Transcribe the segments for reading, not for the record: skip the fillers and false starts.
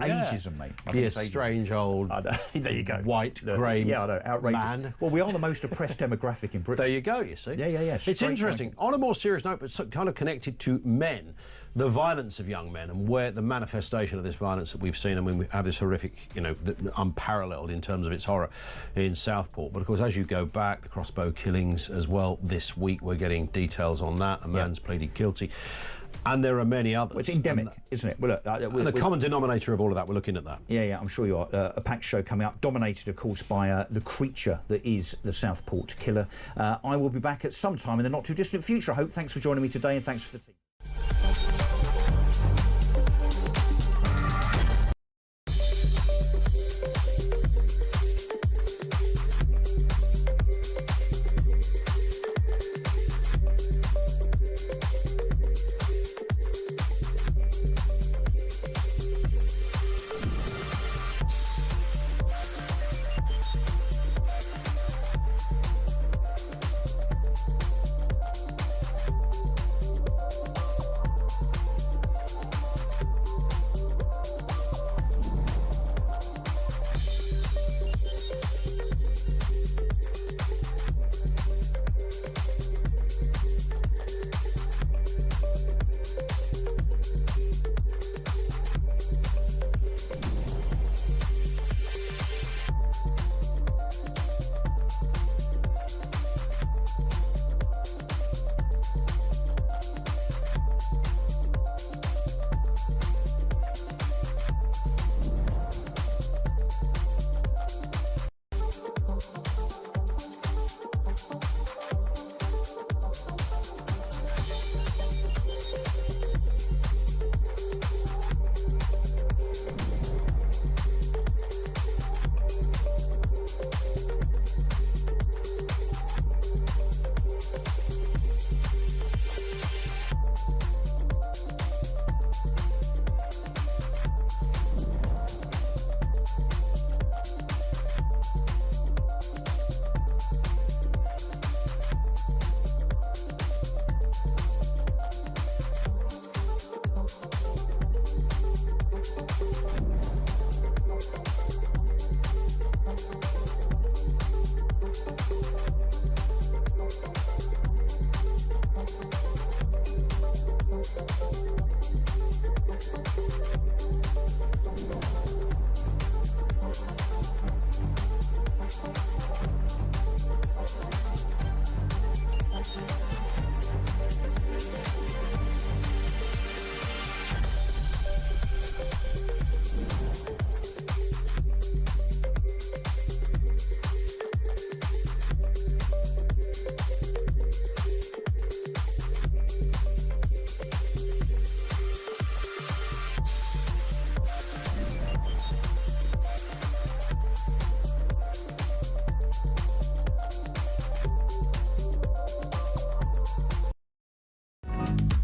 ageism, mate. Yes, strange old. There you go. White, grey. Yeah, I know. Outrageous. Man. Well, we are the most oppressed demographic in Britain. There you go. You see. Yeah. It's interesting. On a more serious note, but kind of connected to men, the violence of young men and where the manifestation of this violence that we've seen. I mean, we have this horrific, unparalleled in terms of its horror in Southport. But of course, as you go back, the crossbow killings as well. This week, we're getting details on that. A man's pleaded guilty. And there are many others. Well, it's endemic, isn't it? Well, look, the common denominator of all of that, we're looking at that. Yeah, I'm sure you are. A packed show coming up, dominated, of course, by the creature that is the Southport killer. I will be back at some time in the not-too-distant future, I hope. Thanks for joining me today, and thanks for the team.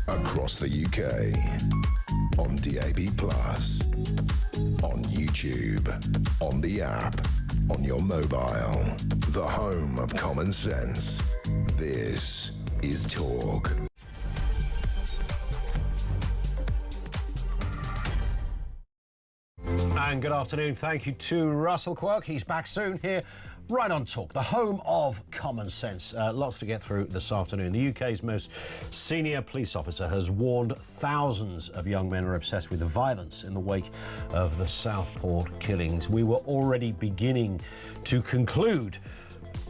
Across the UK, on DAB+, on YouTube, on the app, on your mobile, the home of common sense. This is Talk. And good afternoon. Thank you to Russell Quirk. He's back soon here, right on Talk, the home of common sense. Lots to get through this afternoon. The UK's most senior police officer has warned thousands of young men are obsessed with the violence in the wake of the Southport killings. We were already beginning to conclude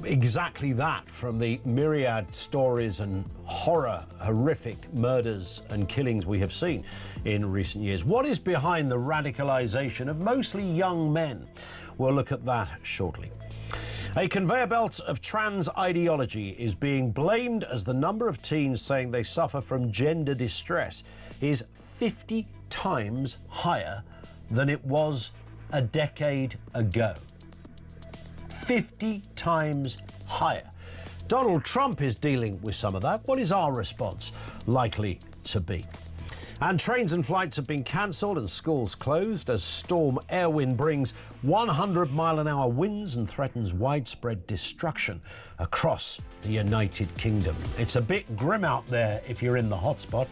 exactly that from the myriad stories and horrific murders and killings we have seen in recent years. What is behind the radicalisation of mostly young men? We'll look at that shortly. A conveyor belt of trans ideology is being blamed as the number of teens saying they suffer from gender distress is 50 times higher than it was a decade ago. 50 times higher. Donald Trump is dealing with some of that. What is our response likely to be? And trains and flights have been cancelled and schools closed as Storm Airwind brings 100-mile-an-hour winds and threatens widespread destruction across the United Kingdom. It's a bit grim out there if you're in the hotspot.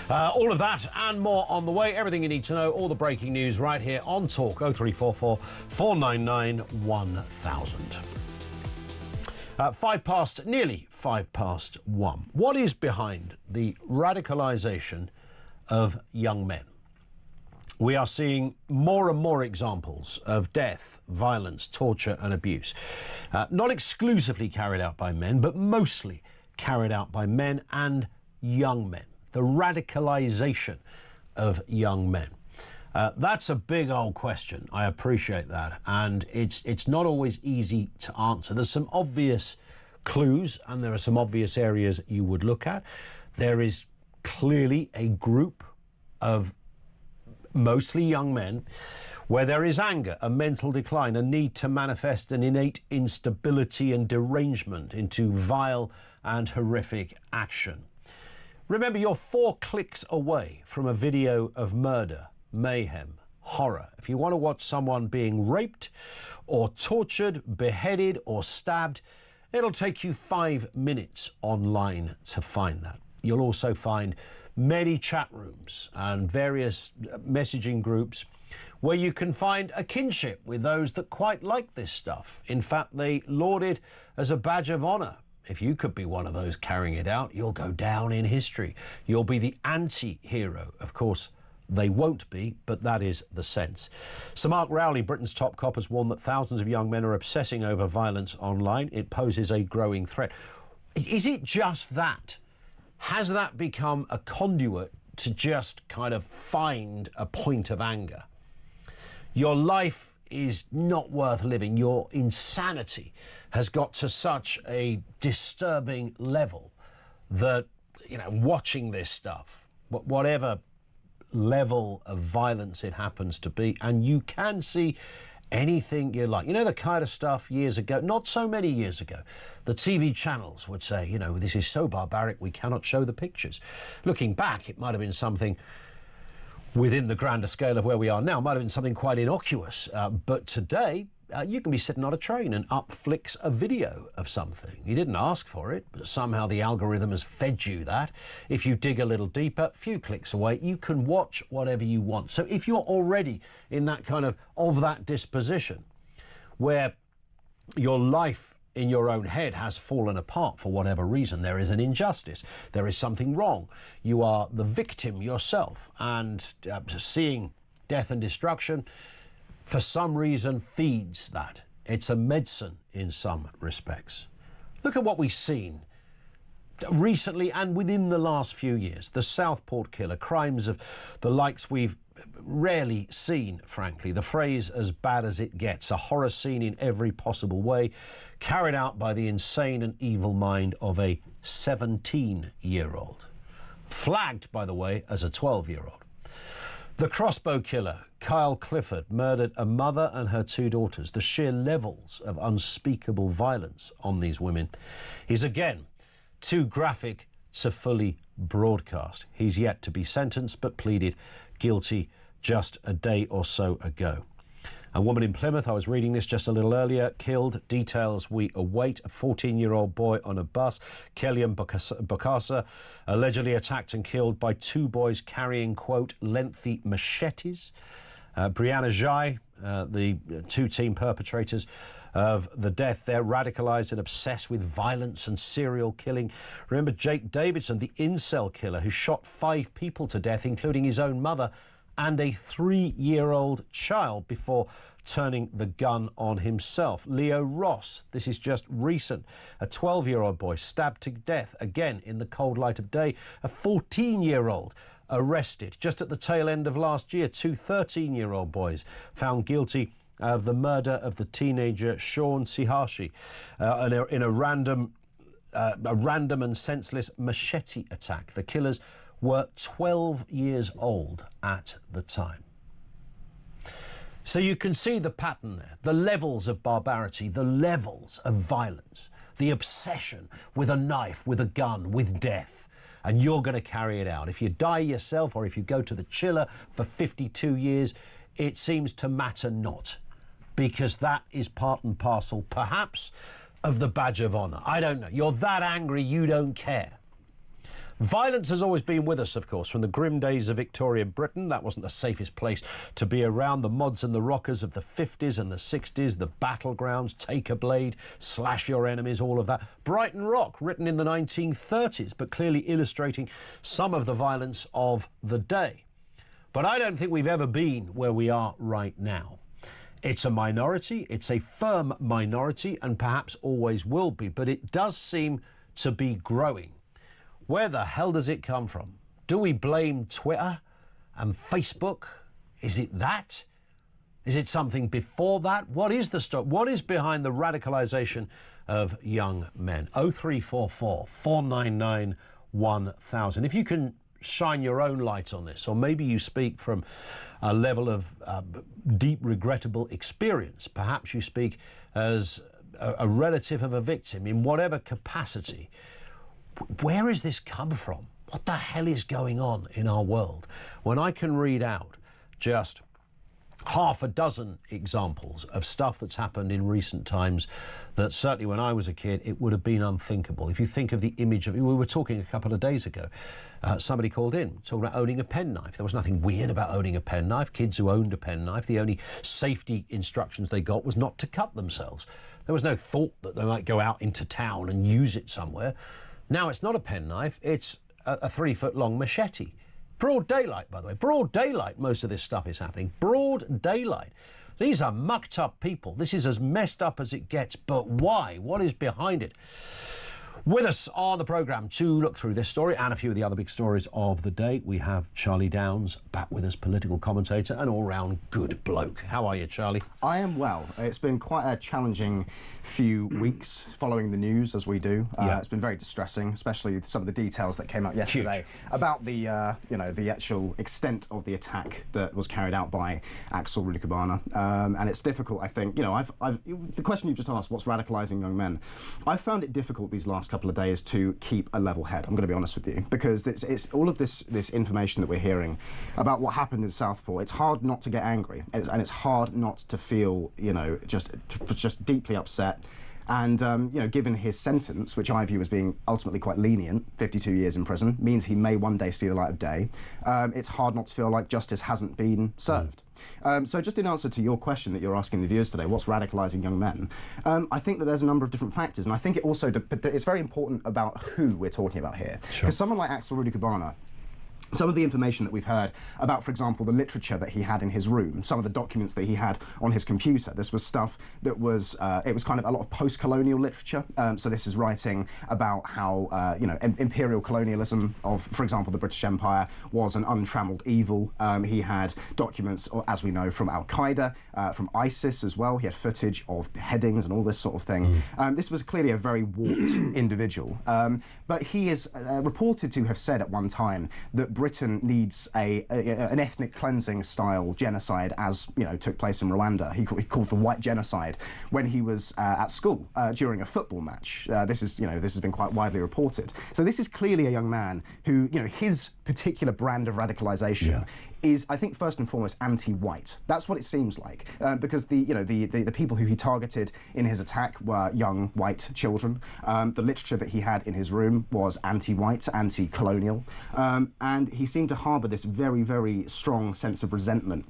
All of that and more on the way. Everything you need to know, all the breaking news right here on Talk 0344 499 1000. Nearly 1:05. What is behind the radicalisation of young men? We are seeing more and more examples of death, violence, torture and abuse. Not exclusively carried out by men, but mostly carried out by men and young men. The radicalisation of young men. That's a big old question. I appreciate that. And it's not always easy to answer. There's some obvious clues and there are some obvious areas you would look at. There is clearly a group of mostly young men where there is anger, a mental decline, a need to manifest an innate instability and derangement into vile and horrific action. Remember, you're 4 clicks away from a video of murder, mayhem, horror. If you want to watch someone being raped or tortured, beheaded or stabbed, it'll take you 5 minutes online to find that. You'll also find many chat rooms and various messaging groups where you can find a kinship with those that quite like this stuff. In fact, they laud it as a badge of honour. If you could be one of those carrying it out, you'll go down in history. You'll be the anti-hero. Of course, they won't be, but that is the sense. Sir Mark Rowley, Britain's top cop, has warned that thousands of young men are obsessing over violence online. It poses a growing threat. Is it just that? Has that become a conduit to just kind of find a point of anger? Your life is not worth living. Your insanity has got to such a disturbing level that, you know, watching this stuff, whatever level of violence it happens to be, and you can see anything you like. You know, the kind of stuff years ago, not so many years ago, the TV channels would say, you know, this is so barbaric we cannot show the pictures. Looking back, it might have been something within the grander scale of where we are now, might have been something quite innocuous. But today, you can be sitting on a train and up flicks a video of something. You didn't ask for it, but somehow the algorithm has fed you that. If you dig a little deeper, a few clicks away, you can watch whatever you want. So if you're already in that kind of that disposition, where your life in your own head has fallen apart for whatever reason, there is an injustice, there is something wrong, you are the victim yourself, and seeing death and destruction for some reason feeds that. It's a medicine in some respects. Look at what we've seen recently and within the last few years. The Southport killer, crimes of the likes we've rarely seen, frankly. The phrase as bad as it gets, a horror scene in every possible way, carried out by the insane and evil mind of a 17-year-old. Flagged, by the way, as a 12-year-old. The crossbow killer, Kyle Clifford, murdered a mother and her 2 daughters. The sheer levels of unspeakable violence on these women is, again, too graphic to fully broadcast. He's yet to be sentenced, but pleaded guilty just a day or so ago. A woman in Plymouth, I was reading this just a little earlier, killed. Details we await. A 14-year-old boy on a bus, Kellyan Bokassa, allegedly attacked and killed by 2 boys carrying, quote, lengthy machetes. Brianna Jai, the 2 teen perpetrators of the death there, radicalised and obsessed with violence and serial killing. Remember Jake Davidson, the incel killer who shot 5 people to death, including his own mother and a 3-year-old child, before turning the gun on himself. Leo Ross, this is just recent, a 12-year-old boy stabbed to death, again in the cold light of day. A 14-year-old arrested. Just at the tail end of last year, 2 13-year-old boys found guilty of the murder of the teenager Sean Sihashi in a random and senseless machete attack. The killers were 12 years old at the time. So you can see the pattern there, the levels of barbarity, the levels of violence, the obsession with a knife, with a gun, with death. and you're going to carry it out. If you die yourself or if you go to the chiller for 52 years, it seems to matter not, because that is part and parcel, perhaps, of the badge of honour. I don't know. You're that angry, you don't care. Violence has always been with us, of course, from the grim days of Victorian Britain. That wasn't the safest place to be around. The mods and the rockers of the 50s and the 60s, the battlegrounds, take a blade, slash your enemies, all of that. Brighton Rock, written in the 1930s, but clearly illustrating some of the violence of the day. But I don't think we've ever been where we are right now. It's a minority, it's a firm minority, and perhaps always will be, but it does seem to be growing. Where the hell does it come from? Do we blame Twitter and Facebook? Is it that? Is it something before that? What is the story? What is behind the radicalisation of young men? 0344 499 1000. If you can shine your own light on this, or maybe you speak from a level of deep regrettable experience. Perhaps you speak as a relative of a victim in whatever capacity. Where has this come from? What the hell is going on in our world? When I can read out just half a dozen examples of stuff that's happened in recent times that certainly when I was a kid, it would have been unthinkable. If you think of the image of, we were talking a couple of days ago, somebody called in talking about owning a penknife. There was nothing weird about owning a penknife. Kids who owned a penknife, the only safety instructions they got was not to cut themselves. There was no thought that they might go out into town and use it somewhere. Now it's not a penknife, it's a 3-foot-long machete. Broad daylight, by the way. Broad daylight, most of this stuff is happening. Broad daylight. These are mucked up people. This is as messed up as it gets. But why? What is behind it? With us on the programme to look through this story and a few of the other big stories of the day, we have Charlie Downs, back with us, political commentator and all-round good bloke. How are you, Charlie? I am well. It's been quite a challenging few weeks following the news, as we do. It's been very distressing, especially some of the details that came out yesterday about the, the actual extent of the attack that was carried out by Axel Rulikabana. And it's difficult, I think. You know, the question you've just asked, what's radicalising young men? I've found it difficult these last couple of days to keep a level head. I'm going to be honest with you, because it's all of this information that we're hearing about what happened in Southport. It's hard not to get angry, and it's hard not to feel, just deeply upset. And, given his sentence, which I view as being ultimately quite lenient, 52 years in prison, means he may one day see the light of day, it's hard not to feel like justice hasn't been served. So just in answer to your question that you're asking the viewers today, what's radicalising young men? I think that there's a number of different factors, and I think it also it's very important about who we're talking about here. Because someone like Axel Rulikabana, some of the information that we've heard about, for example, the literature that he had in his room, some of the documents that he had on his computer, this was stuff that was, it was kind of a lot of post-colonial literature. So this is writing about how, imperial colonialism of, for example, the British Empire was an untrammeled evil. He had documents, as we know, from Al-Qaeda, from ISIS as well. He had footage of beheadings and all this sort of thing. This was clearly a very warped individual. But he is reported to have said at one time that Britain needs an ethnic cleansing style genocide, as took place in Rwanda. He called for white genocide when he was at school during a football match. This has been quite widely reported. So this is clearly a young man who, his particular brand of radicalisation is, I think, first and foremost anti-white. That's what it seems like, because the people who he targeted in his attack were young white children. The literature that he had in his room was anti-white, anti-colonial, and he seemed to harbour this very, very strong sense of resentment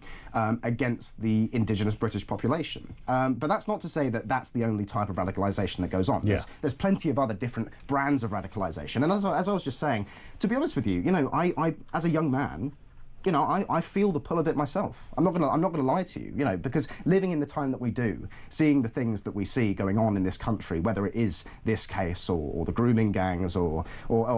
against the indigenous British population. But that's not to say that that's the only type of radicalisation that goes on. There's plenty of other different brands of radicalisation. And as I was just saying, to be honest with you, I as a young man, I feel the pull of it myself. I'm not gonna lie to you, because living in the time that we do, seeing the things that we see going on in this country, whether it is this case or the grooming gangs or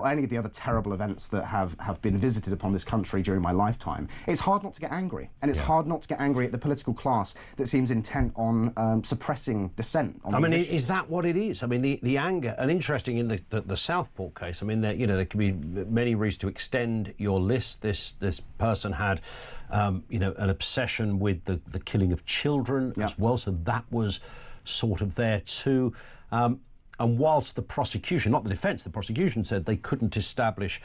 any of the other terrible events that have been visited upon this country during my lifetime, it's hard not to get angry. And it's hard not to get angry at the political class that seems intent on suppressing dissent on these issues. Is that what it is? I mean, the anger, and interesting in the Southport case, I mean, there could be many reasons to extend your list. This person had, an obsession with the killing of children as well, so that was sort of there too. And whilst the prosecution, not the defence, the prosecution said they couldn't establish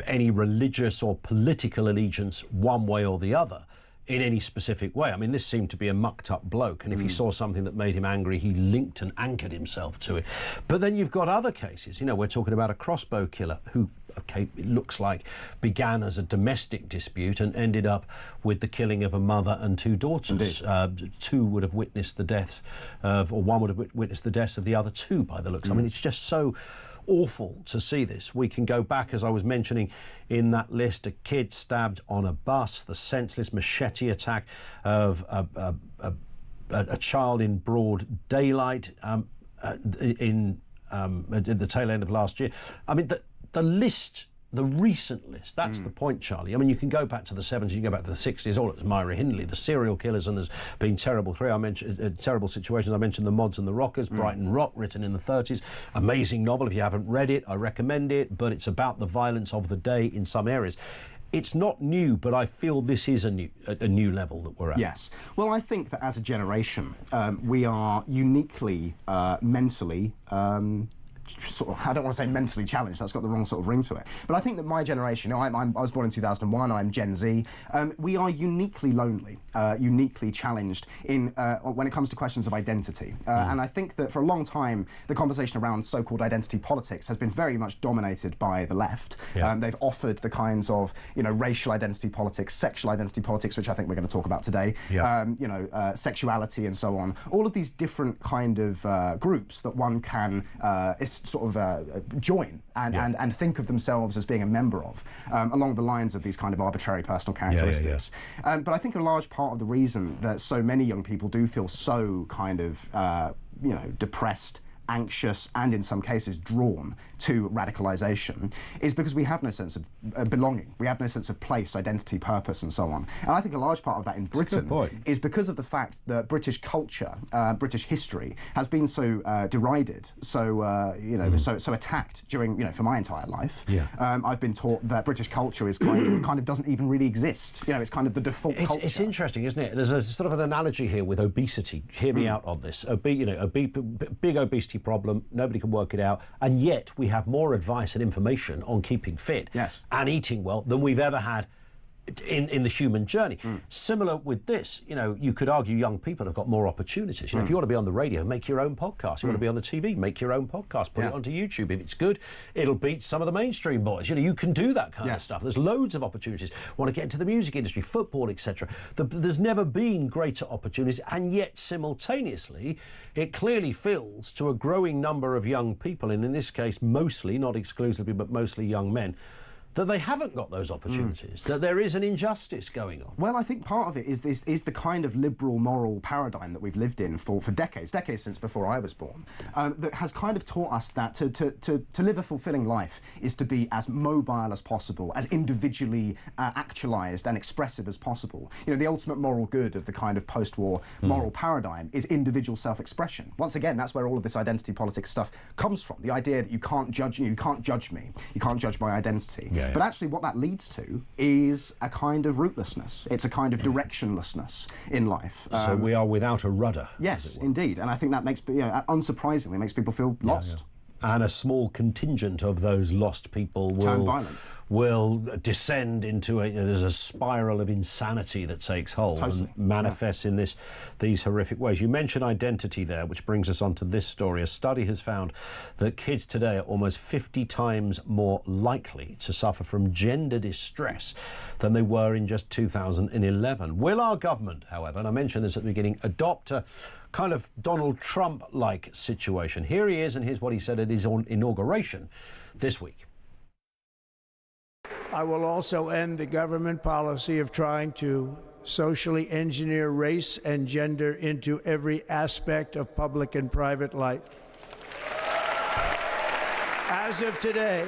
any religious or political allegiance one way or the other in any specific way. I mean, this seemed to be a mucked up bloke, and if he saw something that made him angry, he linked and anchored himself to it. But then you've got other cases. You know, we're talking about a crossbow killer who, okay, it looks like began as a domestic dispute and ended up with the killing of a mother and two daughters. Two would have witnessed the deaths of, or one would have witnessed the deaths of the other two by the looks. I mean, it's just so awful to see this. We can go back, as I was mentioning in that list, a kid stabbed on a bus, the senseless machete attack of a child in broad daylight in the tail end of last year. I mean, the list, the recent list, that's the point, Charlie. I mean, you can go back to the 70s, you can go back to the 60s, all at Myra Hindley, the serial killers, and there's been terrible terrible situations. I mentioned The Mods and the Rockers, Brighton Rock, written in the 30s. Amazing novel. If you haven't read it, I recommend it, but it's about the violence of the day in some areas. It's not new, but I feel this is a new level that we're at. Yes. Well, I think that as a generation, we are uniquely mentally sort of, I don't want to say mentally challenged, that's got the wrong sort of ring to it, but I think that my generation, you know, I was born in 2001, I'm Gen Z, we are uniquely lonely, uniquely challenged in when it comes to questions of identity. And I think that for a long time, the conversation around so-called identity politics has been very much dominated by the left. They've offered the kinds of, you know, racial identity politics, sexual identity politics, which I think we're going to talk about today, you know, sexuality and so on. All of these different kind of groups that one can sort of join and think of themselves as being a member of, along the lines of these kind of arbitrary personal characteristics. But I think a large part of the reason that so many young people do feel so kind of, you know, depressed, anxious, and in some cases drawn to radicalisation is because we have no sense of belonging. We have no sense of place, identity, purpose, and so on. And I think a large part of that in Britain is because of the fact that British culture, British history, has been so derided, so you know, so attacked during, you know, for my entire life. I've been taught that British culture is kind of doesn't even really exist. You know, it's kind of the default culture. It's interesting, isn't it? There's a sort of an analogy here with obesity. Hear me out on this. You know, a big obesity problem, nobody can work it out, and yet we have more advice and information on keeping fit and eating well than we've ever had in the human journey. Similar with this, you know, you could argue young people have got more opportunities. You know, if you want to be on the radio, make your own podcast. You want to be on the TV, make your own podcast, put it onto YouTube. If it's good, it'll beat some of the mainstream boys. You know, you can do that kind of stuff. There's loads of opportunities. Want to get into the music industry, football, etc. There's never been greater opportunities, and yet simultaneously, it clearly feels to a growing number of young people, and in this case, mostly, not exclusively, but mostly young men, that they haven't got those opportunities, that there is an injustice going on. Well, I think part of it is the kind of liberal moral paradigm that we've lived in for decades since before I was born, that has kind of taught us that to live a fulfilling life is to be as mobile as possible, as individually actualised and expressive as possible. You know, the ultimate moral good of the kind of post-war moral paradigm is individual self-expression. Once again, that's where all of this identity politics stuff comes from. The idea that you can't judge me, you can't judge my identity. But actually what that leads to is a kind of rootlessness. It's a kind of directionlessness in life. So we are without a rudder. Yes, indeed. And I think that makes, you know, unsurprisingly, makes people feel lost. And a small contingent of those lost people will descend into there's a spiral of insanity that takes hold and manifests in these horrific ways. You mentioned identity there, which brings us on to this story. A study has found that kids today are almost 50 times more likely to suffer from gender distress than they were in just 2011. Will our government, however, and I mentioned this at the beginning, adopt a kind of Donald Trump-like situation? Here he is, and here's what he said at his inauguration this week. I will also end the government policy of trying to socially engineer race and gender into every aspect of public and private life. As of today,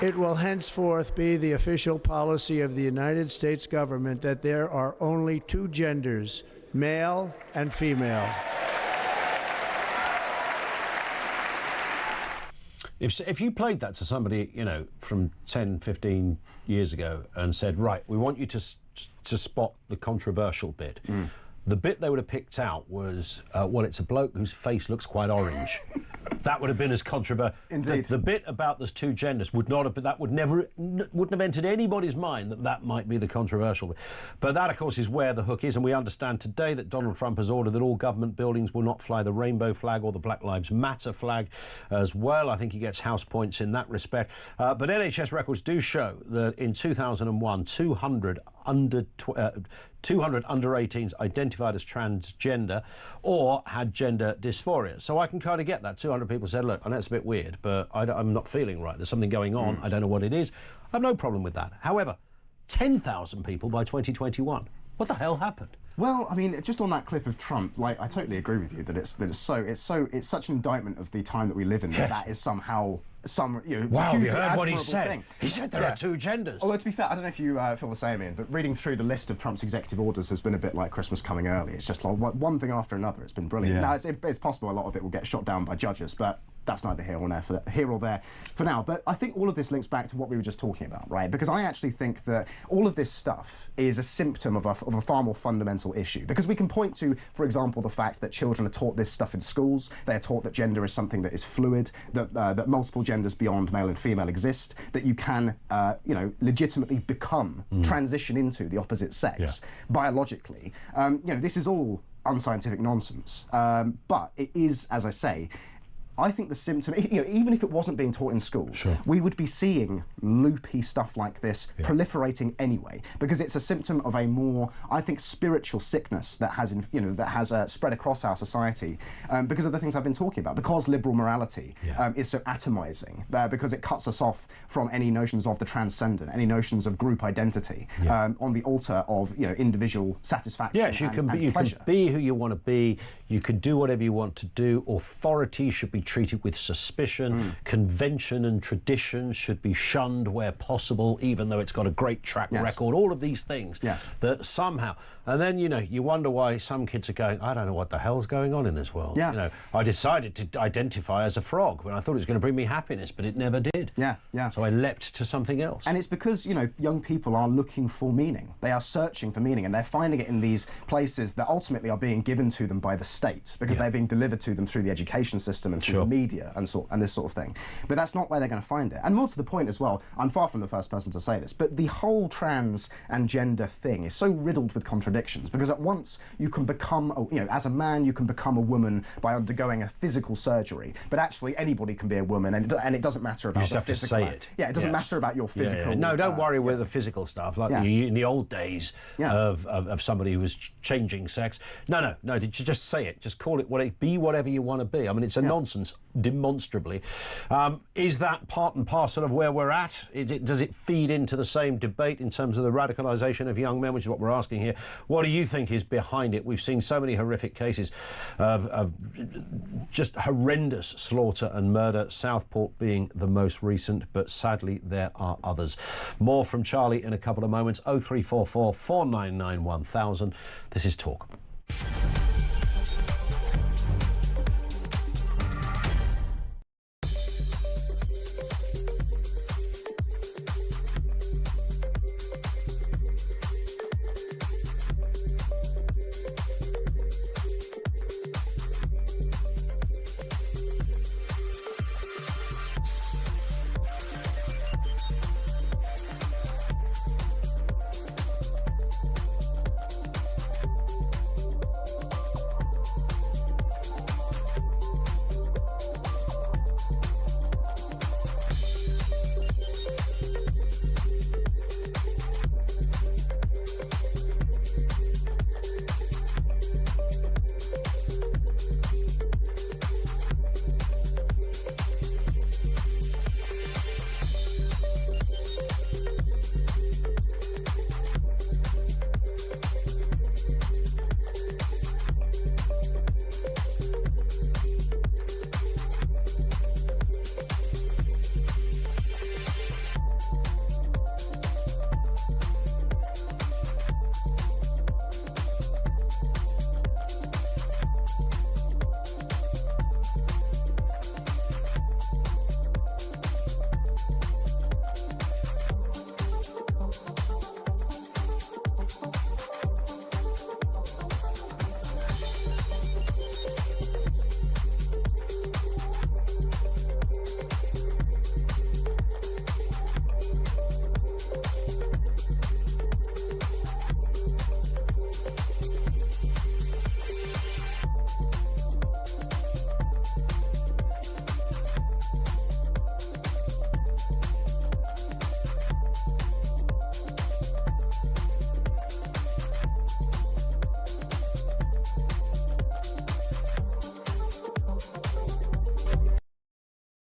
it will henceforth be the official policy of the United States government that there are only two genders, male and female. If you played that to somebody, you know, from 10, 15 years ago and said, right, we want you to spot the controversial bit, the bit they would have picked out was, well, it's a bloke whose face looks quite orange. That would have been as controversial. Indeed. The bit about there's two genders would not have been, that wouldn't have entered anybody's mind that might be the controversial bit. But that, of course, is where the hook is, and we understand today that Donald Trump has ordered that all government buildings will not fly the rainbow flag or the Black Lives Matter flag as well. I think he gets house points in that respect. But NHS records do show that in 2001, 200 under 18s identified as transgender or had gender dysphoria. So I can kind of get that. 200 people said, look, I know it's a bit weird, but I'm not feeling right. There's something going on. I don't know what it is. I have no problem with that. However, 10,000 people by 2021. What the hell happened? Well, I mean, just on that clip of Trump, like, I totally agree with you that it's such an indictment of the time that we live in, that is somehow wow, have you heard what he said? Thing. He said there are two genders. Although, to be fair, I don't know if you feel the same, Ian, but reading through the list of Trump's executive orders has been a bit like Christmas coming early. It's just like one thing after another. It's been brilliant. Now, it's possible a lot of it will get shot down by judges, but that's neither here or there for now. But I think all of this links back to what we were just talking about, right? Because I actually think that all of this stuff is a symptom of a far more fundamental issue. Because we can point to, for example, the fact that children are taught this stuff in schools. They are taught that gender is something that is fluid, that multiple genders beyond male and female exist, that you can, legitimately become, transition into the opposite sex biologically. This is all unscientific nonsense. But it is, as I say, I think the symptom, even if it wasn't being taught in schools, we would be seeing loopy stuff like this proliferating anyway, because it's a symptom of a more, I think, spiritual sickness that has, spread across our society because of the things I've been talking about. Because liberal morality is so atomizing, because it cuts us off from any notions of the transcendent, any notions of group identity on the altar of individual satisfaction. Yes, you can be who you want to be. You can do whatever you want to do. Authority should be treated with suspicion. Convention and tradition should be shunned where possible, even though it's got a great track record. All of these things that somehow, and then you wonder why some kids are going, I don't know what the hell's going on in this world. I decided to identify as a frog when I thought it was going to bring me happiness, but it never did. So I leapt to something else. And it's because young people are looking for meaning. They are searching for meaning, and they're finding it in these places that ultimately are being given to them by the state, because they're being delivered to them through the education system and through the media and this sort of thing. But that's not where they're going to find it. And more to the point as well, I'm far from the first person to say this, but the whole trans and gender thing is so riddled with contradictions, because at once you can become, as a man, you can become a woman by undergoing a physical surgery, but actually anybody can be a woman, and it doesn't matter about the physical. You just have to say it. Yeah, it doesn't matter about your physical. No, don't worry with the physical stuff. Like in the old days of somebody who was changing sex. No, just say it. Just call it be whatever you want to be. I mean, it's a nonsense, demonstrably. Is that part and parcel of where we're at? Does it feed into the same debate in terms of the radicalisation of young men, which is what we're asking here? What do you think is behind it? We've seen so many horrific cases of just horrendous slaughter and murder, Southport being the most recent, but sadly there are others. More from Charlie in a couple of moments. 0344 499 1000. This is Talk.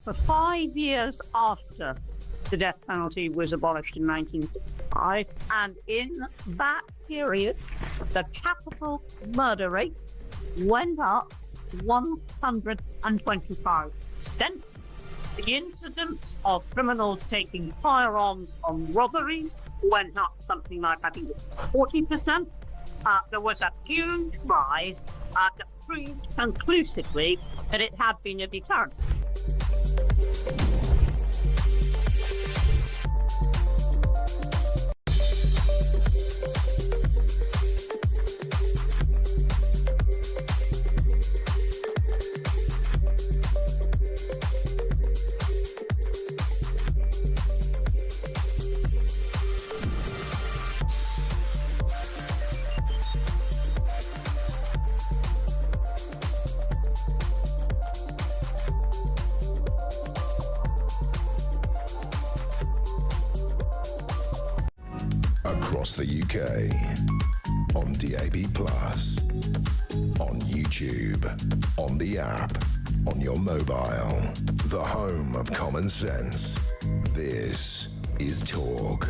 for 5 years after the death penalty was abolished in 1965, and in that period, the capital murder rate went up 125%. The incidence of criminals taking firearms on robberies went up something like, I think, 40%. There was a huge rise that proved conclusively that it had been a deterrent. Across the UK, on DAB+, on YouTube, on the app, on your mobile, the home of common sense. This is Talk.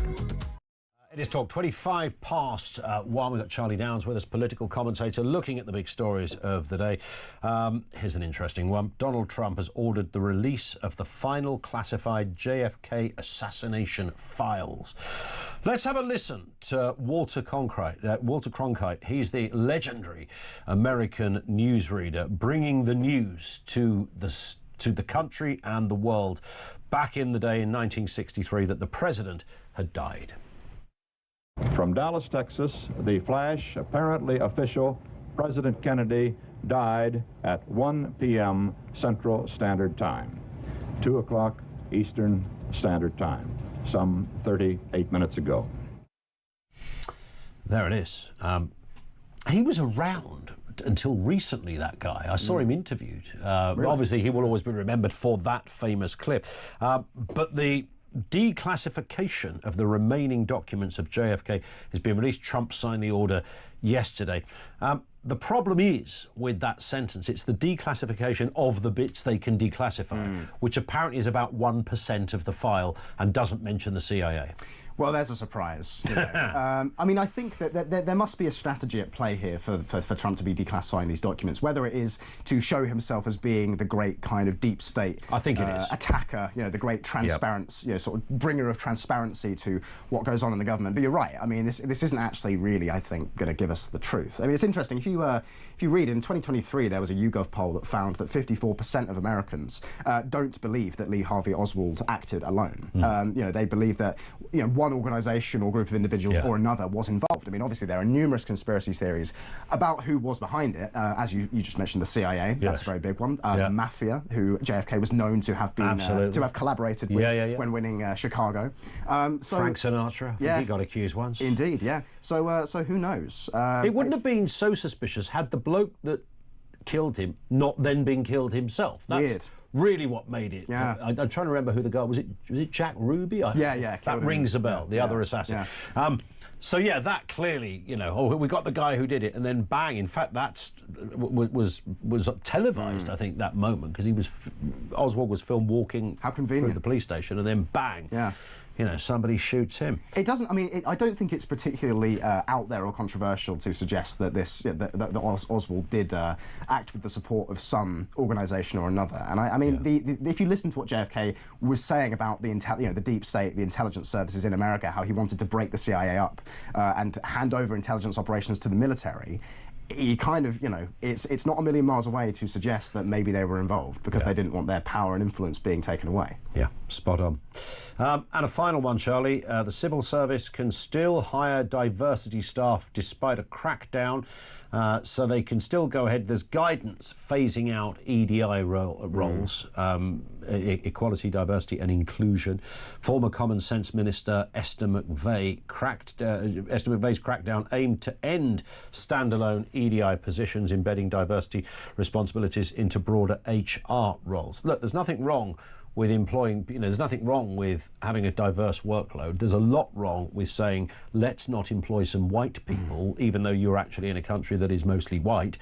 It is Talk, 25 past 1. We've got Charlie Downs with us, political commentator, looking at the big stories of the day. Here's an interesting one. Donald Trump has ordered the release of the final classified JFK assassination files. Let's have a listen to Walter Cronkite. He's the legendary American newsreader, bringing the news to the country and the world back in the day in 1963 that the president had died. From Dallas, Texas, the flash, apparently official, President Kennedy died at 1 p.m. Central Standard Time, 2 o'clock Eastern Standard Time, some 38 minutes ago. There it is. He was around until recently, that guy. I saw him interviewed. Really? Obviously, he will always be remembered for that famous clip. But the declassification of the remaining documents of JFK has been released. Trump signed the order yesterday. The problem is with that sentence, it's the declassification of the bits they can declassify, which apparently is about 1% of the file and doesn't mention the CIA. Well, there's a surprise. You know. I mean, I think that there must be a strategy at play here for Trump to be declassifying these documents, whether it is to show himself as being the great kind of deep state attacker, you know, the great transparency, you know, sort of bringer of transparency to what goes on in the government. But you're right. I mean, this isn't actually really, I think, going to give us the truth. I mean, it's interesting. If you read in 2023, there was a YouGov poll that found that 54% of Americans don't believe that Lee Harvey Oswald acted alone. You know, they believe that, you know, one organisation or group of individuals or another was involved. I mean, obviously there are numerous conspiracy theories about who was behind it. As you just mentioned, the CIA, that's a very big one. The Mafia, who JFK was known to have been to have collaborated with when winning Chicago. Frank Sinatra, I think he got accused once. Indeed, yeah. So who knows? It wouldn't have been so suspicious had the bloke that killed him not then been killed himself. That's weird. Really what made it. Yeah. I'm trying to remember who the guy was. It Jack Ruby? That rings a bell. The other assassin. Yeah. So yeah, that clearly, you know, we got the guy who did it, and then bang. In fact, that was televised. I think that moment because Oswald was filmed walking through the police station, and then bang. Yeah. You know, somebody shoots him. It doesn't. I mean, I don't think it's particularly out there or controversial to suggest that that Oswald did act with the support of some organisation or another. And I mean, if you listen to what JFK was saying about the deep state, the intelligence services in America, how he wanted to break the CIA up and hand over intelligence operations to the military. He kind of, you know, it's not a million miles away to suggest that maybe they were involved because they didn't want their power and influence being taken away. Yeah, spot on. And a final one, Charlie. The civil service can still hire diversity staff despite a crackdown, so they can still go ahead. There's guidance phasing out EDI roles, equality, diversity and inclusion. Former Common Sense Minister Esther McVey's crackdown aimed to end standalone EDI positions, embedding diversity responsibilities into broader HR roles. Look, there's nothing wrong with employing, you know, there's nothing wrong with having a diverse workload. There's a lot wrong with saying, let's not employ some white people, even though you're actually in a country that is mostly white.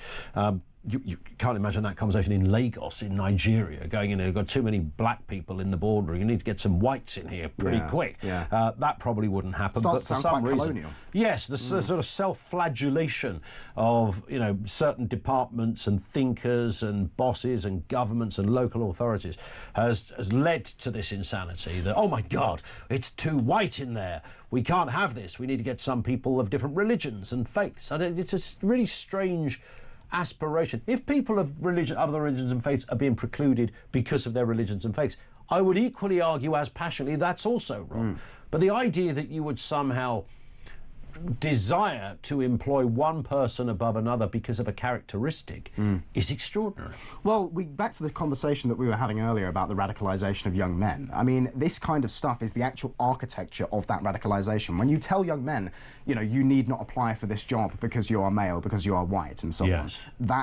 you can't imagine that conversation in Lagos, in Nigeria, going, you've got too many black people in the boardroom, you need to get some whites in here pretty quick. Yeah. That probably wouldn't happen. Starts But to for sound some quite reason, colonial. yes, the sort of self-flagellation of certain departments and thinkers and bosses and governments and local authorities has led to this insanity that, oh my God, it's too white in there. We can't have this. We need to get some people of different religions and faiths. And it's a really strange aspiration. If people of other religions and faiths are being precluded because of their religions and faiths, I would equally argue as passionately that's also wrong. But the idea that you would somehow desire to employ one person above another because of a characteristic is extraordinary. Well, back to the conversation that we were having earlier about the radicalisation of young men. I mean, this kind of stuff is the actual architecture of that radicalisation. When you tell young men, you need not apply for this job because you are male, because you are white, and so on.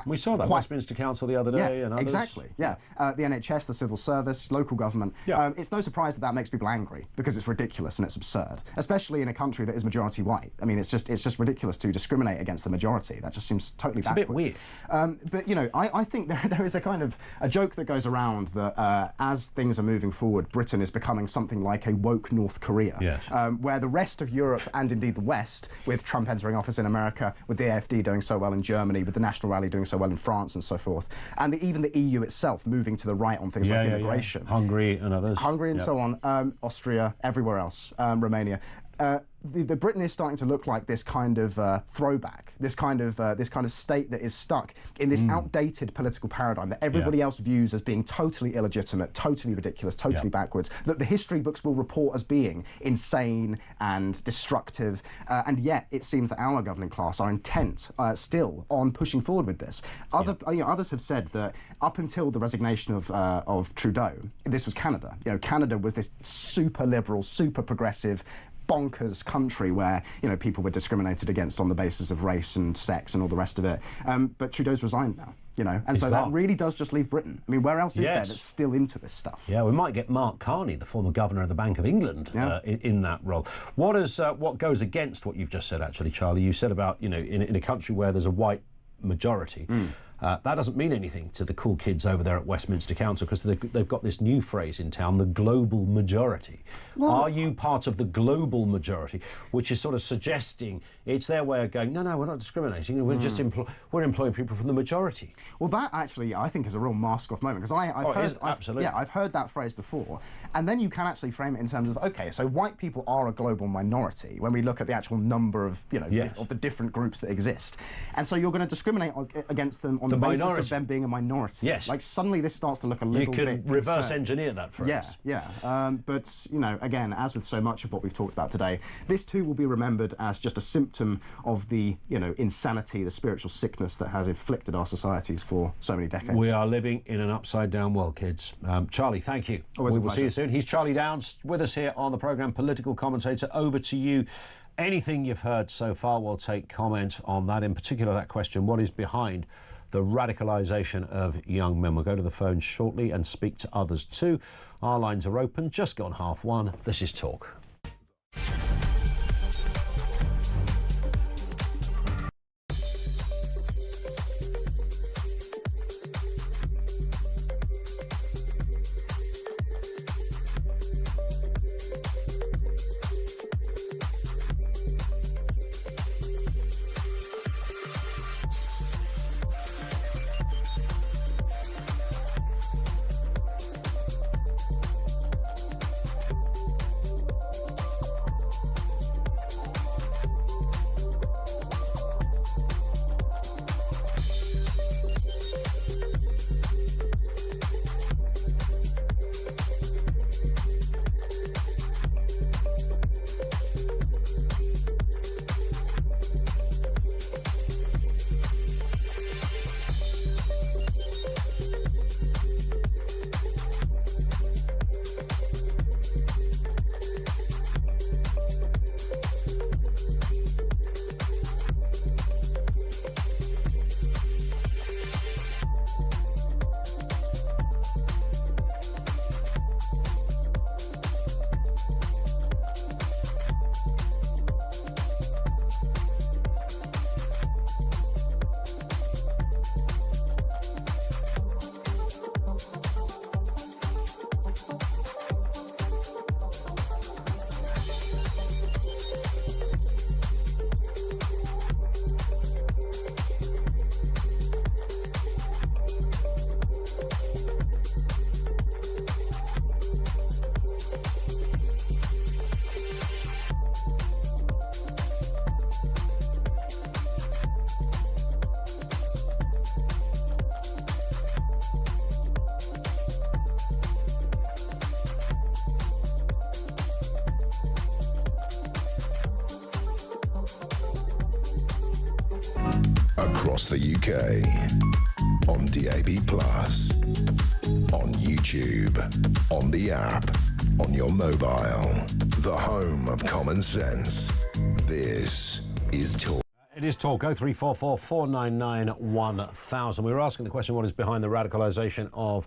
We saw that Westminster Council the other day, and others. Exactly. Yeah, the NHS, the civil service, local government. It's no surprise that makes people angry because it's ridiculous and it's absurd, especially in a country that is majority white. I mean, it's just ridiculous to discriminate against the majority. That just seems totally backwards. It's a bit weird. But I think there is a kind of a joke that goes around that as things are moving forward, Britain is becoming something like a woke North Korea, where the rest of Europe and indeed the West, with Trump entering office in America, with the AfD doing so well in Germany, with the National Rally doing so well in France and so forth, and even the EU itself moving to the right on things like immigration. Hungary and others. Hungary and so on, Austria, everywhere else, Romania. The Britain is starting to look like this kind of throwback, this kind of state that is stuck in this outdated political paradigm that everybody else views as being totally illegitimate, totally ridiculous, totally backwards, that the history books will report as being insane and destructive, and yet it seems that our governing class are intent still on pushing forward with this. Others have said that up until the resignation of Trudeau, this was Canada. Canada was this super liberal, super progressive, bonkers country where people were discriminated against on the basis of race and sex and all the rest of it. But Trudeau's resigned now, and so that really does just leave Britain. I mean, where else is there that's still into this stuff? Yeah, we might get Mark Carney, the former governor of the Bank of England, in that role. What goes against what you've just said, actually, Charlie? You said about in a country where there's a white majority. That doesn't mean anything to the cool kids over there at Westminster Council because they've got this new phrase in town, the global majority. Well, are you part of the global majority, which is sort of suggesting it's their way of going, no, we're not discriminating, we're just we're employing people from the majority. Well, that actually, I think, is a real mask-off moment because I've heard that phrase before, and then you can actually frame it in terms of, okay, so white people are a global minority when we look at the actual number of, of the different groups that exist, and so you're going to discriminate against them on the basis of them being a minority. Yes. Like suddenly this starts to look a little bit... You can reverse engineer that phrase. But, again, as with so much of what we've talked about today, this too will be remembered as just a symptom of the, insanity, the spiritual sickness that has inflicted our societies for so many decades. We are living in an upside-down world, kids. Charlie, thank you. Always we will see you soon. He's Charlie Downs with us here on the programme, political commentator. Over to you. Anything you've heard so far, we'll take comment on that, in particular that question, what is behind the radicalisation of young men? We'll go to the phone shortly and speak to others too. Our lines are open, just gone 1:30. This is Talk. across the UK. On DAB+, on YouTube, on the app, on your mobile. The home of common sense. This is Talk. It is Talk. 0344 499 1000. We were asking the question, what is behind the radicalisation of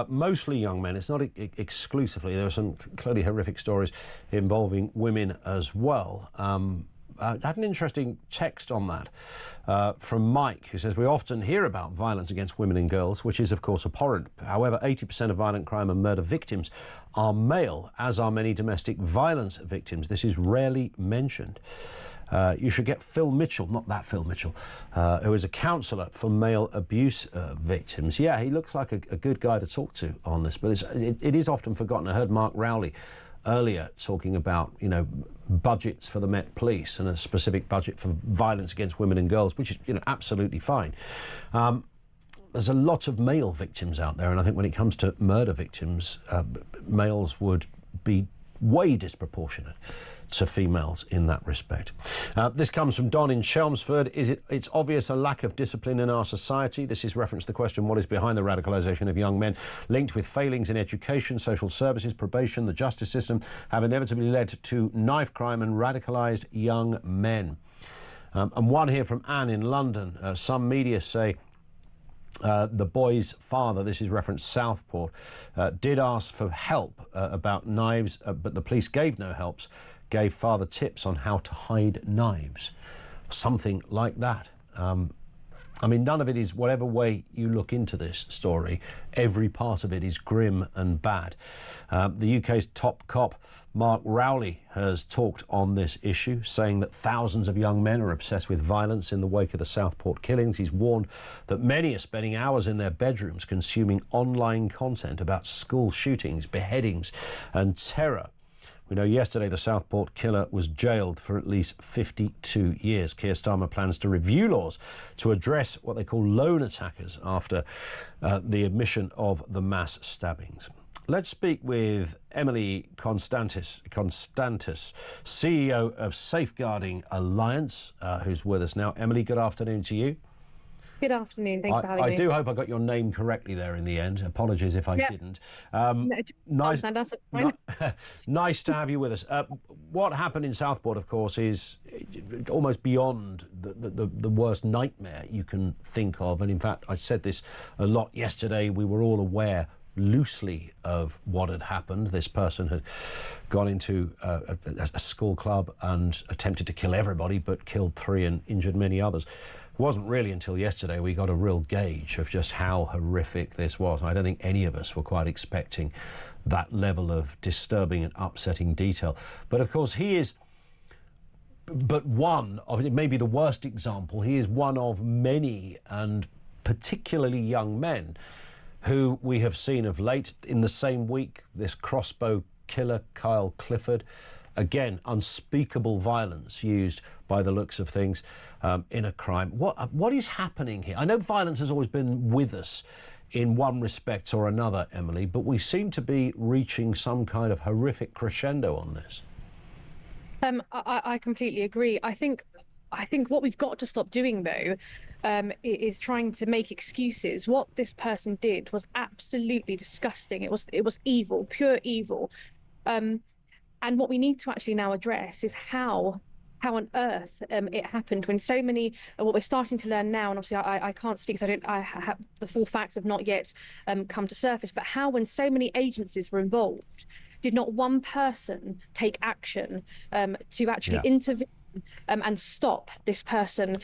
mostly young men? It's not exclusively. There are some clearly horrific stories involving women as well. I had an interesting text on that from Mike, who says, we often hear about violence against women and girls, which is, of course, abhorrent. However, 80% of violent crime and murder victims are male, as are many domestic violence victims. This is rarely mentioned. You should get Phil Mitchell, not that Phil Mitchell, who is a counsellor for male abuse victims. Yeah, he looks like a good guy to talk to on this, but it is often forgotten. I heard Mark Rowley earlier talking about, you know, budgets for the Met Police and a specific budget for violence against women and girls, which is, you know, absolutely fine. There's a lot of male victims out there, and I think when it comes to murder victims, males would be way disproportionate to females in that respect. This comes from Don in Chelmsford. It's obvious a lack of discipline in our society. This is reference to the question, what is behind the radicalisation of young men, linked with failings in education, social services, probation, the justice system, have inevitably led to knife crime and radicalised young men. And one here from Anne in London. Some media say the boy's father, this is reference Southport, did ask for help about knives, but the police gave no helps, gave father tips on how to hide knives. Something like that. I mean, none of it is, whatever way you look into this story, every part of it is grim and bad. The UK's top cop, Mark Rowley, has talked on this issue, saying that thousands of young men are obsessed with violence in the wake of the Southport killings. He's warned that many are spending hours in their bedrooms consuming online content about school shootings, beheadings and terror. We know yesterday the Southport killer was jailed for at least 52 years. Keir Starmer plans to review laws to address what they call lone attackers after the admission of the mass stabbings. Let's speak with Emily Constantis, CEO of Safeguarding Alliance, who's with us now. Emily, good afternoon to you. Good afternoon. Thanks for having me. I do hope I got your name correctly there in the end. Apologies if I didn't. Nice to have you with us. What happened in Southport, of course, is almost beyond the worst nightmare you can think of. And in fact, I said this a lot yesterday. We were all aware loosely of what had happened. This person had gone into a school club and attempted to kill everybody, but killed 3 and injured many others. It wasn't really until yesterday we got a real gauge of just how horrific this was. I don't think any of us were quite expecting that level of disturbing and upsetting detail. But of course, he is but one of, maybe the worst example, he is one of many, and particularly young men, who we have seen of late. In the same week, this crossbow killer, Kyle Clifford, again, unspeakable violence used by the looks of things in a crime. What is happening here? I know violence has always been with us in one respect or another, Emily, but we seem to be reaching some kind of horrific crescendo on this. I completely agree. I think what we've got to stop doing, though, is trying to make excuses. What this person did was absolutely disgusting. It was evil, pure evil. And what we need to actually now address is how on earth it happened, when so many, what we're starting to learn now, and obviously I can't speak because I have the full facts have not yet come to surface, but how, when so many agencies were involved, did not one person take action to actually intervene and stop this person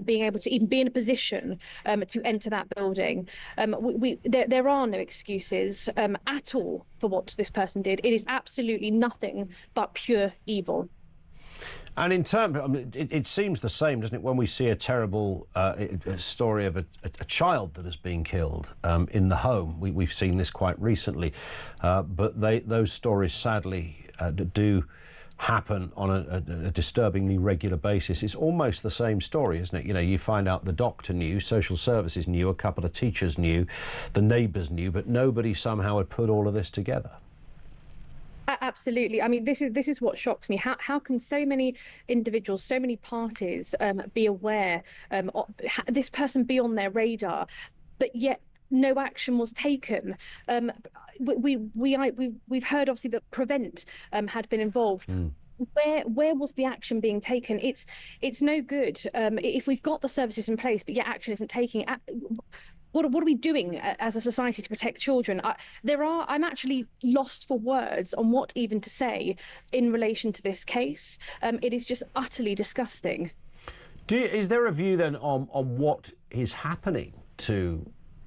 being able to even be in a position to enter that building. There are no excuses at all for what this person did. It is absolutely nothing but pure evil. And in terms, I mean, it seems the same, doesn't it, when we see a terrible story of a child that has been killed in the home. We've seen this quite recently, but those stories sadly do happen on a disturbingly regular basis. It's almost the same story, isn't it? You know, you find out the doctor knew, social services knew, a couple of teachers knew, the neighbours knew, but nobody somehow had put all of this together. Absolutely. I mean, this is what shocks me. How can so many individuals, so many parties be aware, this person be on their radar, but yet no action was taken? We've heard obviously that Prevent had been involved. Where was the action being taken? It's no good if we've got the services in place, but yet action isn't taking. What are we doing as a society to protect children? I'm actually lost for words on what even to say in relation to this case. It is just utterly disgusting. Is there a view then on what is happening to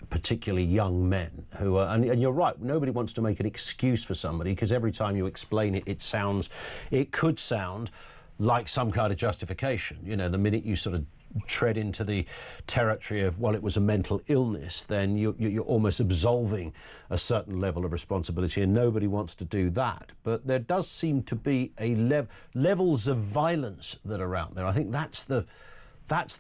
particularly young men who are, and you're right, nobody wants to make an excuse for somebody, because every time you explain it, it could sound like some kind of justification. You know, the minute you sort of tread into the territory of, well, it was a mental illness, then you're almost absolving a certain level of responsibility, and nobody wants to do that. But there does seem to be levels of violence that are out there. I think that's the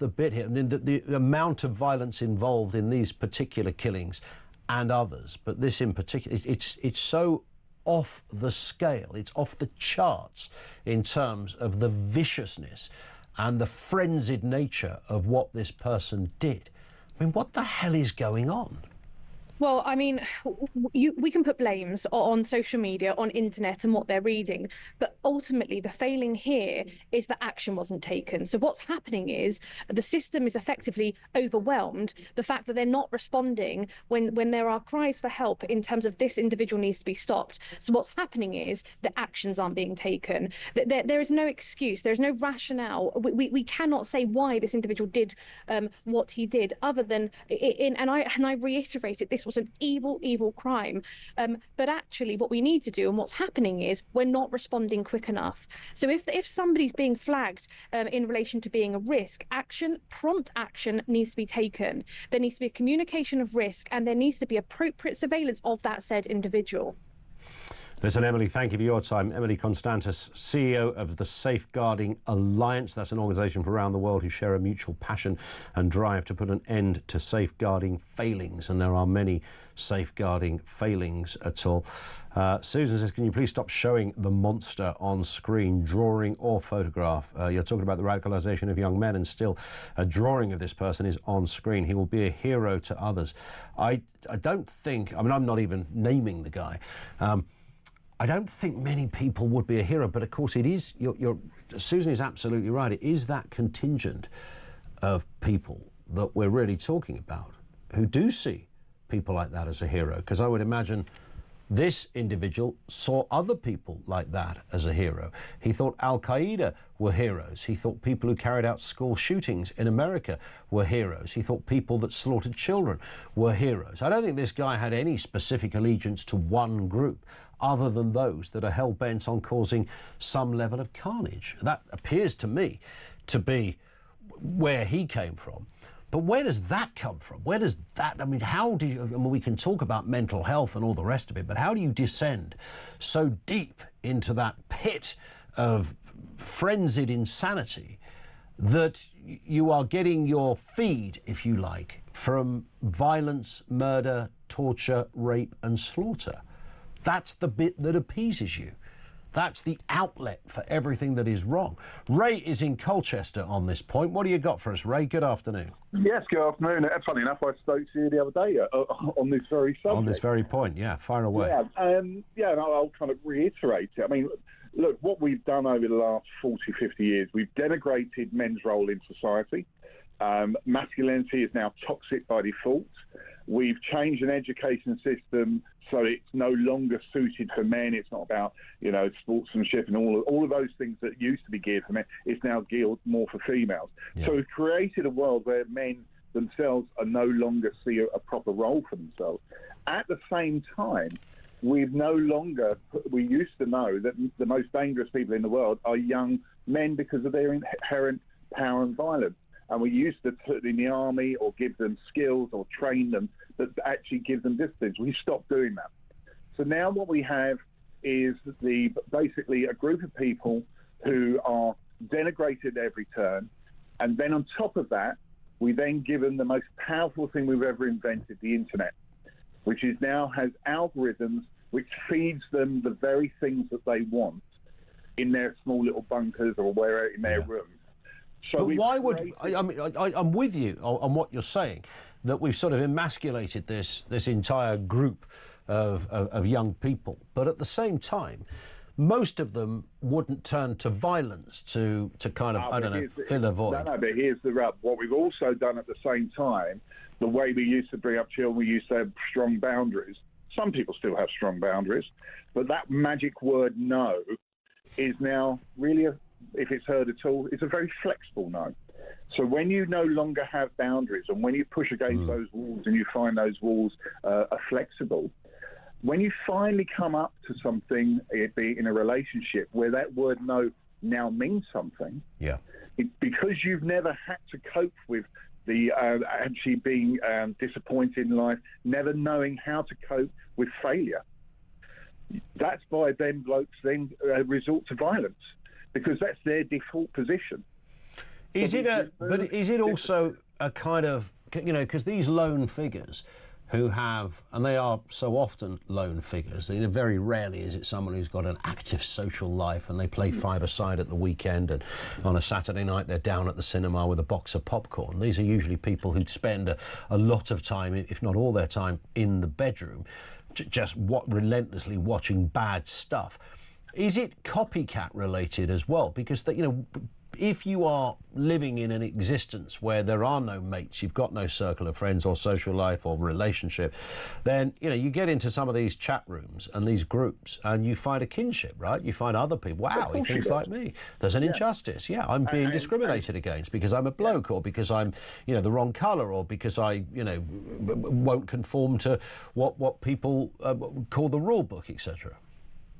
bit here. I mean, the amount of violence involved in these particular killings and others, but this in particular, it's so off the scale, it's off the charts in terms of the viciousness and the frenzied nature of what this person did. I mean, what the hell is going on? Well, I mean, we can put blames on social media, on internet and what they're reading, but ultimately the failing here is that action wasn't taken. So what's happening is the system is effectively overwhelmed. The fact that they're not responding when there are cries for help in terms of this individual needs to be stopped. So what's happening is that actions aren't being taken. There is no excuse. There's no rationale. We cannot say why this individual did what he did, other than and I reiterate it, this was an evil crime, but actually what we need to do and what's happening is we're not responding quick enough. So if somebody's being flagged in relation to being a risk, prompt action needs to be taken. There needs to be a communication of risk, and there needs to be appropriate surveillance of that said individual. Listen, Emily, thank you for your time. Emily Constantis, CEO of the Safeguarding Alliance. That's an organisation from around the world who share a mutual passion and drive to put an end to safeguarding failings. And there are many safeguarding failings at all. Susan says, can you please stop showing the monster on screen, drawing or photograph? You're talking about the radicalisation of young men, and still a drawing of this person is on screen. He will be a hero to others. I don't think, I mean, I'm not even naming the guy. I don't think many people would be a hero, but of course it is, Susan is absolutely right, it is that contingent of people that we're really talking about who do see people like that as a hero, because I would imagine this individual saw other people like that as a hero. He thought Al-Qaeda were heroes. He thought people who carried out school shootings in America were heroes. He thought people that slaughtered children were heroes. I don't think this guy had any specific allegiance to one group other than those that are hell-bent on causing some level of carnage. That appears to me to be where he came from. But where does that come from? Where does that, I mean, how do you, I mean, we can talk about mental health and all the rest of it, but how do you descend so deep into that pit of frenzied insanity that you are getting your feed, if you like, from violence, murder, torture, rape and slaughter? That's the bit that appeases you. That's the outlet for everything that is wrong. Ray is in Colchester on this point. What do you got for us, Ray? Good afternoon. Yes, good afternoon. Funny enough, I spoke to you the other day on this very subject. On this very point, yeah. Fire away. Yeah, and I'll kind of reiterate it. I mean, look, what we've done over the last 40, 50 years, we've denigrated men's role in society. Masculinity is now toxic by default. We've changed an education system so it's no longer suited for men. It's not about, you know, sportsmanship and all of those things that used to be geared for men. It's now geared more for females. Yeah. So we've created a world where men themselves are no longer see a proper role for themselves. At the same time, we used to know that the most dangerous people in the world are young men because of their inherent power and violence. And we used to put in the army or give them skills or train them that actually give them disciplines. We stopped doing that. So now what we have is basically a group of people who are denigrated at every turn. And then on top of that, we then give them the most powerful thing we've ever invented, the internet, which is now has algorithms which feeds them the very things that they want in their small little bunkers or where in their rooms. So but why would I mean? I'm with you on what you're saying, that we've sort of emasculated this entire group of young people, but at the same time, most of them wouldn't turn to violence to kind of fill a void. No, but here's the rub. What we've also done at the same time, the way we used to bring up children, we used to have strong boundaries. Some people still have strong boundaries, but that magic word no is now really, if it's heard at all, it's a very flexible no. So when you no longer have boundaries and when you push against those walls and you find those walls are flexible, when you finally come up to something, it be in a relationship where that word no now means something, because you've never had to cope with the actually being disappointed in life, never knowing how to cope with failure. That's why then blokes then resort to violence, because that's their default position. Is it also a kind of, you know, because these lone figures who have, and they are so often lone figures, you know, very rarely is it someone who's got an active social life and they play five-a-side at the weekend, and on a Saturday night they're down at the cinema with a box of popcorn. These are usually people who'd spend a lot of time, if not all their time, in the bedroom, just relentlessly watching bad stuff. Is it copycat related as well? Because, you know, if you are living in an existence where there are no mates, you've got no circle of friends or social life or relationship, then, you know, you get into some of these chat rooms and these groups and you find a kinship, right? You find other people, wow, he thinks like me. There's an injustice. Yeah, I'm being discriminated against because I'm a bloke, or because I'm, you know, the wrong colour, or because I, you know, won't conform to what people call the rule book, etc.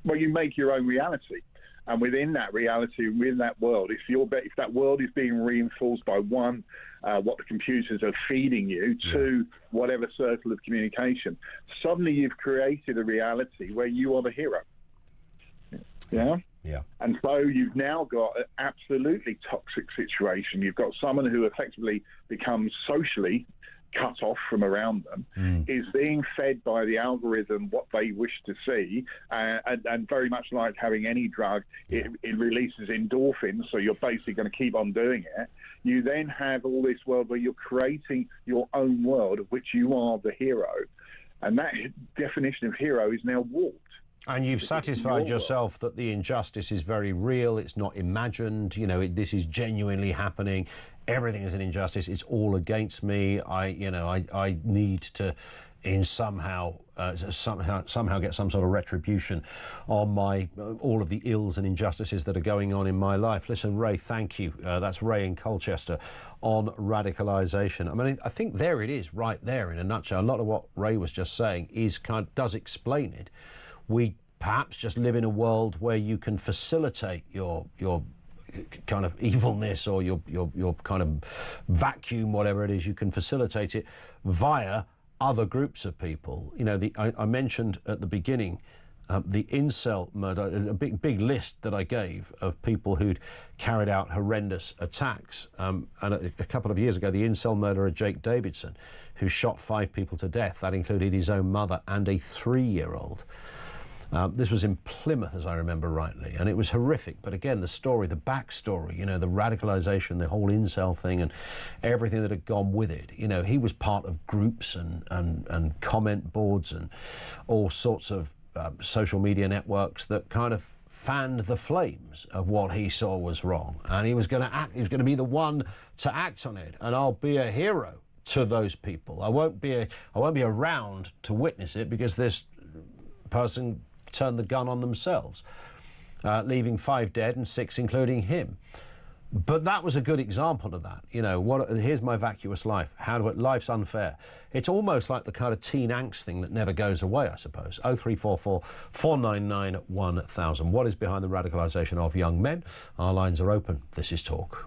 Well, you make your own reality. And within that reality, within that world, if that world is being reinforced by one, what the computers are feeding you, to whatever circle of communication, suddenly you've created a reality where you are the hero. Yeah? Yeah. And so you've now got an absolutely toxic situation. You've got someone who effectively becomes socially cut off from around them, is being fed by the algorithm what they wish to see, and very much like having any drug, it releases endorphins, so you're basically going to keep on doing it. You then have all this world where you're creating your own world of which you are the hero, and that definition of hero is now warped. And you've satisfied yourself that the injustice is very real, it's not imagined, you know, this is genuinely happening. Everything is an injustice. It's all against me. I need to, somehow get some sort of retribution on all of the ills and injustices that are going on in my life. Listen, Ray, thank you. That's Ray in Colchester on radicalisation. I mean, I think there it is, right there in a nutshell. A lot of what Ray was just saying does explain it. We perhaps just live in a world where you can facilitate your kind of evilness, or your kind of vacuum, whatever it is, you can facilitate it via other groups of people. You know, I mentioned at the beginning the incel murder, a big list that I gave of people who'd carried out horrendous attacks. And a couple of years ago, the incel murderer Jake Davidson, who shot 5 people to death. That included his own mother and a 3-year-old. This was in Plymouth, as I remember rightly, and it was horrific. But again, the story, the backstory, you know, the radicalisation, the whole incel thing and everything that had gone with it. You know, he was part of groups and comment boards and all sorts of social media networks that kind of fanned the flames of what he saw was wrong. And he was going to be the one to act on it. And I'll be a hero to those people. I won't be around to witness it, because this person turned the gun on themselves, leaving 5 dead and 6 including him. But that was a good example of that. You know, here's my vacuous life. Life's unfair. It's almost like the kind of teen angst thing that never goes away, I suppose. 0344 499 1000. What is behind the radicalisation of young men? Our lines are open. This is Talk.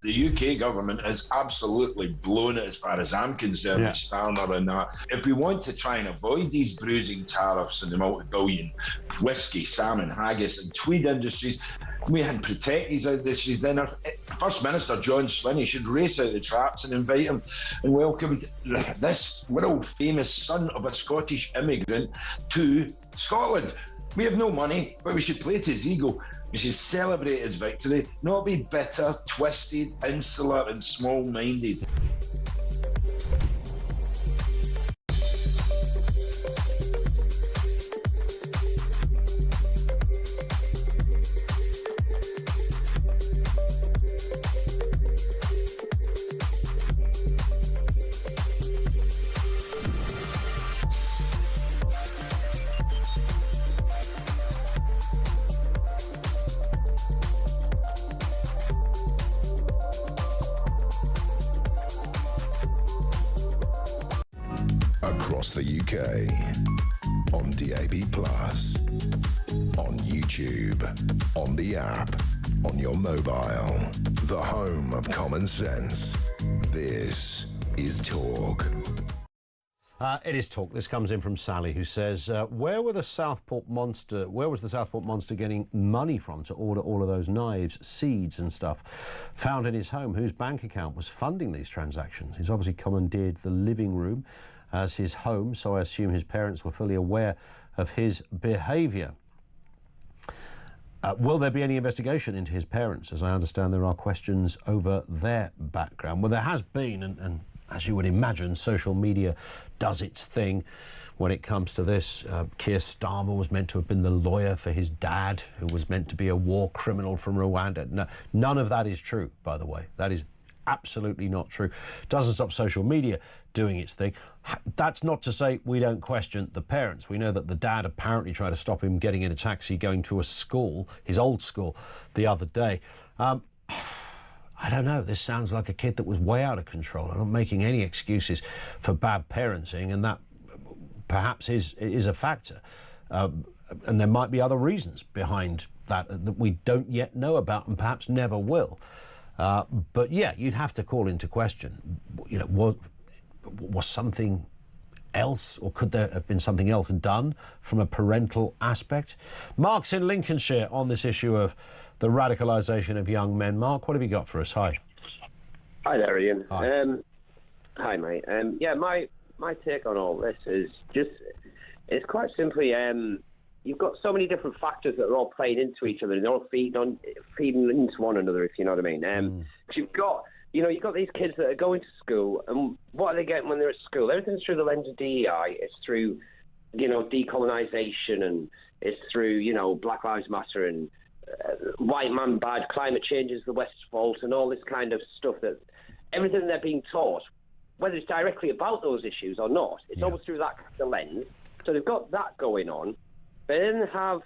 The UK government has absolutely blown it as far as I'm concerned, with standard and that. If we want to try and avoid these bruising tariffs and the multi-billion whisky, salmon, haggis and tweed industries, we had to protect these industries, then our First Minister John Swinney should race out the traps and invite him and welcome this world-famous son of a Scottish immigrant to Scotland. We have no money, but we should play to his ego. We should celebrate his victory, not be bitter, twisted, insular and small-minded. Across the UK, on DAB+, on YouTube, on the app, on your mobile, the home of common sense. This is Talk. It is Talk. This comes in from Sally, who says, where was the Southport Monster getting money from to order all of those knives, seeds and stuff found in his home? Whose bank account was funding these transactions? He's obviously commandeered the living room as his home, so I assume his parents were fully aware of his behaviour. Will there be any investigation into his parents? As I understand, there are questions over their background. Well, there has been, and as you would imagine, social media does its thing when it comes to this. Keir Starmer was meant to have been the lawyer for his dad, who was meant to be a war criminal from Rwanda. No, none of that is true, by the way. That is absolutely not true. Doesn't stop social media doing its thing. That's not to say we don't question the parents. We know that the dad apparently tried to stop him getting in a taxi going to a school, his old school, the other day. I don't know. This sounds like a kid that was way out of control. I'm not making any excuses for bad parenting, and that perhaps is a factor. And there might be other reasons behind that that we don't yet know about and perhaps never will. But yeah, you'd have to call into question, you know, was something else, or could there have been something else done from a parental aspect? Mark's in Lincolnshire on this issue of the radicalisation of young men. Mark, what have you got for us? Hi. Hi there, Ian. Hi. Hi, mate. Yeah, my take on all this is just, it's quite simply, you've got so many different factors that are all playing into each other, and they're all feeding into one another, if you know what I mean. 'Cause you've got these kids that are going to school, and what are they getting when they're at school? Everything's through the lens of DEI. It's through, decolonisation, and it's through, Black Lives Matter and white man bad, climate change is the West's fault, and all this kind of stuff. That everything they're being taught, whether it's directly about those issues or not, it's always through that kind of lens. So they've got that going on. They then have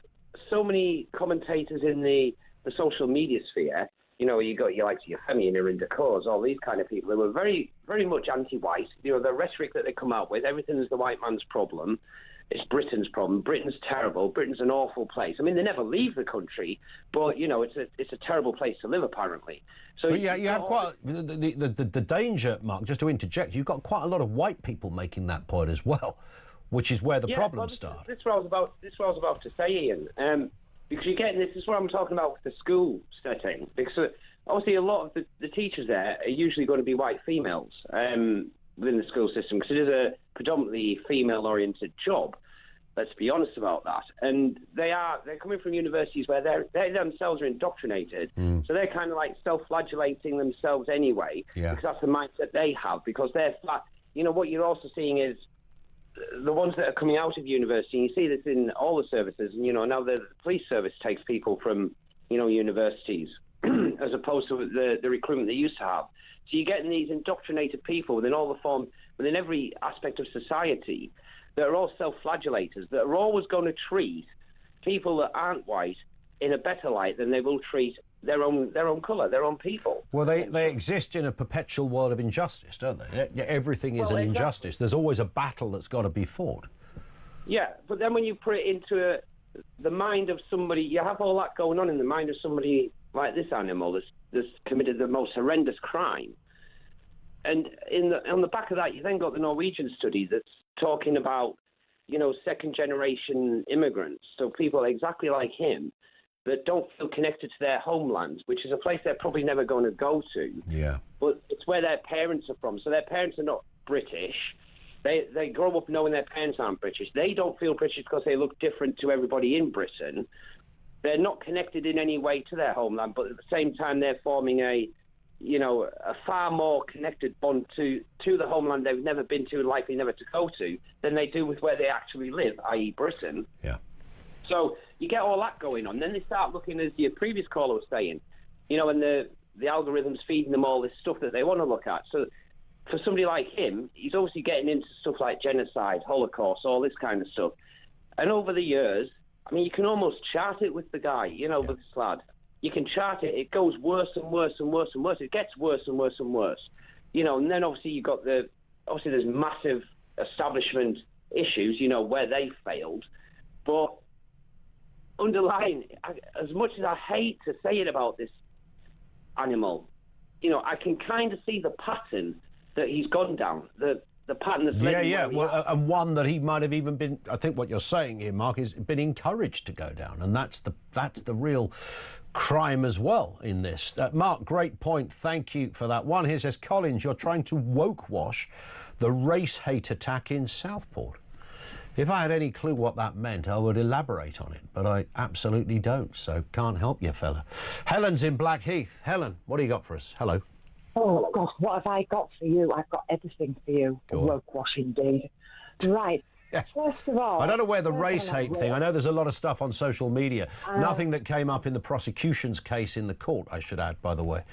so many commentators in the social media sphere. You got your Femi and Irinda Cause, all these kind of people who are very, very much anti-white. The rhetoric that they come out with, everything is the white man's problem. It's Britain's problem. Britain's terrible. Britain's an awful place. I mean, they never leave the country, but it's a terrible place to live, apparently. So but yeah, you have quite the danger, Mark. Just to interject, you've got quite a lot of white people making that point as well, which is where the problems start. This is what I was about to say, Ian. Because you're getting this is what I'm talking about with the school setting. Because obviously a lot of the teachers there are usually going to be white females within the school system, because it is a predominantly female-oriented job. Let's be honest about that. And they're coming from universities where they themselves are indoctrinated, so they're kind of like self-flagellating themselves anyway, because that's the mindset they have. Because they're flat. What you're also seeing is the ones that are coming out of university, and you see this in all the services, and now the police service takes people from universities as opposed to the recruitment they used to have. So you're getting these indoctrinated people within every aspect of society that are all self-flagellators, that are always going to treat people that aren't white in a better light than they will treat their own colour, their own people. Well, they exist in a perpetual world of injustice, don't they? Everything is an injustice. There's always a battle that's got to be fought. Yeah, but then when you put it into the mind of somebody, you have all that going on in the mind of somebody like this animal that's committed the most horrendous crime. And on the back of that, you then got the Norwegian study that's talking about, second-generation immigrants, so people exactly like him that don't feel connected to their homeland, which is a place they're probably never going to go to. Yeah. But it's where their parents are from. So their parents are not British. They grow up knowing their parents aren't British. They don't feel British because they look different to everybody in Britain. They're not connected in any way to their homeland, but at the same time, they're forming a far more connected bond to the homeland they've never been to and likely never to go to than they do with where they actually live, i.e. Britain. Yeah. So you get all that going on. Then they start looking, as your previous caller was saying, and the algorithms feeding them all this stuff that they want to look at. So for somebody like him, he's obviously getting into stuff like genocide, Holocaust, all this kind of stuff. And over the years, you can almost chart it with the guy, with this lad. You can chart it. It goes worse and worse and worse and worse. It gets worse and worse and worse. And then obviously you've got obviously there's massive establishment issues, where they failed. But underlying, as much as I hate to say it about this animal, I can kind of see the pattern that he's gone down, the pattern that's led him. Well, and one that he might have even been, I think what you're saying here, Mark, is been encouraged to go down, and that's the real crime as well in this. Mark, great point. Thank you for that one. Here says, Collins, you're trying to woke wash the race hate attack in Southport. If I had any clue what that meant, I would elaborate on it, but I absolutely don't, so can't help you, fella. Helen's in Blackheath. Helen, what do you got for us? Hello. Oh, God, what have I got for you? I've got everything for you. Woke wash, indeed. Right. First of all... I don't know where the race hate thing... I know there's a lot of stuff on social media. Nothing that came up in the prosecution's case in the court, I should add, by the way.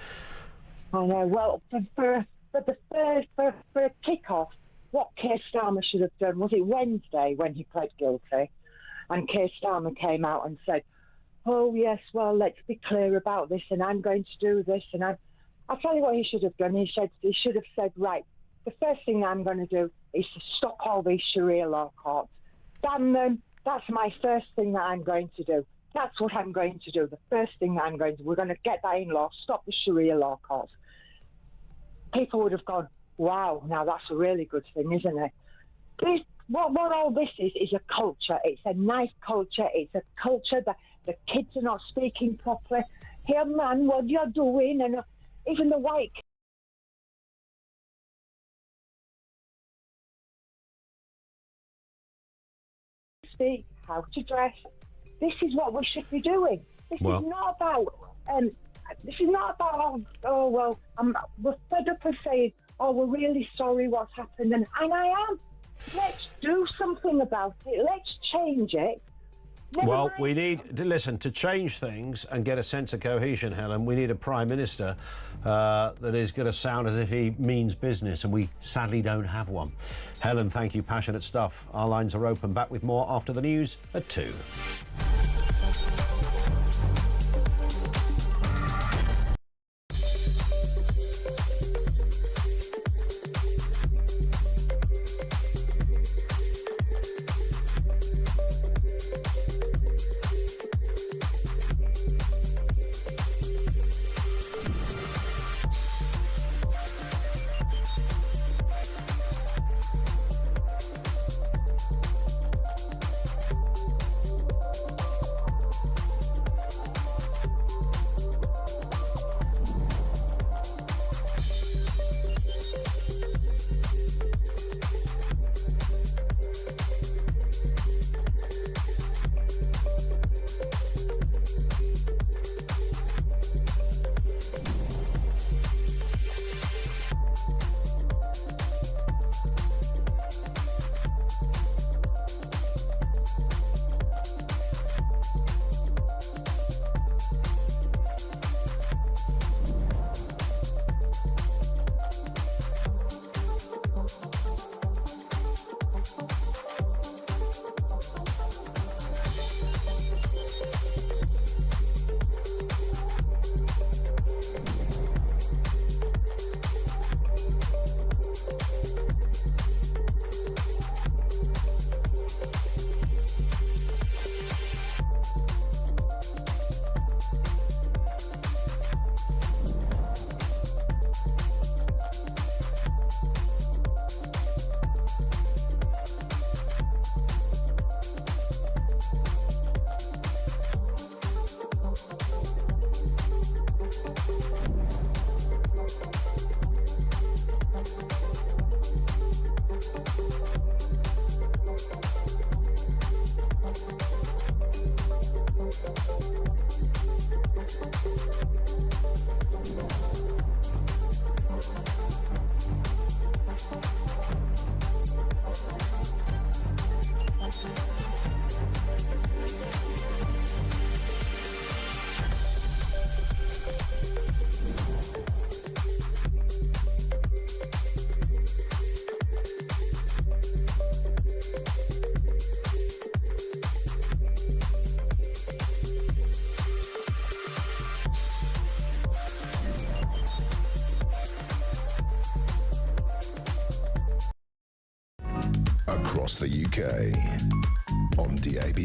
I know. Well, for a kick-off, what Keir Starmer should have done, was it Wednesday when he pled guilty? And Keir Starmer came out and said, oh, yes, well, let's be clear about this, and I'm going to do this, and I'll tell you what he should have done. He should have said, right, the first thing I'm going to do is to stop all these Sharia law courts. Damn them. That's my first thing that I'm going to do. That's what I'm going to do. The first thing that I'm going to do. We're going to get that in law, stop the Sharia law courts. People would have gone, wow, now that's a really good thing, isn't it? What all this is a culture. It's a nice culture. It's a culture that the kids are not speaking properly. Here, man, what you're doing, and even the white speak, how to dress. This is what we should be doing. This is not about. This is not about. We're fed up of saying, oh, we're really sorry what's happened, and I am. Let's do something about it. Let's change it. We need to listen to change things and get a sense of cohesion, Helen. We need a Prime Minister that is going to sound as if he means business, and we sadly don't have one. Helen, thank you. Passionate stuff. Our lines are open. Back with more after the news at 2. across the UK. On DAB+,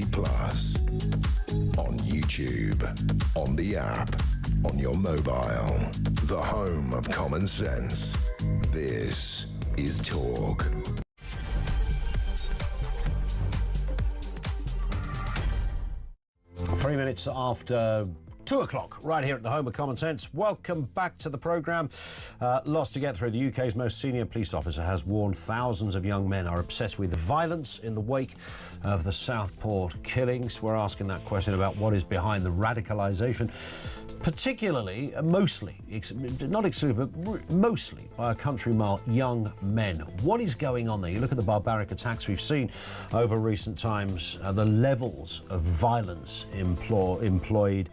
on YouTube, on the app, on your mobile. The home of common sense. This is Talk. Three minutes after 2 o'clock, right here at the home of common sense. Welcome back to the programme. Lots to get through. The UK's most senior police officer has warned thousands of young men are obsessed with violence in the wake of the Southport killings. We're asking that question about what is behind the radicalisation, particularly, mostly, not exclusively, but mostly by a country mile young men. What is going on there? You look at the barbaric attacks we've seen over recent times, the levels of violence employed,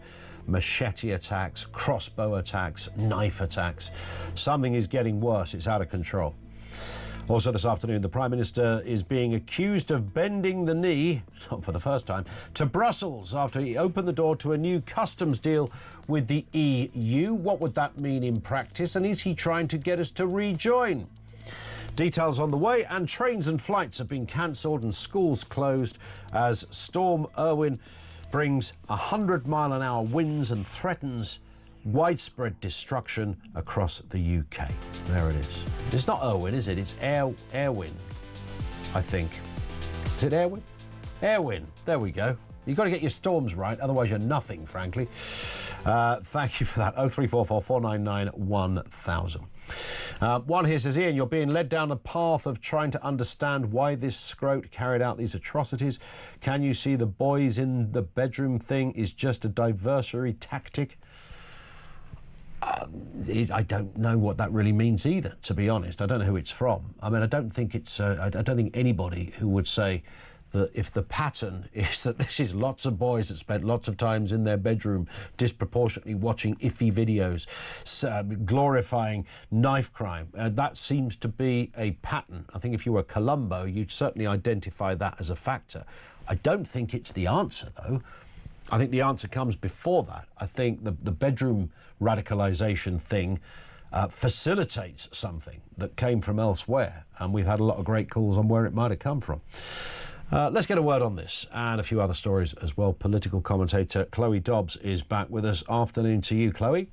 machete attacks, crossbow attacks, knife attacks. Something is getting worse. It's out of control. Also this afternoon, the Prime Minister is being accused of bending the knee, not for the first time, to Brussels after he opened the door to a new customs deal with the EU. What would that mean in practice? And is he trying to get us to rejoin? Details on the way, and trains and flights have been cancelled and schools closed as Storm Irwin brings 100-mile-an-hour winds and threatens widespread destruction across the UK. There it is. It's not Irwin, is it? It's Airwin, I think. Is it Airwin? Airwin. There we go. You've got to get your storms right, otherwise you're nothing, frankly. Thank you for that. 0344 499 1000. One here says, Ian, you're being led down a path of trying to understand why this scrote carried out these atrocities. Can you see the boys in the bedroom thing is just a diversionary tactic? I don't know what that really means either, to be honest. I don't know who it's from. I mean, I don't think it's. I don't think anybody who would say that if the pattern is that this is lots of boys that spent lots of times in their bedroom disproportionately watching iffy videos, glorifying knife crime, that seems to be a pattern. I think if you were Columbo, you'd certainly identify that as a factor. I don't think it's the answer, though. I think the answer comes before that. I think the bedroom radicalisation thing facilitates something that came from elsewhere, and we've had a lot of great calls on where it might have come from. Let's get a word on this and a few other stories as well. Political commentator Chloe Dobbs is back with us. Afternoon to you, Chloe.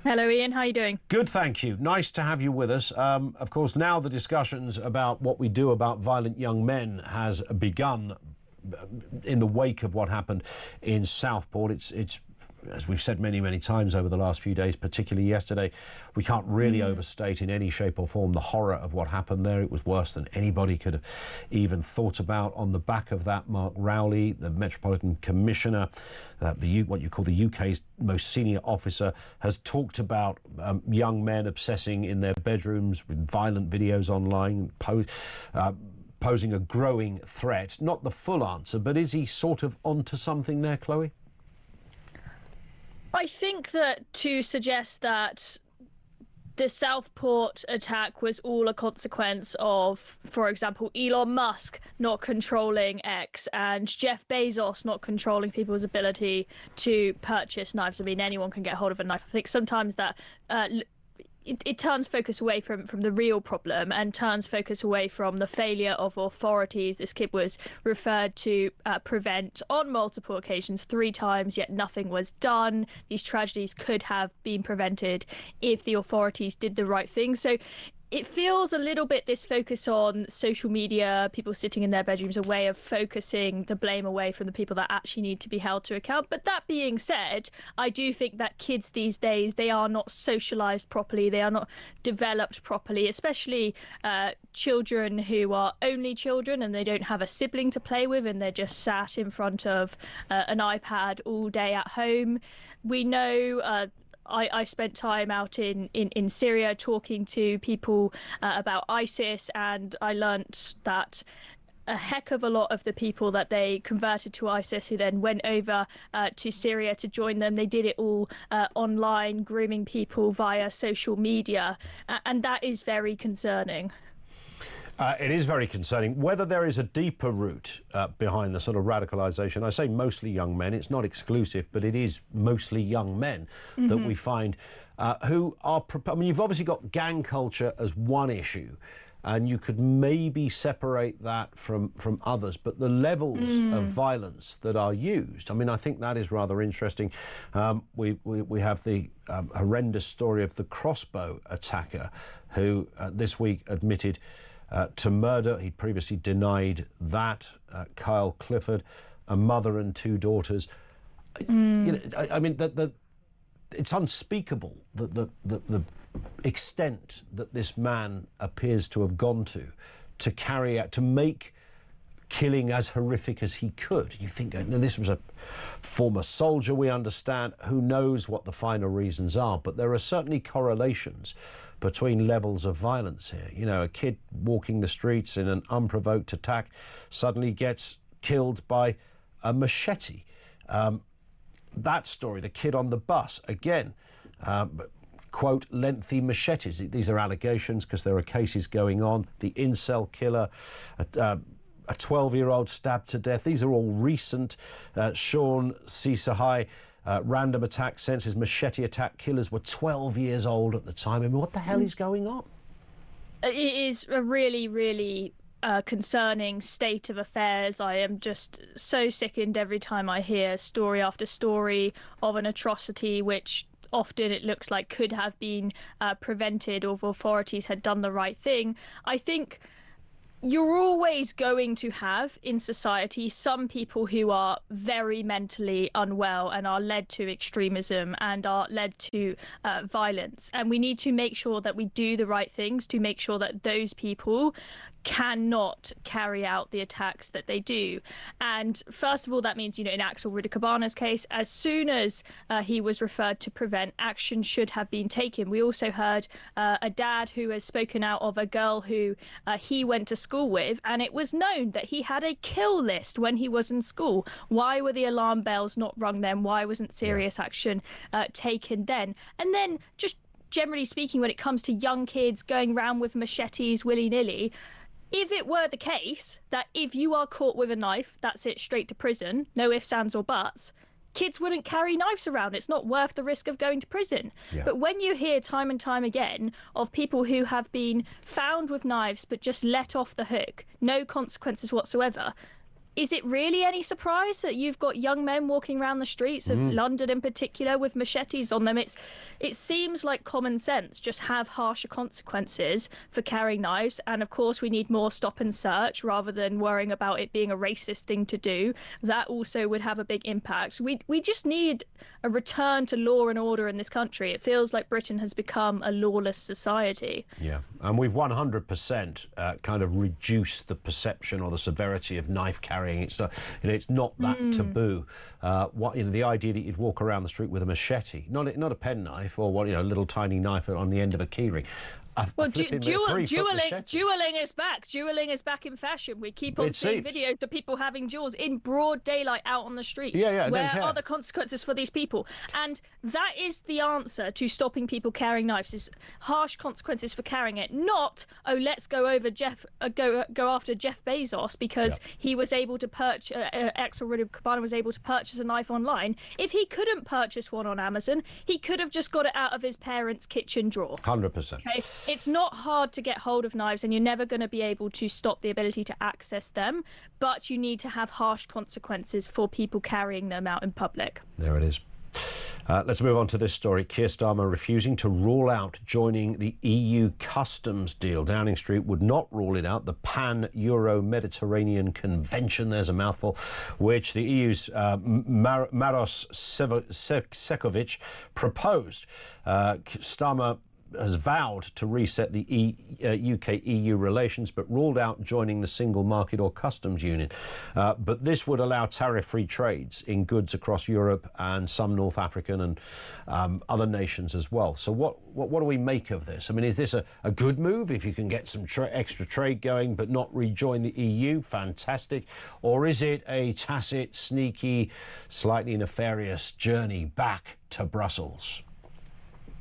Hello, Ian. How are you doing? Good, thank you. Nice to have you with us. Of course, now the discussions about what we do about violent young men has begun in the wake of what happened in Southport. It's as we've said many, many times over the last few days, particularly yesterday, we can't really overstate in any shape or form the horror of what happened there. It was worse than anybody could have even thought about. On the back of that, Mark Rowley, the Metropolitan Commissioner, what you call the UK's most senior officer, has talked about young men obsessing in their bedrooms with violent videos online, posing a growing threat. Not the full answer, but is he sort of onto something there, Chloe? I think that to suggest that the Southport attack was all a consequence of, for example, Elon Musk not controlling X and Jeff Bezos not controlling people's ability to purchase knives. I mean, anyone can get hold of a knife. I think sometimes that it turns focus away from the real problem and turns focus away from the failure of authorities. This kid was referred to prevent on multiple occasions, 3 times, yet nothing was done. These tragedies could have been prevented if the authorities did the right thing. So it feels a little bit, this focus on social media, people sitting in their bedrooms, a way of focusing the blame away from the people that actually need to be held to account. But that being said, I do think that kids these days, they are not socialised properly, they are not developed properly, especially children who are only children and they don't have a sibling to play with and they're just sat in front of an iPad all day at home. We know I spent time out in Syria talking to people about ISIS, and I learnt that a heck of a lot of the people that they converted to ISIS who then went over to Syria to join them, they did it all online, grooming people via social media, and that is very concerning. It is very concerning. Whether there is a deeper root behind the sort of radicalisation, I say mostly young men, it's not exclusive, but it is mostly young men that we find who are... I mean, you've obviously got gang culture as one issue, and you could maybe separate that from others. But the levels of violence that are used, I mean, I think that is rather interesting. We have the horrendous story of the crossbow attacker who this week admitted to murder. He previously denied that. Kyle Clifford, a mother and 2 daughters. You know, I mean, it's unspeakable that the extent that this man appears to have gone to carry out, to make killing as horrific as he could. You think, now, this was a former soldier, we understand, who knows what the finer reasons are, but there are certainly correlations between levels of violence here. You know, a kid walking the streets in an unprovoked attack suddenly gets killed by a machete. That story, the kid on the bus, again, quote, lengthy machetes. These are allegations because there are cases going on. The incel killer, a 12-year-old stabbed to death. These are all recent. Sean Sisahai, random attack senses, machete attack killers were 12 years old at the time. I mean, what the hell is going on? It is a really, really concerning state of affairs. I am just so sickened every time I hear story after story of an atrocity which often it looks like could have been prevented or if authorities had done the right thing. I think you're always going to have in society some people who are very mentally unwell and are led to extremism and are led to violence. And we need to make sure that we do the right things to make sure that those people cannot carry out the attacks that they do. And first of all, that means, you know, in Axel Rudikabana's case, as soon as he was referred to prevent, action should have been taken. We also heard a dad who has spoken out of a girl who he went to school with, and it was known that he had a kill list when he was in school. Why were the alarm bells not rung then? Why wasn't serious action taken then? And then just generally speaking, when it comes to young kids going around with machetes willy-nilly, if it were the case that if you are caught with a knife, that's it, straight to prison, no ifs, ands or buts, kids wouldn't carry knives around. It's not worth the risk of going to prison. Yeah. But when you hear time and time again of people who have been found with knives but just let off the hook, no consequences whatsoever, is it really any surprise that you've got young men walking around the streets of London in particular with machetes on them? It seems like common sense. Just have harsher consequences for carrying knives. And of course, we need more stop and search rather than worrying about it being a racist thing to do. That also would have a big impact. We just need a return to law and order in this country. It feels like Britain has become a lawless society. Yeah, and we've 100% kind of reduced the perception or the severity of knife carrying. It's not, you know, it's not that taboo. The idea that you'd walk around the street with a machete, not a penknife or a little tiny knife on the end of a keyring. Well, dueling is back. Dueling is back in fashion. We keep on seeing videos of people having duels in broad daylight out on the street. Yeah, where are the consequences for these people? And that is the answer to stopping people carrying knives: is harsh consequences for carrying it. Not let's go over go after Jeff Bezos because he was able to purchase. Axel Rudikabana was able to purchase a knife online. If he couldn't purchase one on Amazon, he could have just got it out of his parents' kitchen drawer. 100%. Okay. It's not hard to get hold of knives, and you're never going to be able to stop the ability to access them, but you need to have harsh consequences for people carrying them out in public. There it is. Let's move on to this story. Keir Starmer refusing to rule out joining the EU customs deal. Downing Street would not rule it out. The Pan-Euro-Mediterranean Convention, there's a mouthful, which the EU's Maros Sefcovic proposed. Starmer has vowed to reset the UK-EU relations, but ruled out joining the single market or customs union. But this would allow tariff-free trades in goods across Europe and some North African and other nations as well. So what do we make of this? I mean, is this a good move if you can get some extra trade going but not rejoin the EU? Fantastic. Or is it a tacit, sneaky, slightly nefarious journey back to Brussels?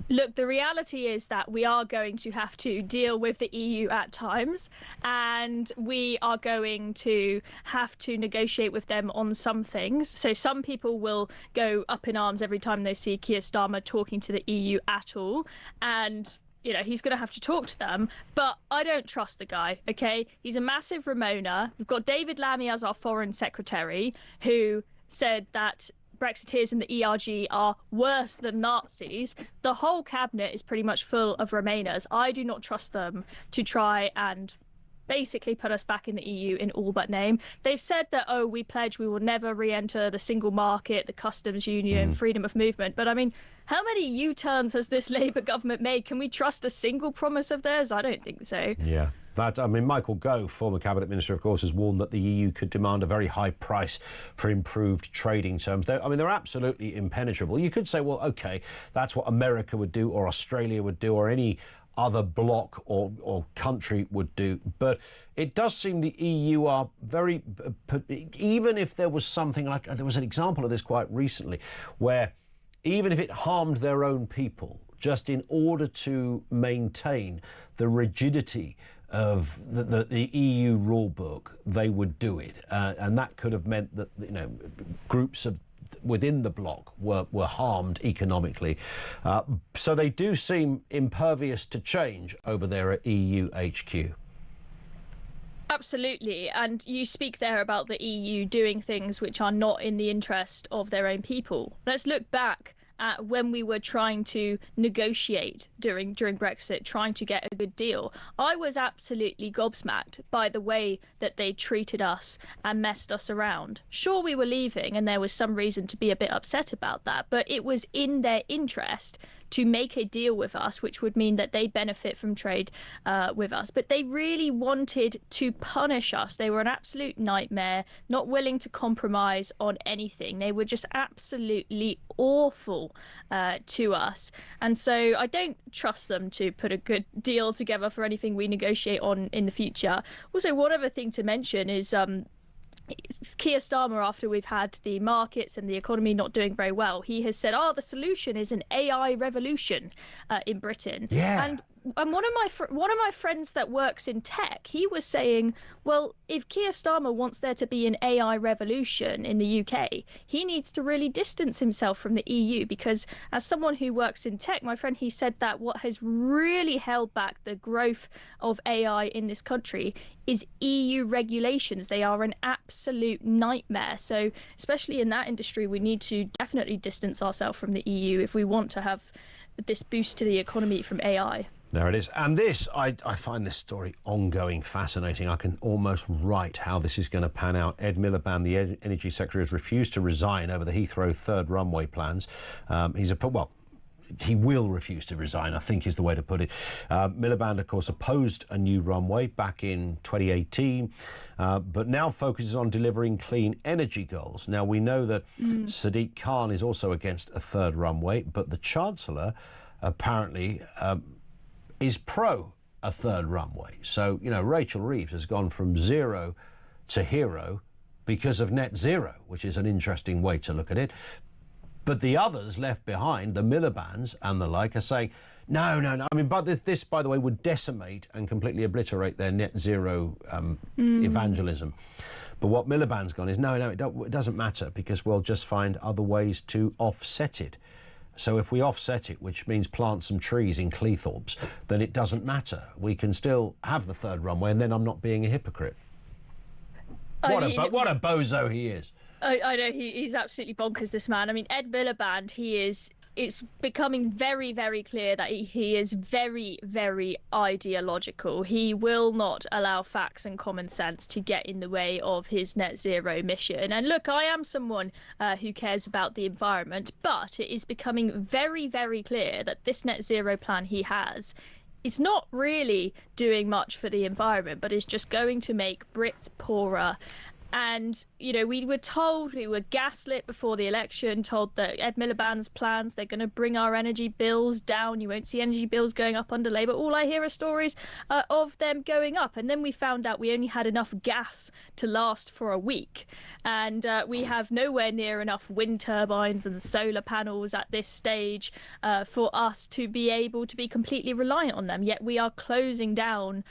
Look, the reality is that we are going to have to deal with the EU at times, and we are going to have to negotiate with them on some things. So some people will go up in arms every time they see Keir Starmer talking to the EU at all. And he's going to have to talk to them. But I don't trust the guy, okay? He's a massive Ramona. We've got David Lammy as our foreign secretary, who said that Brexiteers in the ERG are worse than Nazis. The whole cabinet is pretty much full of Remainers. I do not trust them to try and basically put us back in the EU in all but name. They've said that, we pledge we will never re-enter the single market, the customs union, freedom of movement. But I mean, how many U-turns has this Labour government made? Can we trust a single promise of theirs? I don't think so. Yeah. Michael Gove, former Cabinet Minister, of course, has warned that the EU could demand a very high price for improved trading terms. They're absolutely impenetrable. You could say, well, OK, that's what America would do, or Australia would do, or any other bloc or country would do. But it does seem the EU are very, even if there was something like, there was an example of this quite recently, where even if it harmed their own people, just in order to maintain the rigidity of the EU rule book, they would do it. And that could have meant that, groups of within the bloc were harmed economically. So they do seem impervious to change over there at EU HQ. Absolutely. And you speak there about the EU doing things which are not in the interest of their own people. Let's look back at when we were trying to negotiate during Brexit, trying to get a good deal. I was absolutely gobsmacked by the way that they treated us and messed us around. Sure, we were leaving and there was some reason to be a bit upset about that, but it was in their interest to make a deal with us, which would mean that they benefit from trade with us. But they really wanted to punish us. They were an absolute nightmare, not willing to compromise on anything. They were just absolutely awful to us. And so I don't trust them to put a good deal together for anything we negotiate on in the future. Also, one other thing to mention is Keir Starmer, after we've had the markets and the economy not doing very well, he has said, the solution is an AI revolution in Britain. Yeah. And one of my friends that works in tech, he was saying, well, if Keir Starmer wants there to be an AI revolution in the UK, he needs to really distance himself from the EU, because as someone who works in tech, my friend, he said that what has really held back the growth of AI in this country is EU regulations. They are an absolute nightmare. So especially in that industry, we need to definitely distance ourselves from the EU if we want to have this boost to the economy from AI. There it is. And this, I find this story ongoing fascinating. I can almost write how this is going to pan out. Ed Miliband, the Energy Secretary, has refused to resign over the Heathrow third runway plans. He will refuse to resign, I think is the way to put it. Miliband, of course, opposed a new runway back in 2018, but now focuses on delivering clean energy goals. Now, we know that Sadiq Khan is also against a third runway, but the Chancellor apparently is pro a third runway. So, Rachel Reeves has gone from zero to hero because of net zero, which is an interesting way to look at it. But the others left behind, the Milibands and the like, are saying, no. I mean, but this, by the way, would decimate and completely obliterate their net zero evangelism. But what Miliband's gone is, no, it doesn't matter, because we'll just find other ways to offset it. So if we offset it, which means plant some trees in Cleethorpes, then it doesn't matter. We can still have the third runway, and then I'm not being a hypocrite. What a bozo he is. I know, he's absolutely bonkers, this man. I mean, Ed Miliband, it's becoming very, very clear that he is very, very ideological. He will not allow facts and common sense to get in the way of his net zero mission. And look, I am someone who cares about the environment, but it is becoming very, very clear that this net zero plan he has is not really doing much for the environment, but is just going to make Brits poorer. And, we were gaslit before the election, told that Ed Miliband's plans, they're going to bring our energy bills down. You won't see energy bills going up under Labour. All I hear are stories of them going up. And then we found out we only had enough gas to last for a week. And we have nowhere near enough wind turbines and solar panels at this stage for us to be able to be completely reliant on them. Yet we are closing down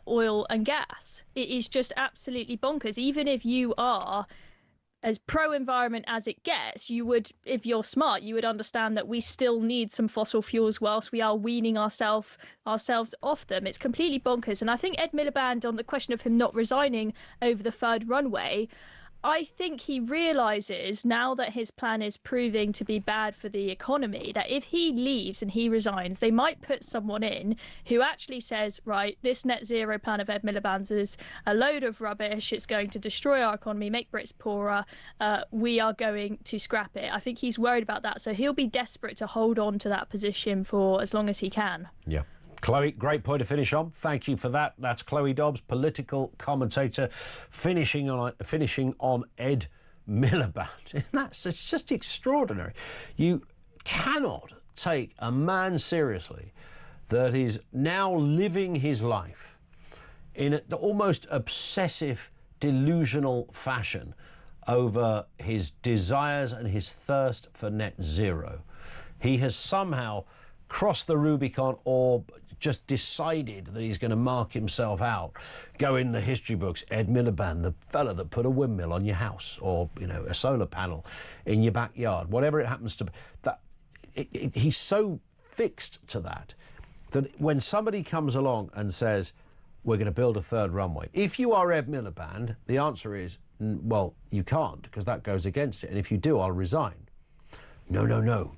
oil and gas. It is just absolutely bonkers. Even if you are as pro-environment as it gets, you would, if you're smart, you would understand that we still need some fossil fuels whilst we are weaning ourselves off them. It's completely bonkers. And I think Ed Miliband, on the question of him not resigning over the third runway, I think he realises now that his plan is proving to be bad for the economy, that if he leaves and he resigns, they might put someone in who actually says, right, this net zero plan of Ed Miliband's is a load of rubbish. It's going to destroy our economy, make Brits poorer. We are going to scrap it. I think he's worried about that. So he'll be desperate to hold on to that position for as long as he can. Yeah. Chloe, great point to finish on. Thank you for that. That's Chloe Dobbs, political commentator, finishing on Ed Miliband. It's just extraordinary. You cannot take a man seriously that is now living his life in an almost obsessive, delusional fashion over his desires and his thirst for net zero. He has somehow crossed the Rubicon, or just decided that he's going to mark himself out, go in the history books, Ed Miliband, the fella that put a windmill on your house, or, you know, a solar panel in your backyard, whatever it happens to be. He's so fixed to that when somebody comes along and says, we're going to build a third runway, if you are Ed Miliband, the answer is, well, you can't, because that goes against it. And if you do, I'll resign. No,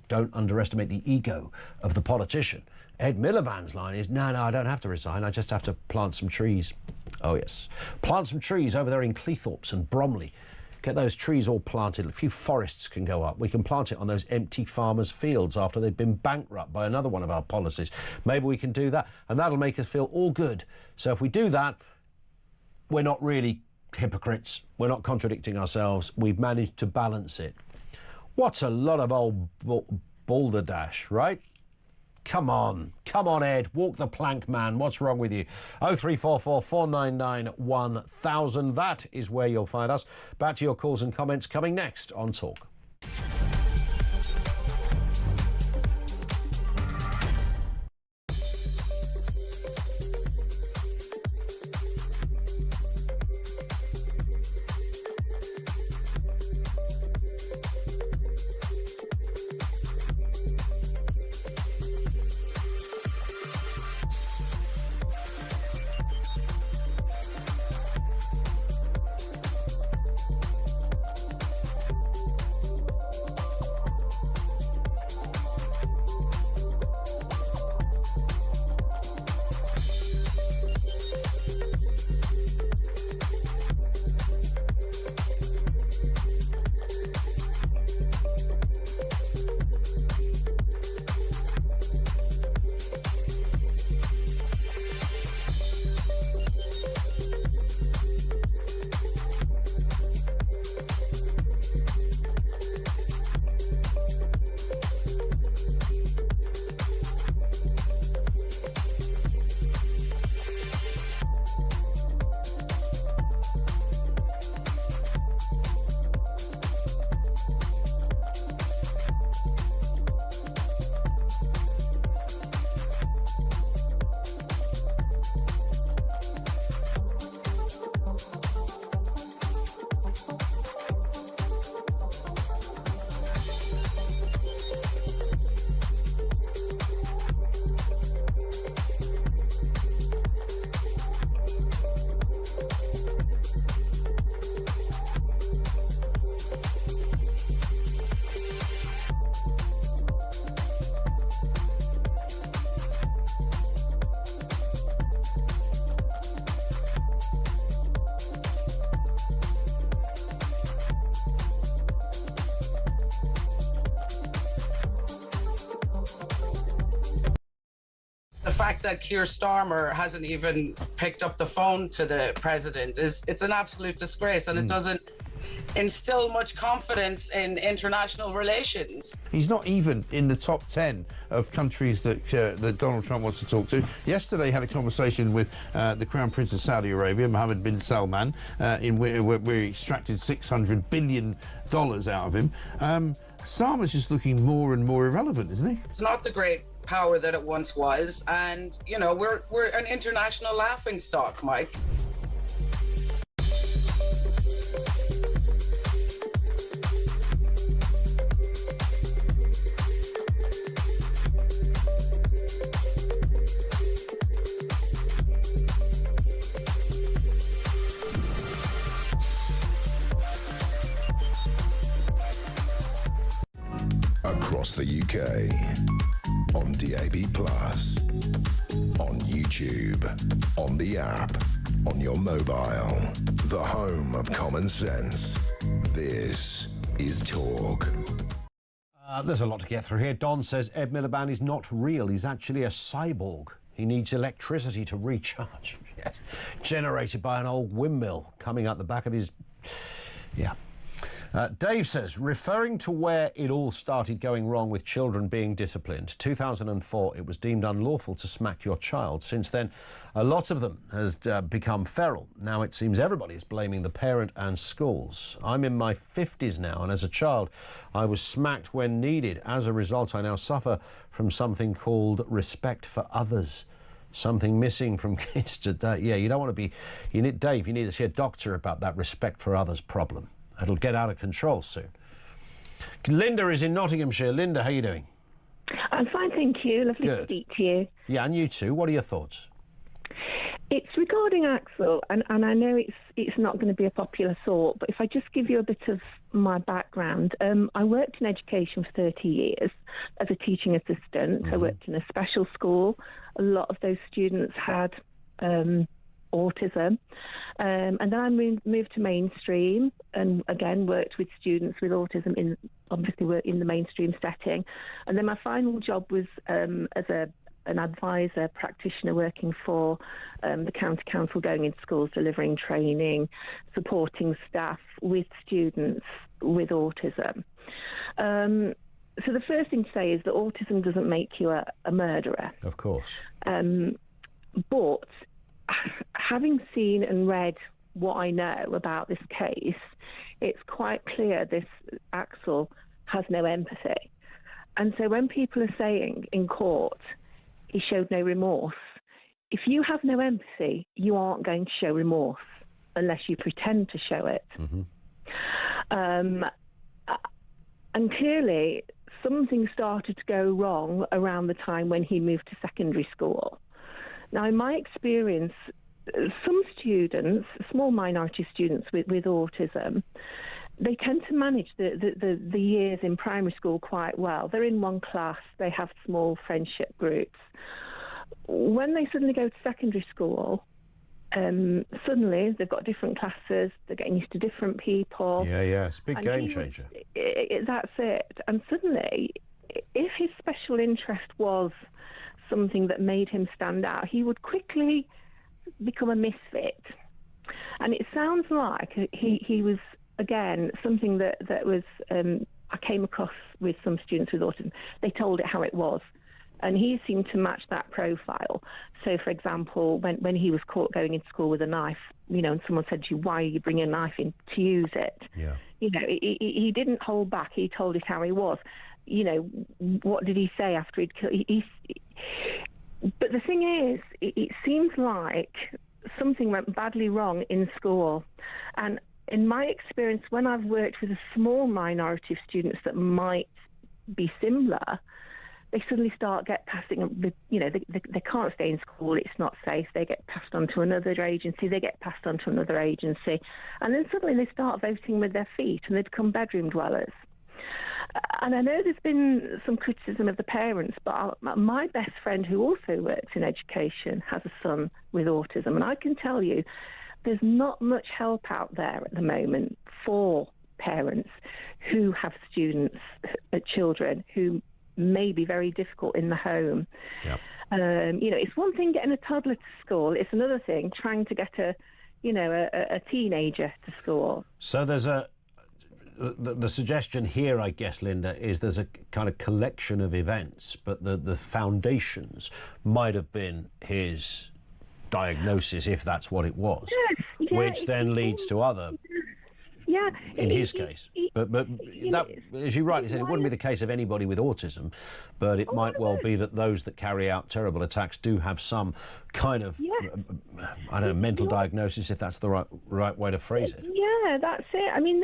don't underestimate the ego of the politician. Ed Miliband's line is, no, I don't have to resign, I just have to plant some trees. Oh, yes. Plant some trees over there in Cleethorpes and Bromley. Get those trees all planted. A few forests can go up. We can plant it on those empty farmers' fields after they've been bankrupt by another one of our policies. Maybe we can do that, and that'll make us feel all good. So if we do that, we're not really hypocrites. We're not contradicting ourselves. We've managed to balance it. What's a lot of old balderdash, right? Come on, Ed, walk the plank, man. What's wrong with you? 0344 499 1000. That is where you'll find us. Back to your calls and comments coming next on Talk. The fact that Keir Starmer hasn't even picked up the phone to the president it's an absolute disgrace, and it doesn't instill much confidence in international relations. He's not even in the top 10 of countries that Donald Trump wants to talk to. Yesterday, he had a conversation with the Crown Prince of Saudi Arabia, Mohammed bin Salman, in where he extracted $600 billion out of him. Starmer's just looking more and more irrelevant, isn't he? It's not the great power that it once was, and, you know, we're an international laughingstock, Mike. UK. On DAB+, on YouTube, on the app, on your mobile. The home of common sense. This is Talk. There's a lot to get through here. Don says Ed Miliband is not real. He's actually a cyborg. He needs electricity to recharge. Yes. Generated by an old windmill coming out the back of his... Yeah. Dave says, referring to where it all started going wrong with children being disciplined, 2004, it was deemed unlawful to smack your child. Since then, a lot of them has become feral. Now it seems everybody is blaming the parent and schools. I'm in my 50s now, and as a child, I was smacked when needed. As a result, I now suffer from something called respect for others. Something missing from kids today. Yeah, you don't want to be... Dave, you need to see a doctor about that respect for others problem. It'll get out of control soon. Linda is in Nottinghamshire. Linda, how are you doing? I'm fine, thank you. Lovely to speak to you. Yeah, and you too. What are your thoughts? It's regarding Axel, and I know it's not going to be a popular thought, but if I just give you a bit of my background, I worked in education for 30 years as a teaching assistant. I worked in a special school. A lot of those students had autism. And then I moved to mainstream and again worked with students with autism obviously in the mainstream setting. And then my final job was as an advisor practitioner working for the county council, going into schools, delivering training, supporting staff with students with autism. So the first thing to say is that autism doesn't make you a murderer. Of course. But having seen and read what I know about this case, it's quite clear this Axel has no empathy. And so when people are saying in court, he showed no remorse, if you have no empathy, you aren't going to show remorse unless you pretend to show it. And clearly, something started to go wrong around the time when he moved to secondary school. Now, in my experience, some students, small minority students with autism, they tend to manage the years in primary school quite well. They're in one class, they have small friendship groups. When they suddenly go to secondary school, suddenly they've got different classes, they're getting used to different people. Yeah, it's a big game changer. That's it. And suddenly, if his special interest was something that made him stand out, he would quickly become a misfit. And it sounds like he was, again, something that was I came across with some students with autism. They told it how it was, and he seemed to match that profile. So, for example, when he was caught going into school with a knife, and someone said to you, "Why are you bringing a knife in to use it?" Yeah. He didn't hold back. He told it how he was. What did he say after he'd killed? But the thing is, it seems like something went badly wrong in school. And in my experience, when I've worked with a small minority of students that might be similar, they suddenly start passing, they can't stay in school, it's not safe, they get passed on to another agency, and then suddenly they start voting with their feet and they become bedroom dwellers. And I know there's been some criticism of the parents, but my best friend who also works in education has a son with autism, and I can tell you there's not much help out there at the moment for parents who have children who may be very difficult in the home. Yep. It's one thing getting a toddler to school, it's another thing trying to get a teenager to school. So there's the suggestion here, I guess, Linda, is there's a kind of collection of events, but the foundations might have been his diagnosis, if that's what it was, which then leads to other... Yeah, in his case. But that, as you rightly said, it wouldn't be the case of anybody with autism, but it might well be that those that carry out terrible attacks do have some kind of, I don't know, mental diagnosis, if that's the right way to phrase it. Yeah, that's it. I mean,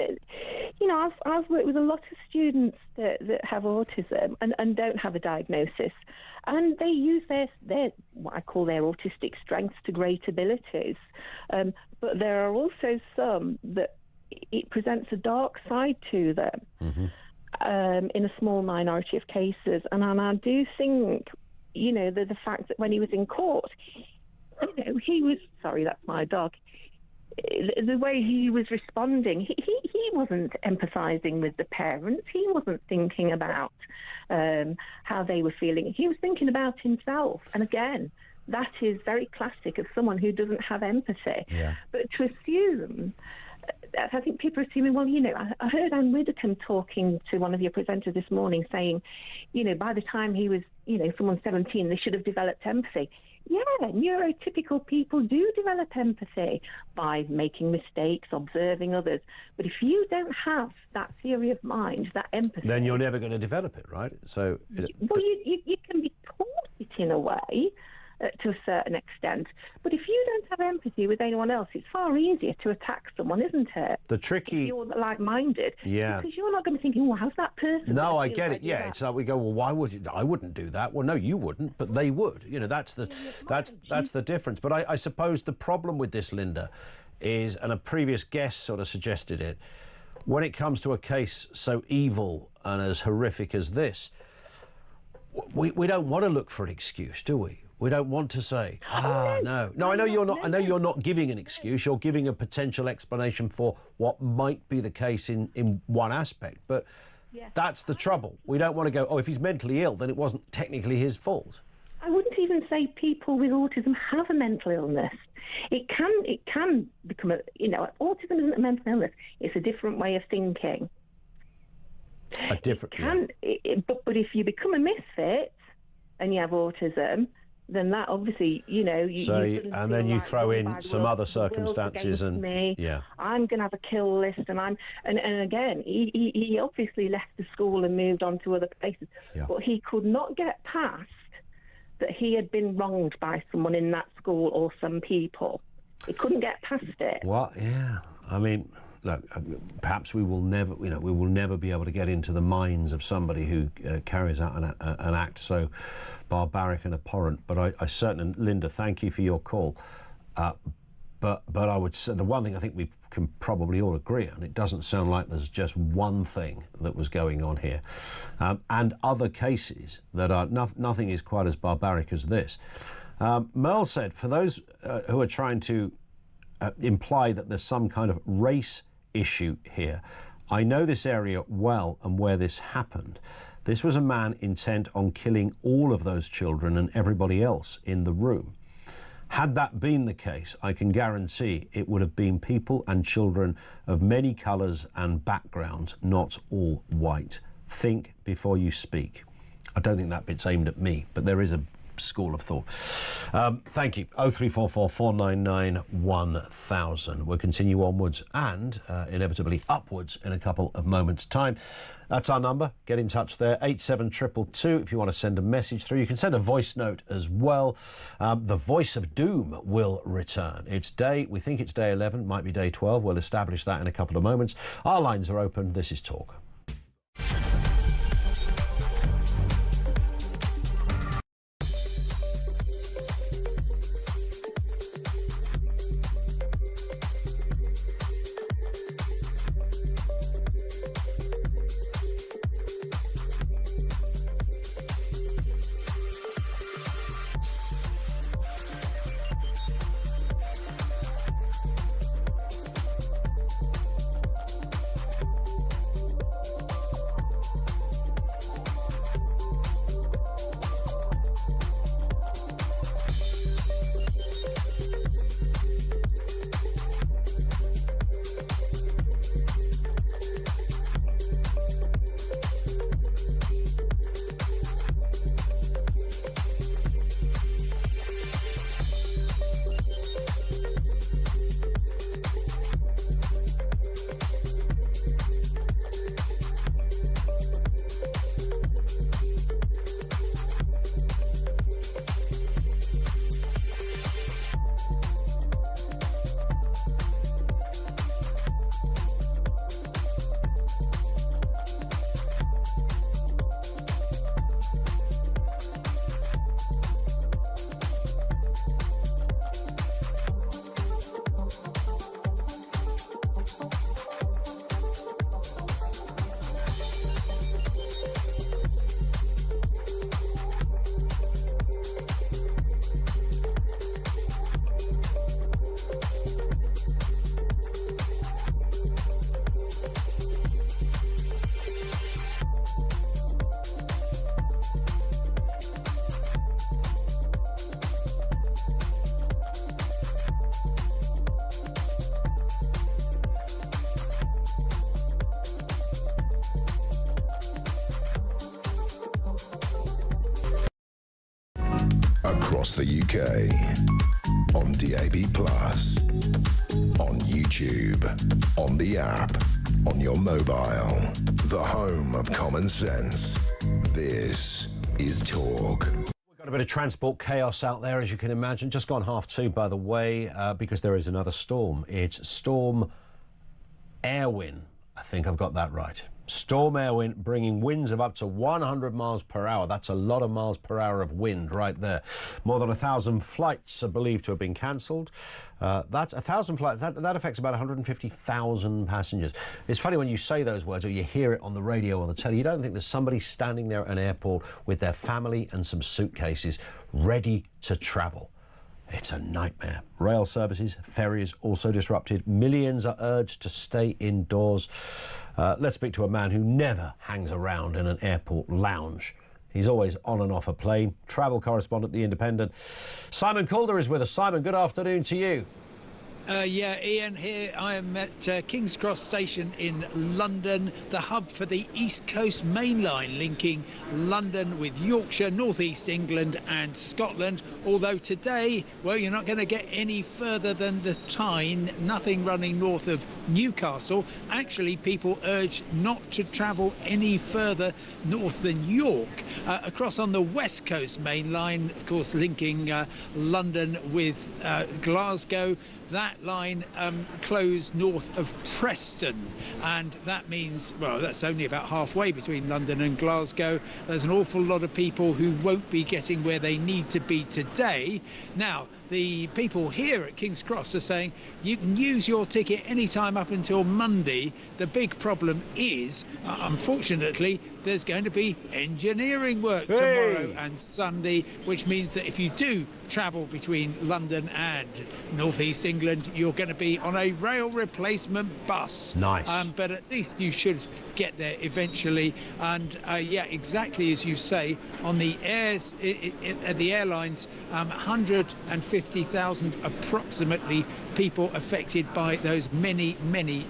I've worked with a lot of students that have autism and don't have a diagnosis, and they use their what I call their autistic strengths to great abilities. But there are also some that it presents a dark side to them. in a small minority of cases. And I do think, you know, the fact that when he was in court, you know, he was, sorry, that's my dog, the way he was responding, he wasn't empathising with the parents. He wasn't thinking about how they were feeling. He was thinking about himself. And again, that is very classic of someone who doesn't have empathy. Yeah. But to assume, I think people are assuming, well, you know, I heard Anne Widdecombe talking to one of your presenters this morning saying, you know, by the time he was, you know, someone 17, they should have developed empathy. Yeah, neurotypical people do develop empathy by making mistakes, observing others. But if you don't have that theory of mind, that empathy... Then you're never going to develop it, right? So... Well, you can be taught it in a way, to a certain extent. But if you don't have empathy with anyone else, it's far easier to attack someone, isn't it? The tricky... If you're like-minded. Yeah. Because you're not going to be thinking, well, how's that person? No, I get it. Yeah, it's like we go, well, why would you? I wouldn't do that. Well, no, you wouldn't, but they would. You know, that's the difference. But I suppose the problem with this, Linda, is, and a previous guest sort of suggested it, when it comes to a case so evil and as horrific as this, we don't want to look for an excuse, do we? We don't want to say, no. I know you're not. I know you're not giving an excuse. You're giving a potential explanation for what might be the case in one aspect. But that's the trouble. We don't want to go, oh, if he's mentally ill, then it wasn't technically his fault. I wouldn't even say people with autism have a mental illness. It can become autism isn't a mental illness. It's a different way of thinking. A different. But if you become a misfit and you have autism, then that obviously, you know... and then you throw in some other circumstances and... I'm going to have a kill list, and again, he obviously left the school and moved on to other places, but he could not get past that he had been wronged by someone in that school or some people. He couldn't get past it. Well, yeah. I mean... Look, perhaps we will never be able to get into the minds of somebody who carries out an act so barbaric and abhorrent. But I certainly, Linda, thank you for your call. But I would say the one thing I think we can probably all agree on, it doesn't sound like there's just one thing that was going on here, and other cases that are nothing is quite as barbaric as this. Merle said, for those who are trying to imply that there's some kind of race issue here, I know this area well and where this happened. This was a man intent on killing all of those children and everybody else in the room. Had that been the case, I can guarantee it would have been people and children of many colours and backgrounds, not all white. Think before you speak. I don't think that bit's aimed at me, but there is a school of thought. Thank you. 0344 499 1000. We'll continue onwards and inevitably upwards in a couple of moments' time. That's our number. Get in touch there. 87222 if you want to send a message through. You can send a voice note as well. The voice of doom will return. We think it's day 11, might be day 12. We'll establish that in a couple of moments. Our lines are open. This is Talk. across the UK. On DAB+, on YouTube, on the app, on your mobile. The home of common sense. This is Talk. We've got a bit of transport chaos out there, as you can imagine. Just gone 2:30, by the way, because there is another storm. It's Storm Erwin. I think I've got that right. Storm Erwin bringing winds of up to 100 miles per hour. That's a lot of miles per hour of wind right there. More than 1,000 flights are believed to have been cancelled. That's 1,000 flights. That affects about 150,000 passengers. It's funny when you say those words or you hear it on the radio or the telly, you don't think there's somebody standing there at an airport with their family and some suitcases ready to travel. It's a nightmare. Rail services, ferries also disrupted. Millions are urged to stay indoors. Let's speak to a man who never hangs around in an airport lounge. He's always on and off a plane. Travel correspondent, The Independent. Simon Calder is with us. Simon, good afternoon to you. Yeah, Ian, here I am at King's Cross Station in London, the hub for the East Coast Main Line linking London with Yorkshire, North East England and Scotland. Although today, well, you're not going to get any further than the Tyne, nothing running north of Newcastle. Actually, people urged not to travel any further north than York. Across on the West Coast Main Line, of course, linking London with Glasgow. That line closed north of Preston, and that means, well, that's only about halfway between London and Glasgow. There's an awful lot of people who won't be getting where they need to be today. Now, the people here at King's Cross are saying you can use your ticket anytime up until Monday. The big problem is, unfortunately, there's going to be engineering work tomorrow and Sunday, which means that if you do travel between London and North East England, you're going to be on a rail replacement bus. Nice. But at least you should get there eventually. And yeah, exactly as you say, on the the airlines, 150,000 approximately people affected by those many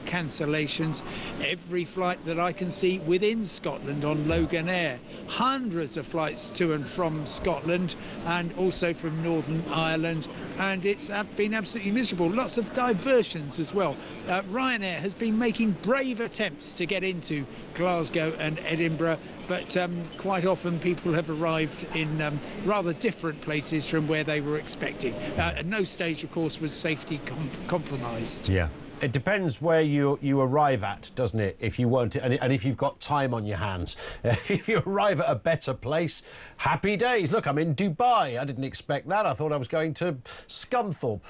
cancellations. Every flight that I can see within Scotland on Logan Air, hundreds of flights to and from Scotland and also from Northern Ireland, and it's been absolutely miserable. Lots of diversions as well. Ryanair has been making brave attempts to get into Glasgow and Edinburgh, but quite often people have arrived in rather different places from where they were expecting. At no stage, of course, was safety compromised. Yeah. It depends where you arrive at, doesn't it? If you won't, and if you've got time on your hands. If you arrive at a better place, happy days. Look, I'm in Dubai. I didn't expect that. I thought I was going to Scunthorpe.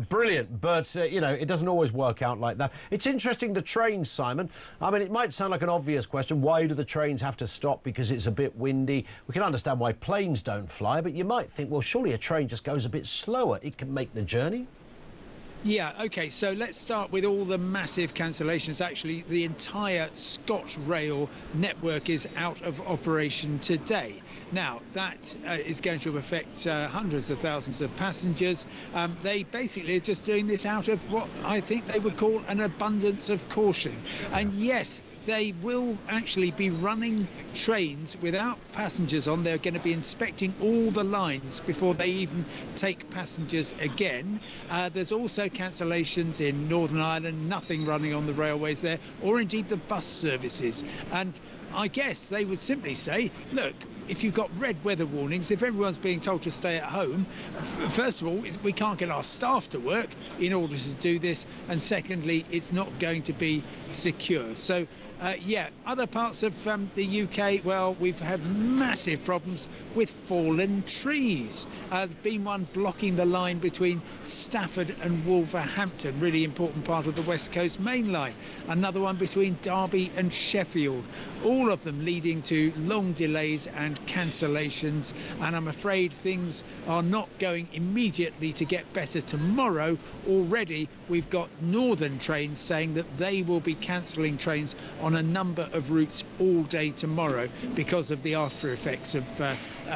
Brilliant, but you know, it doesn't always work out like that. It's interesting, the trains, Simon. I mean, it might sound like an obvious question. Why do the trains have to stop? Because it's a bit windy. We can understand why planes don't fly, but you might think, well, surely a train just goes a bit slower. It can make the journey. Yeah, OK, so let's start with all the massive cancellations. Actually, the entire ScotRail network is out of operation today. Now, that is going to affect hundreds of thousands of passengers. They basically are just doing this out of what I think they would call an abundance of caution. And yes, they will actually be running trains without passengers on. They're going to be inspecting all the lines before they even take passengers again. There's also cancellations in Northern Ireland, nothing running on the railways there, or indeed the bus services. And I guess they would simply say, look, if you've got red weather warnings, if everyone's being told to stay at home, first of all, we can't get our staff to work in order to do this, and secondly, it's not going to be secure. So yeah, other parts of the UK, well, we've had massive problems with fallen trees. There's been one blocking the line between Stafford and Wolverhampton, really important part of the West Coast Main Line. Another one between Derby and Sheffield, all of them leading to long delays and cancellations. And I'm afraid things are not going immediately to get better tomorrow. Already we've got northern trains saying that they will be cancelling trains on a number of routes all day tomorrow because of the after effects of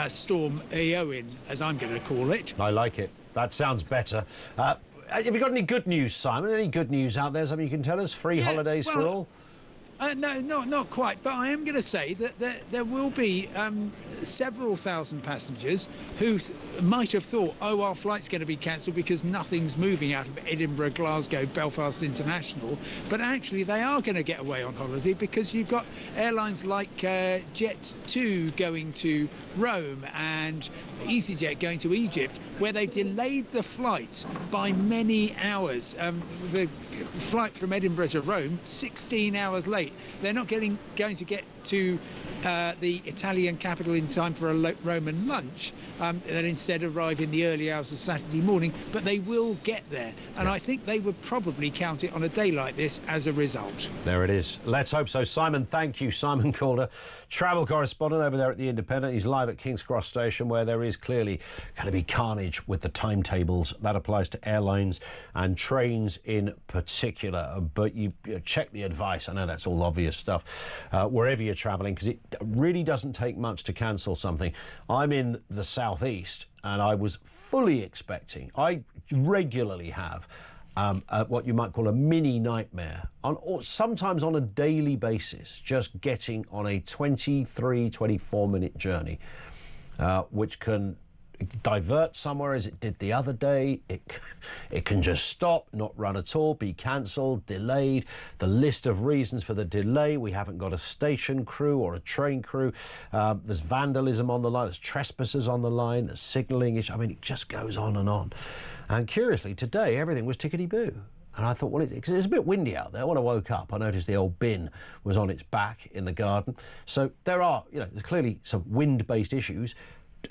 Storm Eowyn, as I'm going to call it. I like it. That sounds better. Have you got any good news, Simon? Any good news out there? Something you can tell us? Free holidays for all? No, not quite. But I am going to say that there will be several thousand passengers who might have thought, oh, our flight's going to be cancelled because nothing's moving out of Edinburgh, Glasgow, Belfast International. But actually, they are going to get away on holiday because you've got airlines like Jet2 going to Rome and EasyJet going to Egypt, where they've delayed the flights by many hours. The flight from Edinburgh to Rome, 16 hours late. They're not going to get to the Italian capital in time for a Roman lunch, and instead arrive in the early hours of Saturday morning, but they will get there. And I think they would probably count it on a day like this as a result. There it is. Let's hope so. Simon, thank you. Simon Calder, travel correspondent over there at The Independent. He's live at King's Cross Station, where there is clearly going to be carnage with the timetables. That applies to airlines and trains in particular. But you check the advice. I know that's all obvious stuff wherever you're travelling, because it really doesn't take much to cancel something. I'm in the southeast, and I was fully expecting, I regularly have what you might call a mini nightmare, or sometimes on a daily basis, just getting on a 24-minute journey, which can divert somewhere as it did the other day. It can just stop, not run at all, be cancelled, delayed. The list of reasons for the delay: we haven't got a station crew or a train crew. There's vandalism on the line, there's trespassers on the line, there's signalling. I mean, it just goes on and on. And curiously, today everything was tickety-boo. And I thought, well, because it was a bit windy out there. When I woke up, I noticed the old bin was on its back in the garden. So there are, there's clearly some wind-based issues.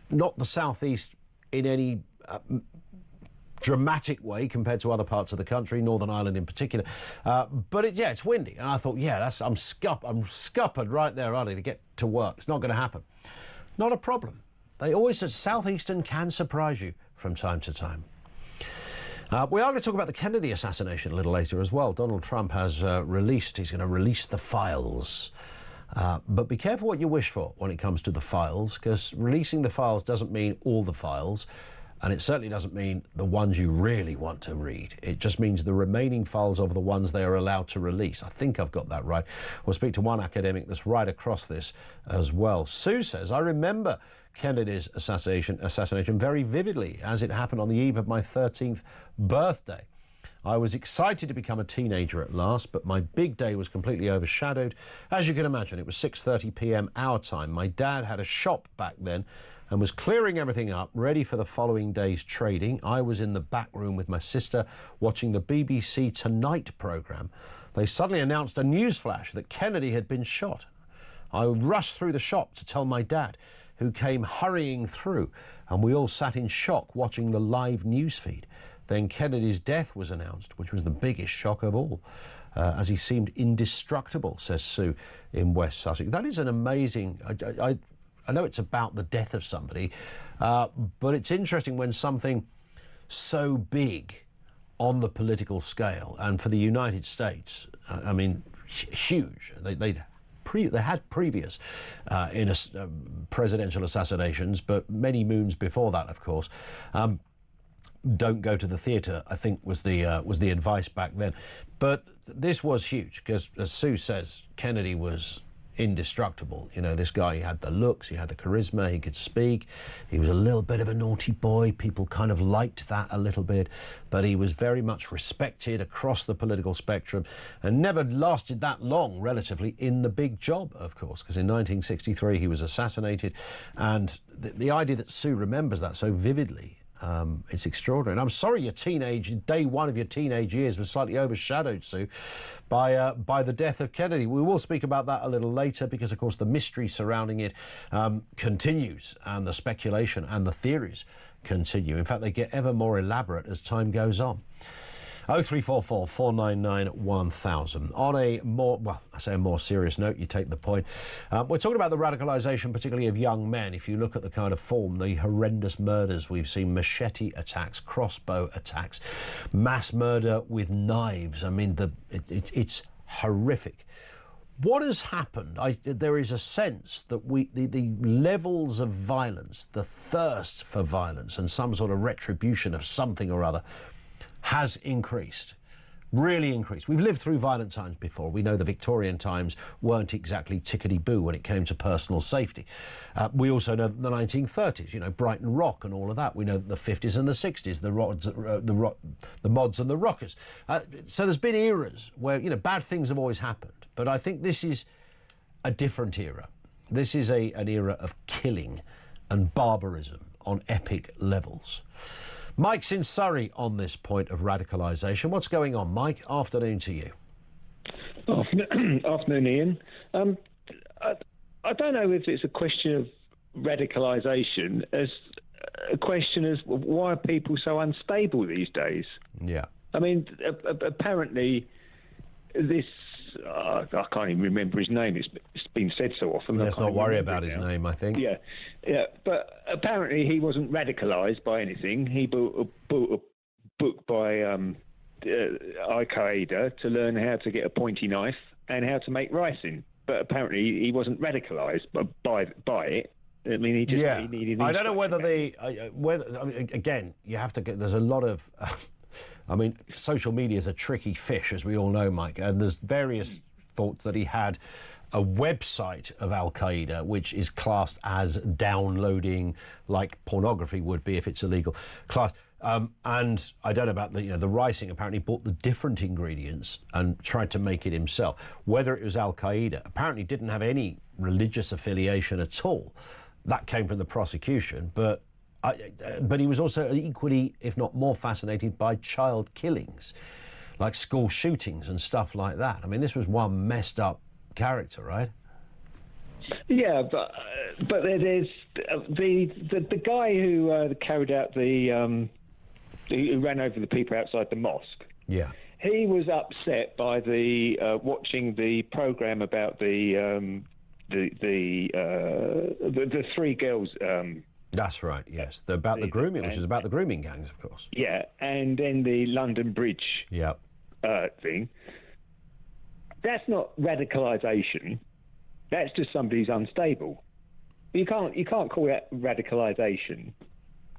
Not the southeast in any dramatic way compared to other parts of the country, Northern Ireland in particular. But it's windy. And I thought, I'm scuppered right there early to get to work. It's not going to happen. Not a problem. They always said Southeastern can surprise you from time to time. We are going to talk about the Kennedy assassination a little later as well. Donald Trump has he's going to release the files. But be careful what you wish for when it comes to the files, because releasing the files doesn't mean all the files, and it certainly doesn't mean the ones you really want to read. It just means the remaining files of the ones they are allowed to release. I think I've got that right. We'll speak to one academic that's right across this as well. Sue says, I remember Kennedy's assassination very vividly, as it happened on the eve of my 13th birthday. I was excited to become a teenager at last, but my big day was completely overshadowed. As you can imagine, it was 6:30 p.m. our time. My dad had a shop back then and was clearing everything up, ready for the following day's trading. I was in the back room with my sister watching the BBC Tonight programme. They suddenly announced a newsflash that Kennedy had been shot. I rushed through the shop to tell my dad, who came hurrying through, and we all sat in shock watching the live news feed. Then Kennedy's death was announced, which was the biggest shock of all, as he seemed indestructible, says Sue in West Sussex. That is an amazing... I know it's about the death of somebody, but it's interesting when something so big on the political scale, and for the United States, huge. They had previous presidential assassinations, but many moons before that, of course. Don't go to the theatre, I think, was the advice back then. But this was huge because, as Sue says, Kennedy was indestructible. This guy, he had the looks, he had the charisma, he could speak. He was a little bit of a naughty boy. People kind of liked that a little bit, but he was very much respected across the political spectrum and never lasted that long, relatively, in the big job, of course, because in 1963 he was assassinated. And the idea that Sue remembers that so vividly, it's extraordinary. And I'm sorry day one of your teenage years was slightly overshadowed, Sue, by the death of Kennedy. We will speak about that a little later because, of course, the mystery surrounding it continues, and the speculation and the theories continue. In fact, they get ever more elaborate as time goes on. 0344 499 1000. On a more serious note, you take the point. We're talking about the radicalisation, particularly of young men. If you look at the kind of form, the horrendous murders we've seen, machete attacks, crossbow attacks, mass murder with knives. I mean, it's horrific. What has happened? There is a sense that the levels of violence, the thirst for violence and some sort of retribution of something or other has increased. really increased. We've lived through violent times before. We know the Victorian times weren't exactly tickety-boo when it came to personal safety. We also know the 1930s, you know, Brighton Rock and all of that. We know the 50s and the 60s, the mods and the rockers. So there's been eras where, you know, bad things have always happened. But I think this is a different era. This is an era of killing and barbarism on epic levels. Mike's in Surrey on this point of radicalisation. What's going on, Mike? Afternoon to you. Afternoon, Ian. I don't know if it's a question of radicalisation as a question as why are people so unstable these days? Yeah. I mean, apparently this... I can't even remember his name. It's been said so often. Let's not worry about his name, I think. Yeah. But apparently he wasn't radicalised by anything. He bought a book by Al-Qaeda to learn how to get a pointy knife and how to make ricin. But apparently he wasn't radicalised by it. I mean, he just he needed... I don't know whether I mean, again, you have to get... There's a lot of... I mean, social media is a tricky fish, as we all know, Mike, and there's various thoughts that he had a website of Al-Qaeda, which is classed as downloading, like pornography would be if it's illegal. And I don't know about the ricin. Apparently bought the different ingredients and tried to make it himself. Whether it was Al-Qaeda, apparently didn't have any religious affiliation at all. That came from the prosecution, but he was also equally, if not more, fascinated by child killings, like school shootings and stuff like that. I mean, this was one messed up character, right? Yeah, but there's the guy who carried out who ran over the people outside the mosque. Yeah, he was upset by watching the program about the three girls. That's right, yes. They're about the grooming, which is about the grooming gangs, of course. Yeah, and then the London Bridge thing. That's not radicalisation. That's just somebody's unstable. You can't call that radicalisation.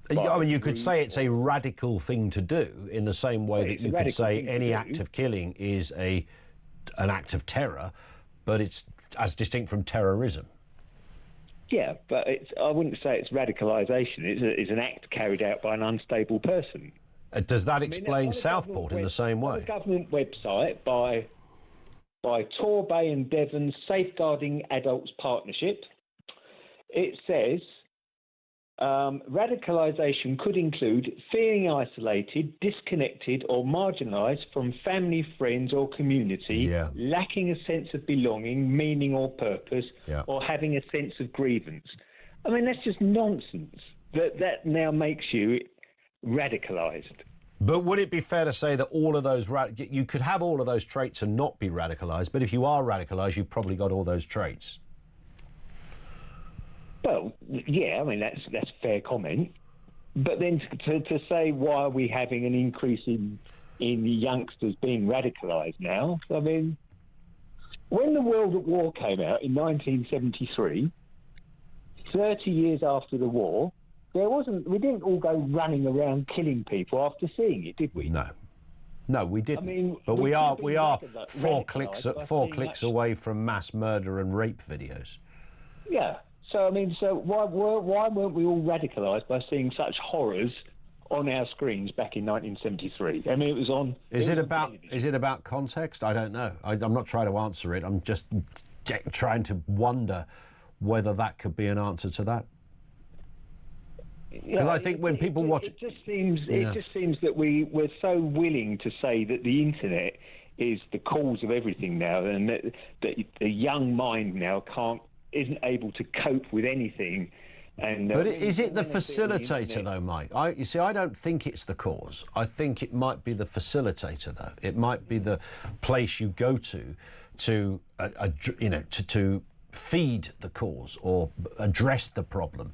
I mean, you could say it's a radical thing to do in the same way that you could say any act of killing is an act of terror, but it's as distinct from terrorism. Yeah, but I wouldn't say it's radicalisation. It's an act carried out by an unstable person. Does that explain Southport in the same way? On a government website by Torbay and Devon's Safeguarding Adults Partnership, it says radicalisation could include feeling isolated, disconnected or marginalised from family, friends or community, lacking a sense of belonging, meaning or purpose, or having a sense of grievance. I mean, that's just nonsense. That now makes you radicalised. But would it be fair to say that all of those... you could have all of those traits and not be radicalised, but if you are radicalised, you've probably got all those traits. Well, yeah, I mean, that's a fair comment. But then to say why are we having an increase in youngsters being radicalised now? I mean, when the World at War came out in 1973, 30 years after the war, we didn't all go running around killing people after seeing it, did we? No, we didn't. I mean, but we are four clicks away from mass murder and rape videos. Yeah. So I mean, why weren't we all radicalised by seeing such horrors on our screens back in 1973? I mean, it was on. Is it about context? I don't know. I'm not trying to answer it. I'm just trying to wonder whether that could be an answer to that. Because I think when people watch, it just seems that we're so willing to say that the internet is the cause of everything now, and that the young mind now isn't able to cope with anything. And but is it the facilitator, though, Mike? You see, I don't think it's the cause. I think it might be the facilitator, though. It might be the place you go to feed the cause or address the problem.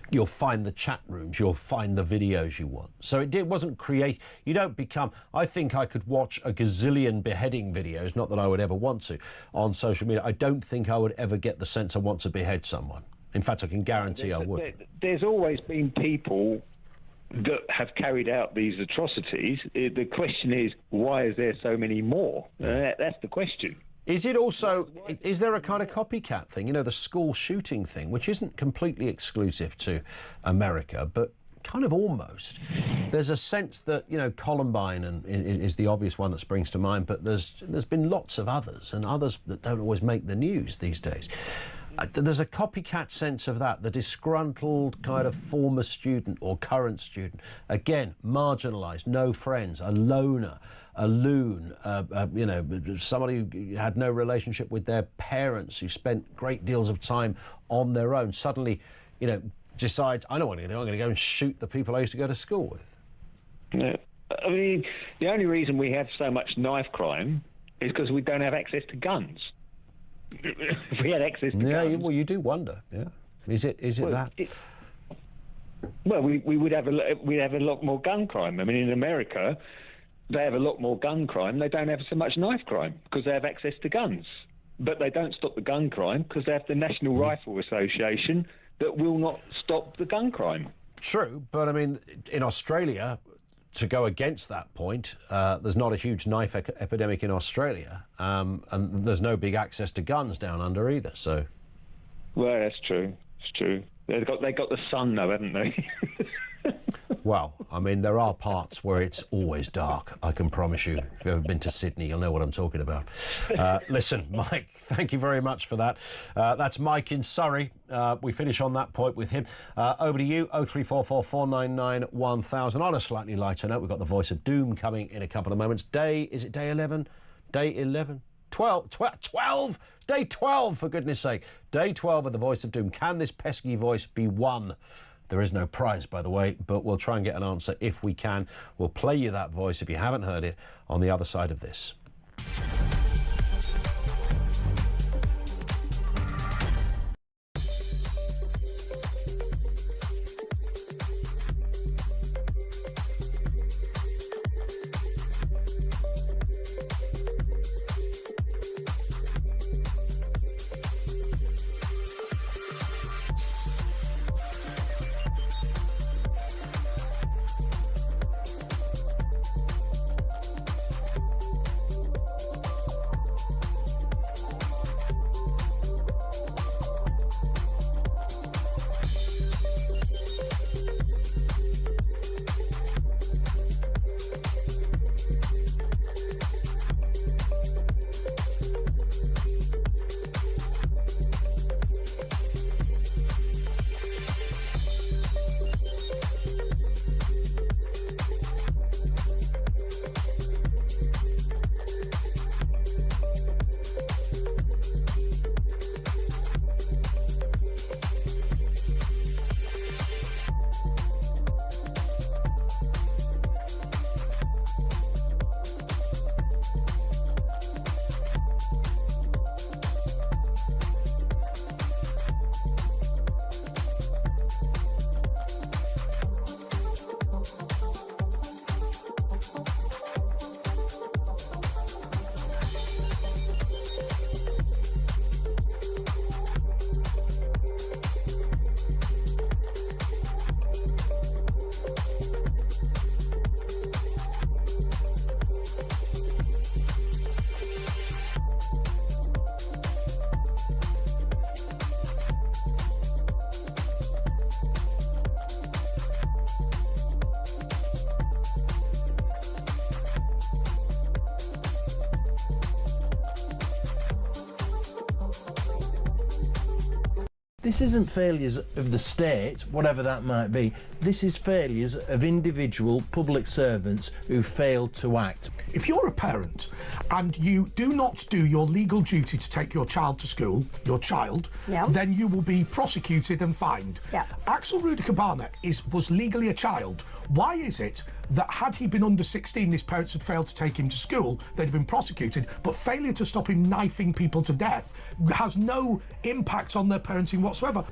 You'll find the chat rooms, you'll find the videos you want. So it wasn't create. You don't become. I think I could watch a gazillion beheading videos, not that I would ever want to, on social media. I don't think I would ever get the sense I want to behead someone. In fact, I can guarantee I would. There's always been people that have carried out these atrocities. The question is, why is there so many more? That's the question. Is it also, is there a kind of copycat thing, you know, the school shooting thing, which isn't completely exclusive to America, but kind of almost? There's a sense that, you know, Columbine is the obvious one that springs to mind, but there's been lots of others, and others that don't always make the news these days. There's a copycat sense of that, the disgruntled kind of former student or current student, again, marginalised, no friends, a loner, a loon, you know, somebody who had no relationship with their parents, who spent great deals of time on their own, suddenly, you know, decides, I know what I'm going to do, I'm going to go and shoot the people I used to go to school with. Yeah. I mean, the only reason we have so much knife crime is because we don't have access to guns. If we had access to guns... well, you do wonder, yeah. Is it that? Well, we would have a lot more gun crime. I mean, in America, they have a lot more gun crime. They don't have so much knife crime because they have access to guns. But they don't stop the gun crime because they have the National Rifle Association that will not stop the gun crime. True, but I mean, in Australia, to go against that point, there's not a huge knife epidemic in Australia, and there's no big access to guns down under either. So, well, that's true. It's true. They got the sun, though, haven't they? Well, I mean, there are parts where it's always dark, I can promise you. If you've ever been to Sydney, you'll know what I'm talking about. Listen, Mike, thank you very much for that. That's Mike in Surrey. We finish on that point with him. Over to you, 0344 499 1000. On a slightly lighter note, we've got the Voice of Doom coming in a couple of moments. Is it day 11? Day 11? 12? Day 12, for goodness sake. Day 12 of the Voice of Doom. Can this pesky voice be won? There is no prize, by the way, but we'll try and get an answer if we can. We'll play you that voice, if you haven't heard it, on the other side of this. This isn't failures of the state, whatever that might be. This is failures of individual public servants who failed to act. If you're a parent and you do not do your legal duty to take your child to school, then you will be prosecuted and fined. Axel Rudiker Barnett was legally a child. Why is it that had he been under 16, his parents had failed to take him to school, they'd have been prosecuted, but failure to stop him knifing people to death has no impact on their parenting whatsoever?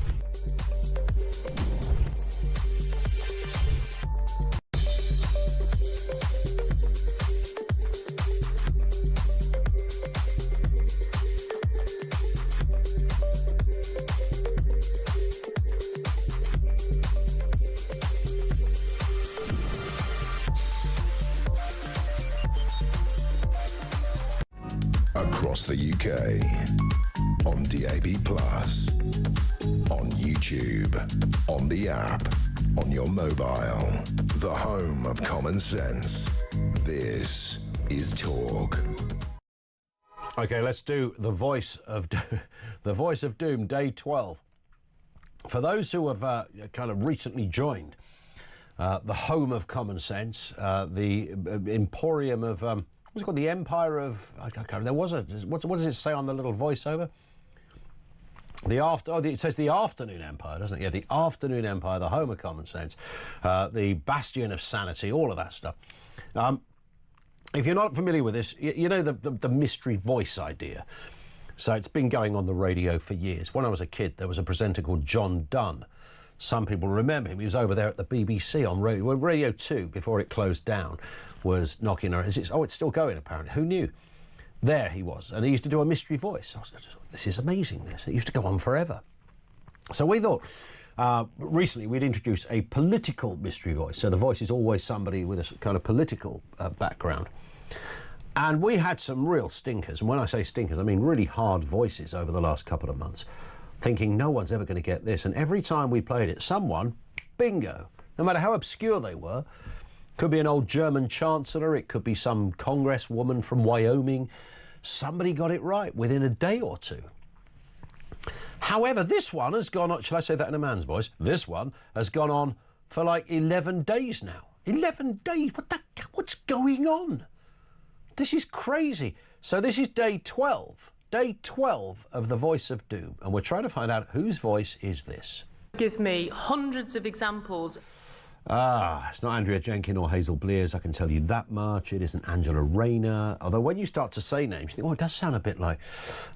across the UK, on DAB+, on YouTube, on the app, on your mobile, the home of common sense. This is Talk. Okay, let's do the voice of the voice of doom, day 12. For those who have kind of recently joined the home of common sense, the emporium of what's it called, the empire of, I can't remember, there was a, what does it say on the little voiceover? It says the afternoon empire, doesn't it? Yeah, the afternoon empire, the home of common sense, the bastion of sanity, all of that stuff. If you're not familiar with this, you know the mystery voice idea. So it's been going on the radio for years. When I was a kid, there was a presenter called John Dunn. Some people remember him. He was over there at the BBC on Radio 2, before it closed down, was knocking around. It's still going, apparently. Who knew? There he was, and he used to do a mystery voice. I was just, this is amazing, this. It used to go on forever. So we thought, recently we'd introduce a political mystery voice. So the voice is always somebody with a kind of political background. And we had some real stinkers. And when I say stinkers, I mean really hard voices over the last couple of months, thinking no one's ever going to get this. And every time we played it, someone, bingo, no matter how obscure they were, could be an old German chancellor, it could be some congresswoman from Wyoming, somebody got it right within a day or two. However, this one has gone on, shall I say that in a man's voice? This one has gone on for like 11 days now. 11 days? What's going on? This is crazy. So this is day 12. Day 12 of The Voice of Doom. And we're trying to find out whose voice is this. Give me hundreds of examples. It's not Andrea Jenkin or Hazel Blears, I can tell you that much. It isn't Angela Rayner. Although when you start to say names, you think, oh, it does sound a bit like...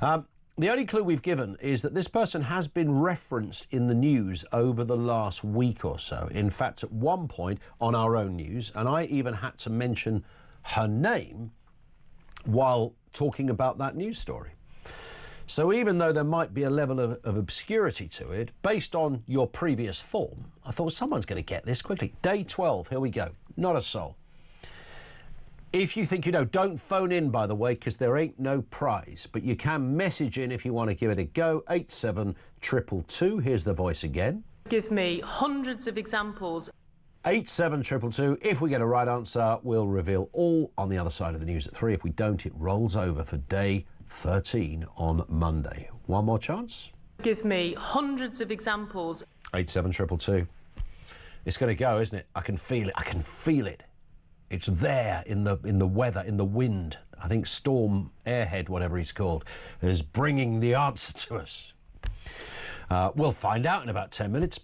the only clue we've given is that this person has been referenced in the news over the last week or so. In fact, at one point on our own news, and I even had to mention her name while talking about that news story. So even though there might be a level of obscurity to it, based on your previous form, I thought someone's going to get this quickly. Day 12, here we go. Not a soul. If you think you know, don't phone in, by the way, because there ain't no prize. But you can message in if you want to give it a go. 87222. Here's the voice again. Give me hundreds of examples. 87222. If we get a right answer, we'll reveal all on the other side of the news at 3. If we don't, it rolls over for day 13 on Monday. One more chance. Give me hundreds of examples. 87222. It's going to go, isn't it? I can feel it. I can feel it. It's there in the weather, in the wind. I think Storm Airhead, whatever he's called, is bringing the answer to us. We'll find out in about 10 minutes.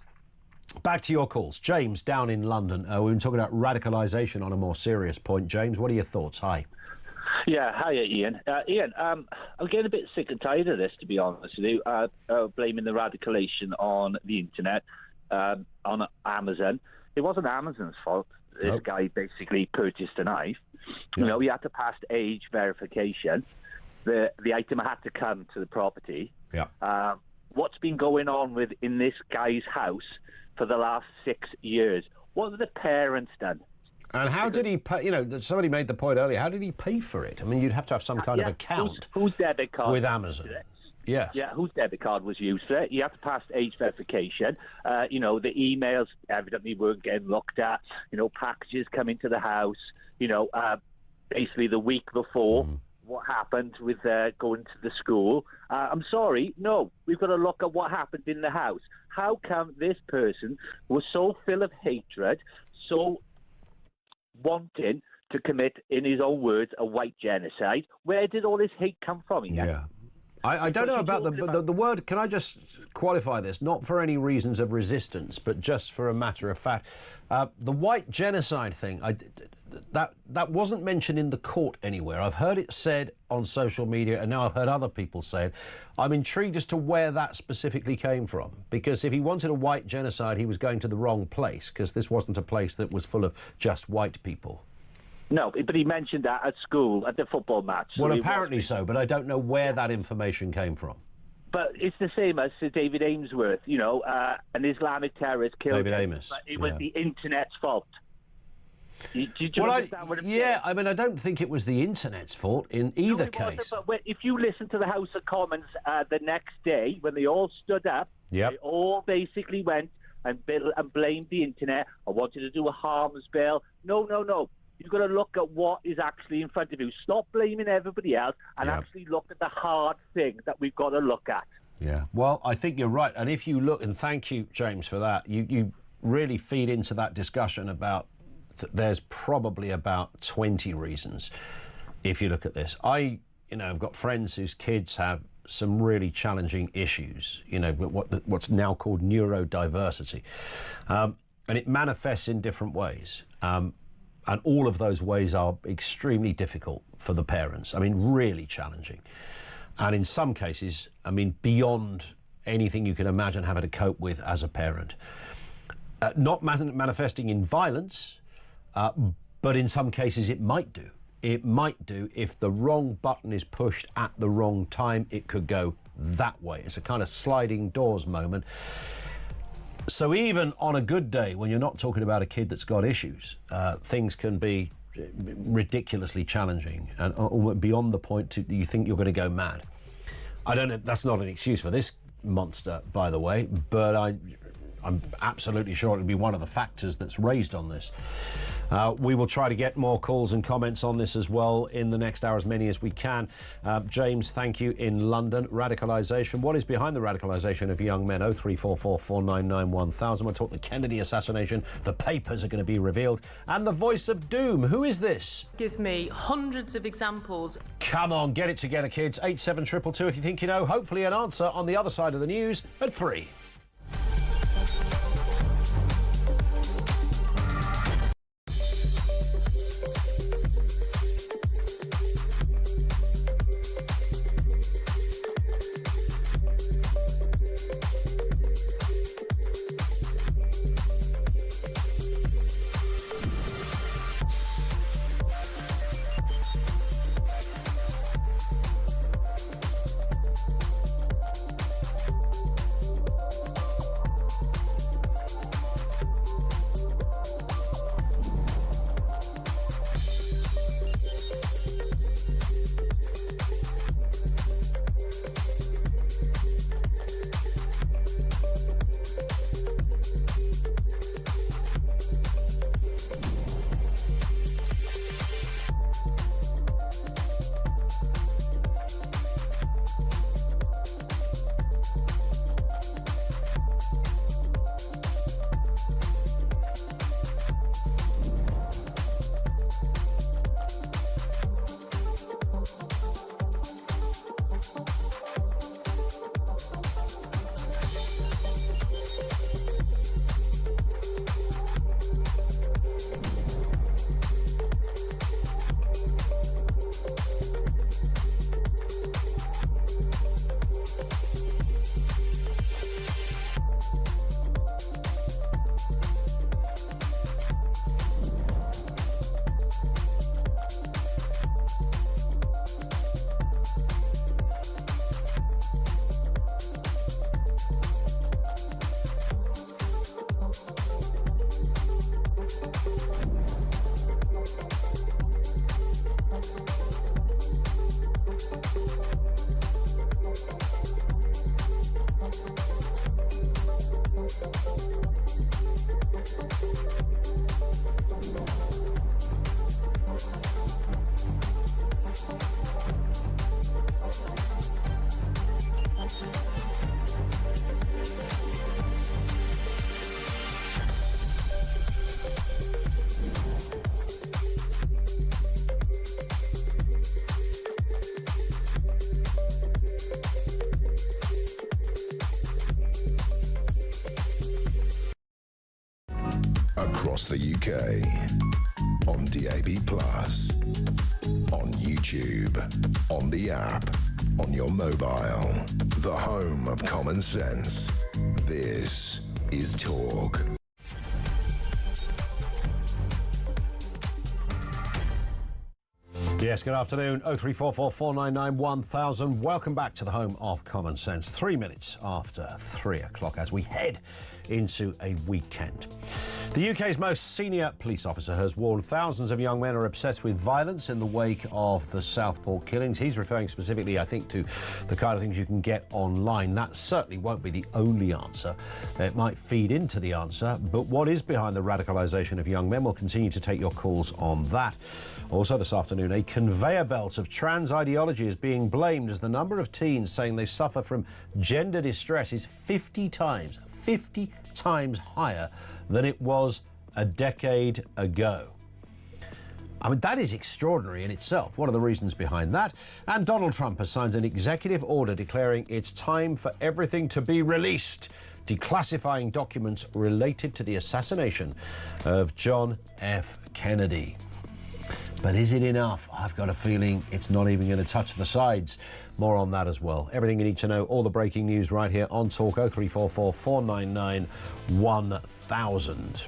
Back to your calls. James, down in London. We've been talking about radicalisation on a more serious point. James, what are your thoughts? Hi. Yeah, hiya, Ian. Ian, I'm getting a bit sick and tired of this, to be honest with you, blaming the radicalisation on the internet, on Amazon. It wasn't Amazon's fault. This guy basically purchased a knife. Yeah. You know, he had to pass age verification. The item had to come to the property. Yeah. What's been going on in this guy's house for the last 6 years? What have the parents done? And how did he pay? You know, somebody made the point earlier. How did he pay for it? I mean, you'd have to have some kind of account. Whose debit card with Amazon? Yes. Yeah, whose debit card was used for it? You have to pass age verification. You know, the emails evidently weren't getting looked at. You know, packages coming to the house. You know, basically the week before. What happened with going to the school. I'm sorry, no, we've got to look at what happened in the house. How come this person was so full of hatred, so wanting to commit, in his own words, a white genocide? Where did all this hate come from? Yeah. I don't know about the word. Can I just qualify this? Not for any reasons of resistance, but just for a matter of fact. The white genocide thing, that wasn't mentioned in the court anywhere. I've heard it said on social media, and now I've heard other people say it. I'm intrigued as to where that specifically came from, because if he wanted a white genocide, he was going to the wrong place, because this wasn't a place that was full of just white people. No, but he mentioned that at school, at the football match. Well, apparently so, but I don't know where that information came from. But it's the same as Sir David Amesworth, you know, an Islamic terrorist killed David him, Amos. But it was the internet's fault. Do you understand what I'm saying? Yeah, I mean, I don't think it was the internet's fault in either case. But if you listen to the House of Commons the next day, when they all stood up, they all basically went and blamed the internet. I wanted to do a harms bill. No. You've got to look at what is actually in front of you. Stop blaming everybody else and actually look at the hard thing that we've got to look at. Yeah, well, I think you're right. And if you look, and thank you, James, for that, you really feed into that discussion about there's probably about 20 reasons if you look at this. I've got friends whose kids have some really challenging issues, what's now called neurodiversity. And it manifests in different ways. And all of those ways are extremely difficult for the parents. I mean, really challenging. And in some cases, I mean, beyond anything you can imagine having to cope with as a parent. Not manifesting in violence, but in some cases it might do. It might do if the wrong button is pushed at the wrong time. It could go that way. It's a kind of sliding doors moment. So even on a good day, when you're not talking about a kid that's got issues, things can be ridiculously challenging and beyond the point you think you're going to go mad. I don't know, that's not an excuse for this monster, by the way, but I'm absolutely sure it'll be one of the factors that's raised on this. We will try to get more calls and comments on this as well in the next hour, as many as we can. James, thank you, in London. Radicalisation. What is behind the radicalisation of young men? 0344 499 1000. We'll talk the Kennedy assassination. The papers are going to be revealed. And the voice of doom. Who is this? Give me hundreds of examples. Come on, get it together, kids. 87222 if you think you know. Hopefully an answer on the other side of the news at 3. Across the UK, on DAB+, on YouTube, on the app, on your mobile, the home of common sense. This is Talk. Yes, good afternoon. 0344 499 1000. Welcome back to the home of common sense. 3 minutes after 3 o'clock as we head into a weekend. The UK's most senior police officer has warned thousands of young men are obsessed with violence in the wake of the Southport killings. He's referring specifically, I think, to the kind of things you can get online. That certainly won't be the only answer. It might feed into the answer, but what is behind the radicalisation of young men? We'll continue to take your calls on that. Also this afternoon, a conveyor belt of trans ideology is being blamed as the number of teens saying they suffer from gender distress is 50 times higher than it was a decade ago. I mean, that is extraordinary in itself. What are the reasons behind that? And Donald Trump has signed an executive order declaring it's time for everything to be released, declassifying documents related to the assassination of John F. Kennedy. But is it enough? I've got a feeling it's not even going to touch the sides. More on that as well. Everything you need to know, all the breaking news right here on Talk 0344 499 1000.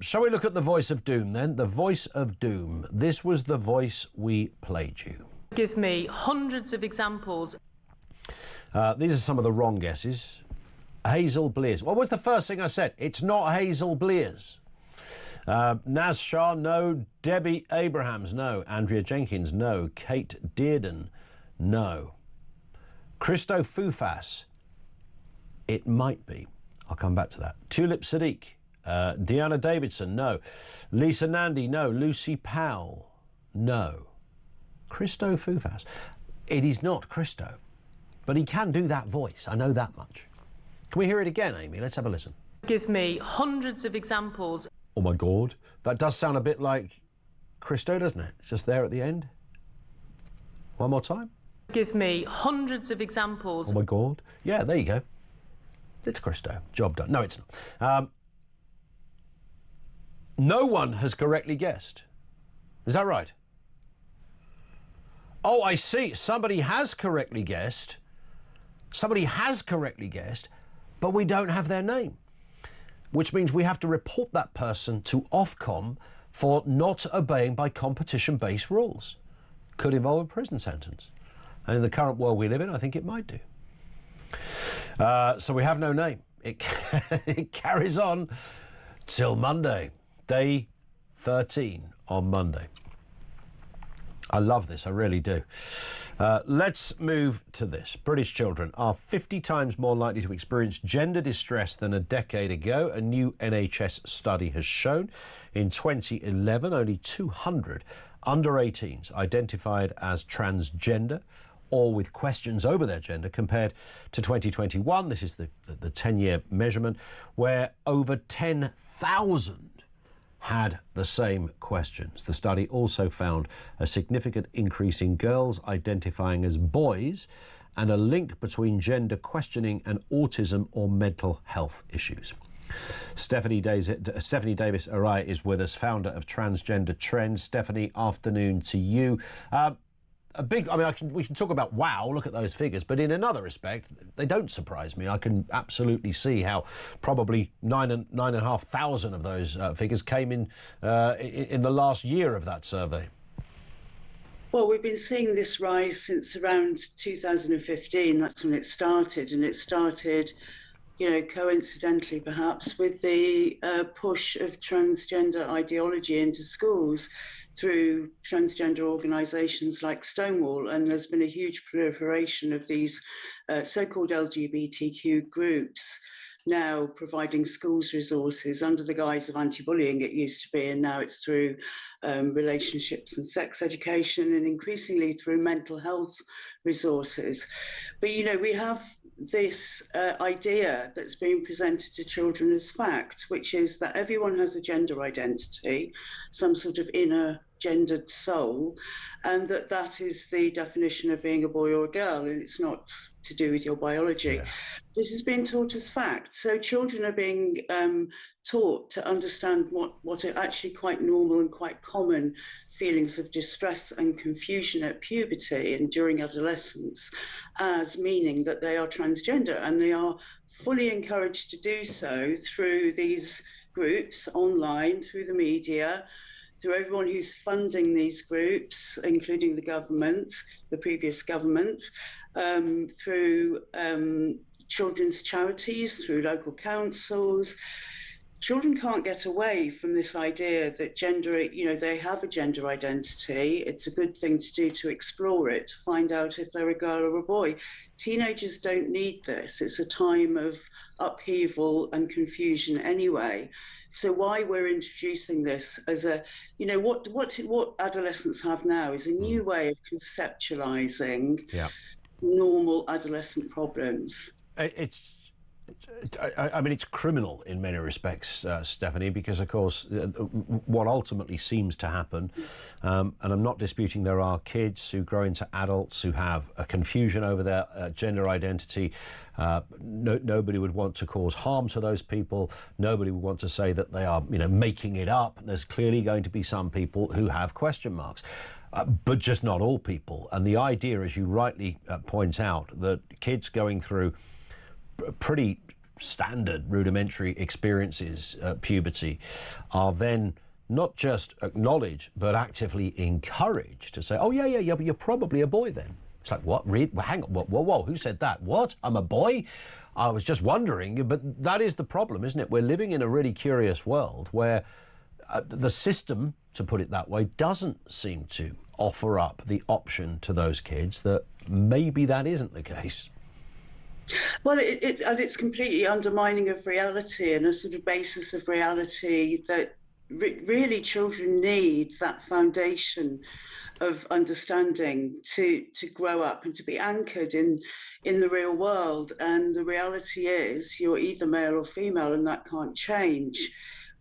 Shall we look at the voice of doom then? The voice of doom. This was the voice we played you. Give me hundreds of examples. These are some of the wrong guesses. Hazel Blears. What was the first thing I said? It's not Hazel Blears. Naz Shah, no. Debbie Abrahams, no. Andrea Jenkins, no. Kate Dearden, no. Christo Fufas, it might be. I'll come back to that. Tulip Sadiq, Deanna Davidson, no. Lisa Nandy, no. Lucy Powell, no. Christo Fufas, it is not Christo, but he can do that voice. I know that much. Can we hear it again, Amy? Let's have a listen. Give me hundreds of examples. Oh my God, that does sound a bit like Christo, doesn't it? It's just there at the end. One more time. Give me hundreds of examples. Oh my God. Yeah, there you go. It's Christo. Job done. No, it's not. No one has correctly guessed. Is that right? Oh, I see. Somebody has correctly guessed. Somebody has correctly guessed, but we don't have their name, which means we have to report that person to Ofcom for not obeying by competition-based rules. Could involve a prison sentence. And in the current world we live in, I think it might do. So we have no name. It carries on till Monday, day 13 on Monday. I love this, I really do. Let's move to this. British children are 50 times more likely to experience gender distress than a decade ago, a new NHS study has shown. In 2011, only 200 under 18s identified as transgender or with questions over their gender, compared to 2021. This is the 10-year measurement, where over 10,000 had the same questions. The study also found a significant increase in girls identifying as boys and a link between gender questioning and autism or mental health issues. Stephanie Davis-Arai is with us, founder of Transgender Trends. Stephanie, afternoon to you. We can talk about wow, look at those figures, but in another respect, they don't surprise me. I can absolutely see how probably 9,500 of those figures came in the last year of that survey. Well, we've been seeing this rise since around 2015. That's when it started, and it started, coincidentally perhaps, with the push of transgender ideology into schools through transgender organisations like Stonewall, and there's been a huge proliferation of these so-called LGBTQ groups now providing schools resources under the guise of anti-bullying, it used to be, and now it's through relationships and sex education, and increasingly through mental health resources. But, we have this idea that's being presented to children as fact, which is that everyone has a gender identity, some sort of inner gendered soul, and that is the definition of being a boy or a girl, and it's not to do with your biology. Yeah. This has been taught as fact. So children are being taught to understand what are actually quite normal and quite common feelings of distress and confusion at puberty and during adolescence as meaning that they are transgender, and they are fully encouraged to do so through these groups online, through the media, through everyone who's funding these groups, including the government, the previous government, through children's charities, through local councils. children can't get away from this idea that gender, you know, they have a gender identity. It's a good thing to do to explore it, to find out if they're a girl or a boy. Teenagers don't need this. It's a time of upheaval and confusion anyway. So why we're introducing this as a, you know, what adolescents have now is a new way of conceptualizing normal adolescent problems. I mean, it's criminal in many respects, Stephanie, because, of course, what ultimately seems to happen, and I'm not disputing there are kids who grow into adults who have a confusion over their gender identity. Nobody would want to cause harm to those people. Nobody would want to say that they are, you know, making it up. There's clearly going to be some people who have question marks. But just not all people. And the idea, as you rightly point out, that kids going through pretty standard rudimentary experiences at puberty are then not just acknowledged but actively encouraged to say, oh yeah, you're probably a boy then. It's like, what? Hang on, whoa, who said that? What? I'm a boy? I was just wondering. But that is the problem, isn't it? We're living in a really curious world where the system, to put it that way, doesn't seem to offer up the option to those kids that maybe that isn't the case. Well, and it's completely undermining of reality and a sort of basis of reality that really children need that foundation of understanding to grow up and to be anchored in the real world. And the reality is you're either male or female, and that can't change.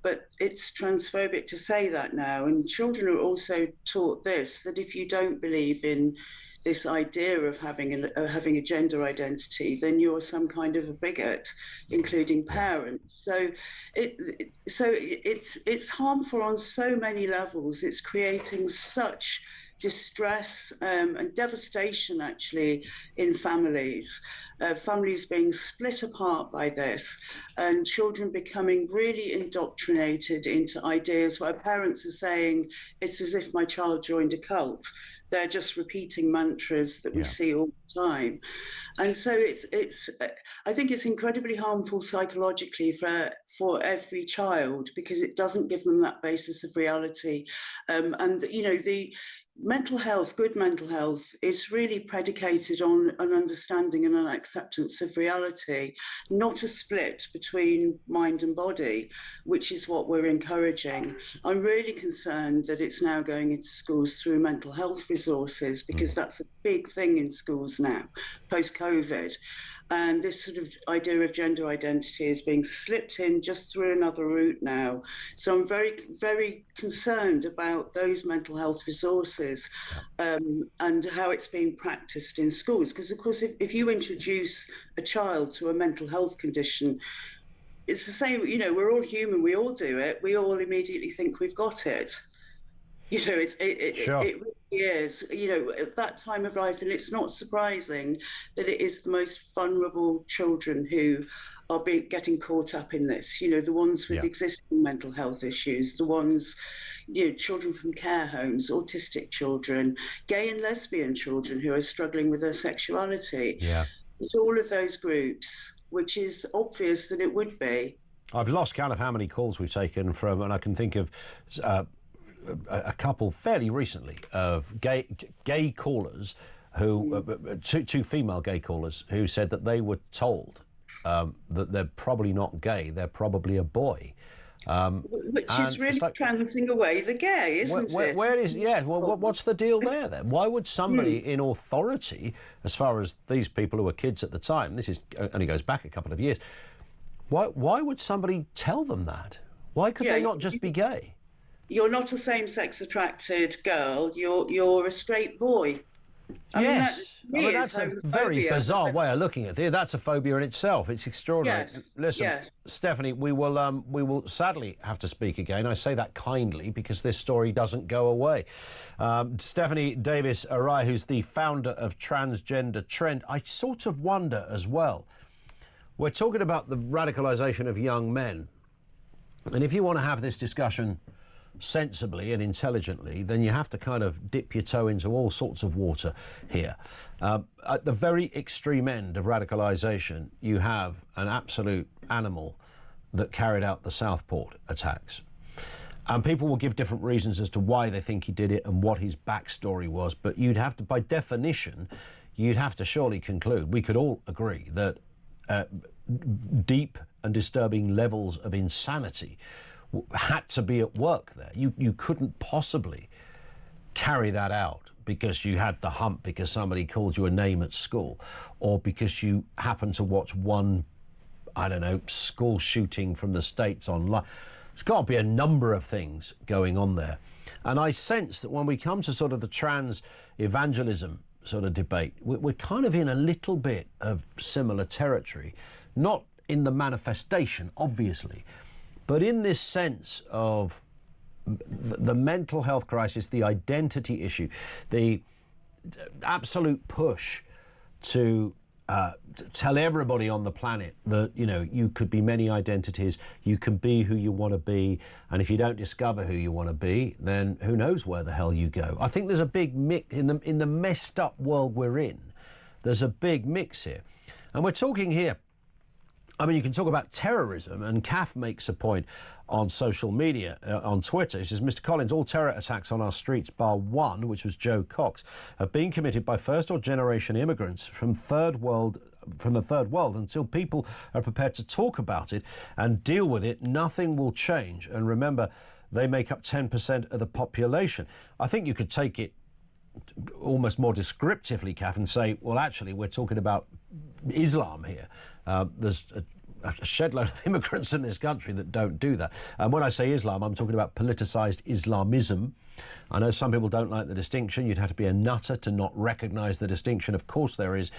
But it's transphobic to say that now. And children are also taught this, that if you don't believe in this idea of having a gender identity, then you're some kind of a bigot, including parents. So it's harmful on so many levels. It's creating such distress and devastation, actually, in families. Families being split apart by this, and children becoming really indoctrinated into ideas where parents are saying, it's as if my child joined a cult. They're just repeating mantras that we see all the time. And so I think it's incredibly harmful psychologically for every child, because it doesn't give them that basis of reality. And, you know, the mental health, good mental health, is really predicated on an understanding and an acceptance of reality, not a split between mind and body, which is what we're encouraging. I'm really concerned that it's now going into schools through mental health resources, because that's a big thing in schools now, post-COVID. And this sort of idea of gender identity is being slipped in just through another route now. So I'm very, very concerned about those mental health resources and how it's being practiced in schools. Because, of course, if you introduce a child to a mental health condition, it's the same, you know, we're all human, we all do it. We all immediately think we've got it. You know, it really is, you know, at that time of life, and it's not surprising that it is the most vulnerable children who are getting caught up in this, you know, the ones with existing mental health issues, the ones, you know, children from care homes, autistic children, gay and lesbian children who are struggling with their sexuality. Yeah. It's all of those groups, which is obvious that it would be. I've lost count of how many calls we've taken from, and I can think of a couple fairly recently of gay callers who, two female gay callers who said that they were told that they're probably not gay, they're probably a boy. Which is really like, transing away the gay, isn't it? Where is, well, what's the deal there then? Why would somebody in authority, as far as these people who were kids at the time, this only goes back a couple of years, why would somebody tell them that? Why could they not just be gay? You're not a same-sex attracted girl, you're a straight boy. Yes, that's a very bizarre way of looking at it. That's a phobia in itself. It's extraordinary. Yes. Listen, yes. Stephanie, we will sadly have to speak again. I say that kindly because this story doesn't go away. Stephanie Davis-Arai, who's the founder of Transgender Trend, I sort of wonder as well. We're talking about the radicalisation of young men, and if you want to have this discussion sensibly and intelligently, then you have to kind of dip your toe into all sorts of water here. At the very extreme end of radicalisation, you have an absolute animal that carried out the Southport attacks. And people will give different reasons as to why they think he did it and what his backstory was, but you'd have to, by definition, you'd have to surely conclude, we could all agree, that deep and disturbing levels of insanity had to be at work there. You couldn't possibly carry that out because you had the hump because somebody called you a name at school, or because you happened to watch one, I don't know, school shooting from the States online. There's got to be a number of things going on there. And I sense that when we come to sort of the trans evangelism sort of debate, we're kind of in a little bit of similar territory, not in the manifestation, obviously, but in this sense of the mental health crisis, the identity issue, the absolute push to tell everybody on the planet that, you know, you could be many identities, you can be who you want to be, and if you don't discover who you want to be, then who knows where the hell you go. I think there's a big mix in the messed up world we're in. There's a big mix here, and we're talking here. I mean, you can talk about terrorism, and CAF makes a point on social media, on Twitter. He says, Mr. Collins, all terror attacks on our streets, bar one, which was Joe Cox, have been committed by first or generation immigrants from the third world. Until people are prepared to talk about it and deal with it, nothing will change. And remember, they make up 10% of the population. I think you could take it almost more descriptively, CAF, and say, well, actually, we're talking about Islam here. There's a shed load of immigrants in this country that don't do that. And when I say Islam, I'm talking about politicised Islamism. I know some people don't like the distinction. You'd have to be a nutter to not recognise the distinction. Of course there is.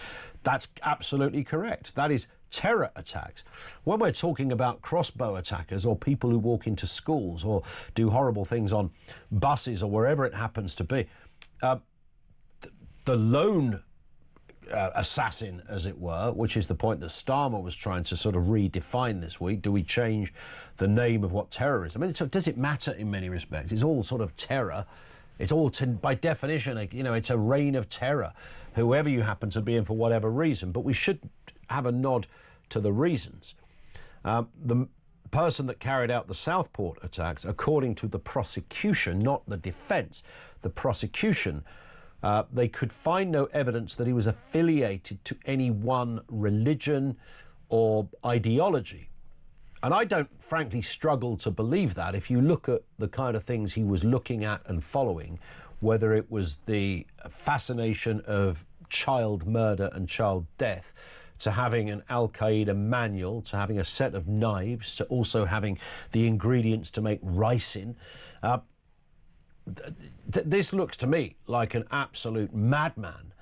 That's absolutely correct. That is terror attacks. When we're talking about crossbow attackers or people who walk into schools or do horrible things on buses or wherever it happens to be, the lone assassin, as it were, which is the point that Starmer was trying to sort of redefine this week. Do we change the name of what terrorism? I mean, does it matter in many respects? It's all sort of terror. It's all, by definition, you know, it's a reign of terror, whoever you happen to be in for whatever reason. But we should have a nod to the reasons. The person that carried out the Southport attacks, according to the prosecution, not the defence, the prosecution, they could find no evidence that he was affiliated to any one religion or ideology. And I don't, frankly, struggle to believe that. If you look at the kind of things he was looking at and following, whether it was the fascination of child murder and child death, to having an Al-Qaeda manual, to having a set of knives, to also having the ingredients to make ricin, this looks to me like an absolute madman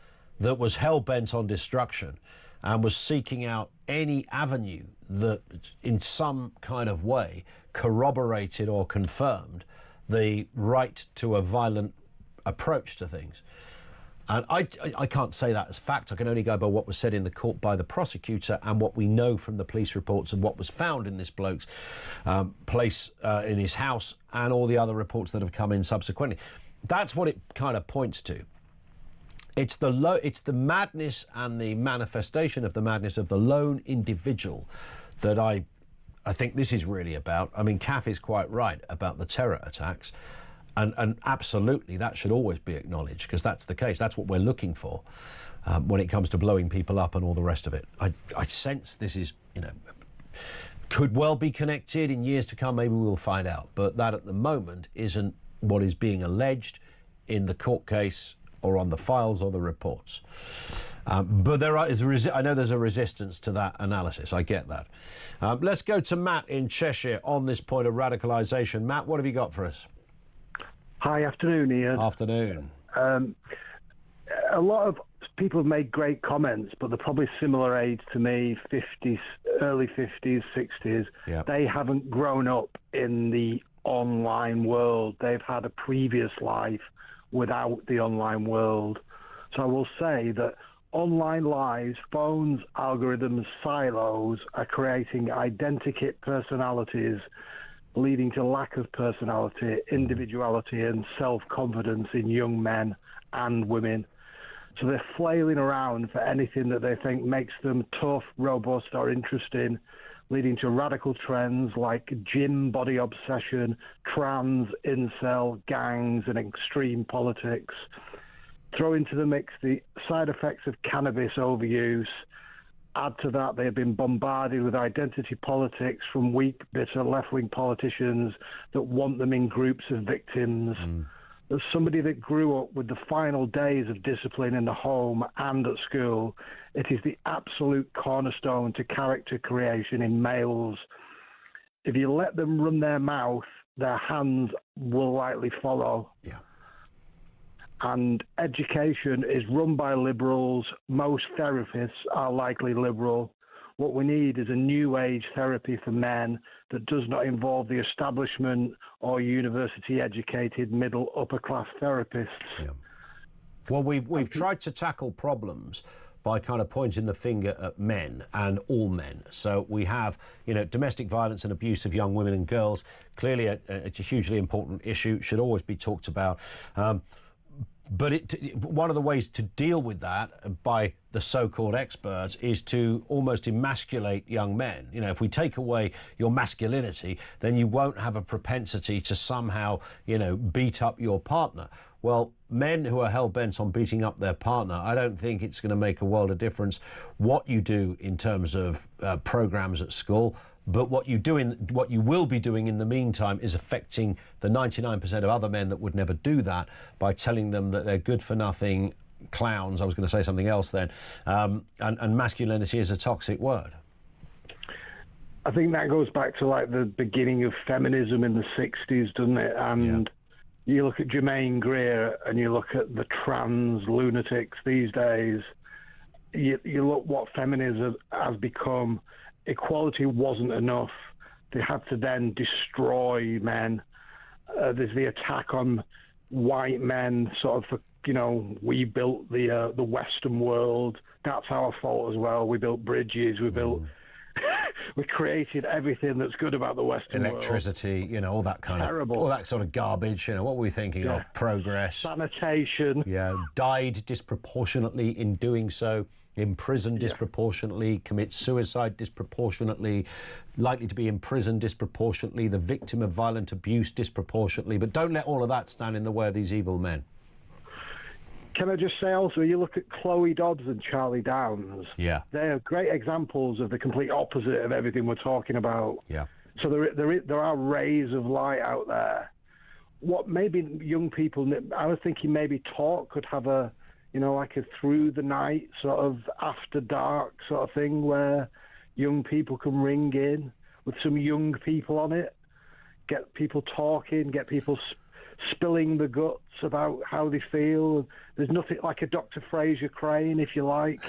that was hell-bent on destruction and was seeking out any avenue that in some kind of way corroborated or confirmed the right to a violent approach to things. And I can't say that as fact. I can only go by what was said in the court by the prosecutor and what we know from the police reports and what was found in this bloke's place in his house and all the other reports that have come in subsequently. That's what it kind of points to. It's the madness and the manifestation of the madness of the lone individual that I think this is really about. I mean, CAF is quite right about the terror attacks. And absolutely, that should always be acknowledged, because that's the case. That's what we're looking for when it comes to blowing people up and all the rest of it. I sense this is, you know, could well be connected in years to come. Maybe we'll find out. But that at the moment isn't what is being alleged in the court case or on the files or the reports. But I know there's a resistance to that analysis. I get that. Let's go to Matt in Cheshire on this point of radicalisation. Matt, what have you got for us? Hi, afternoon, Ian. Afternoon. A lot of people have made great comments, but they're probably similar age to me, 50s, early 50s, 60s. Yeah. They haven't grown up in the online world. They've had a previous life without the online world. So I will say that online lives, phones, algorithms, silos are creating identikit personalities, leading to lack of personality, individuality and self-confidence in young men and women. So they're flailing around for anything that they think makes them tough, robust or interesting, leading to radical trends like gym body obsession, trans, incel, gangs, and extreme politics. Throw into the mix the side effects of cannabis overuse. Add to that, they have been bombarded with identity politics from weak, bitter left-wing politicians that want them in groups of victims. As somebody that grew up with the final days of discipline in the home and at school, it is the absolute cornerstone to character creation in males. If you let them run their mouth, their hands will likely follow. Yeah. And education is run by liberals. Most therapists are likely liberal. What we need is a new age therapy for men that does not involve the establishment or university-educated middle upper class therapists. Yeah. Well, we've tried to tackle problems by kind of pointing the finger at men and all men. So we have, domestic violence and abuse of young women and girls, clearly a hugely important issue, should always be talked about. But one of the ways to deal with that by the so-called experts is to almost emasculate young men. If we take away your masculinity, then you won't have a propensity to somehow, beat up your partner. Well, men who are hell-bent on beating up their partner, I don't think it's going to make a world of difference what you do in terms of programs at school. But what you will be doing in the meantime is affecting the 99% of other men that would never do that by telling them that they're good for nothing clowns. I was going to say something else then. And masculinity is a toxic word. I think that goes back to like the beginning of feminism in the 60s, doesn't it? And you look at Jermaine Greer and you look at the trans lunatics these days, you look what feminism has become. Equality wasn't enough. They had to then destroy men. There's the attack on white men, sort of, we built the Western world. That's our fault as well. We built bridges, we created everything that's good about the Western world. Electricity, all that kind of, all that sort of garbage, what were we thinking of? Progress. Sanitation. Yeah, died disproportionately in doing so. Imprisoned disproportionately, commit suicide disproportionately, likely to be imprisoned disproportionately, the victim of violent abuse disproportionately. But don't let all of that stand in the way of these evil men. Can I just say also, you look at Chloe Dobbs and Charlie Downs. Yeah. They're great examples of the complete opposite of everything we're talking about. Yeah. So there are rays of light out there. What maybe young people, I was thinking maybe Talk could have a, like a through the night sort of after dark sort of thing where young people can ring in with some young people on it, get people talking, get people spilling the guts about how they feel. There's nothing like a Dr. Fraser Crane, if you like.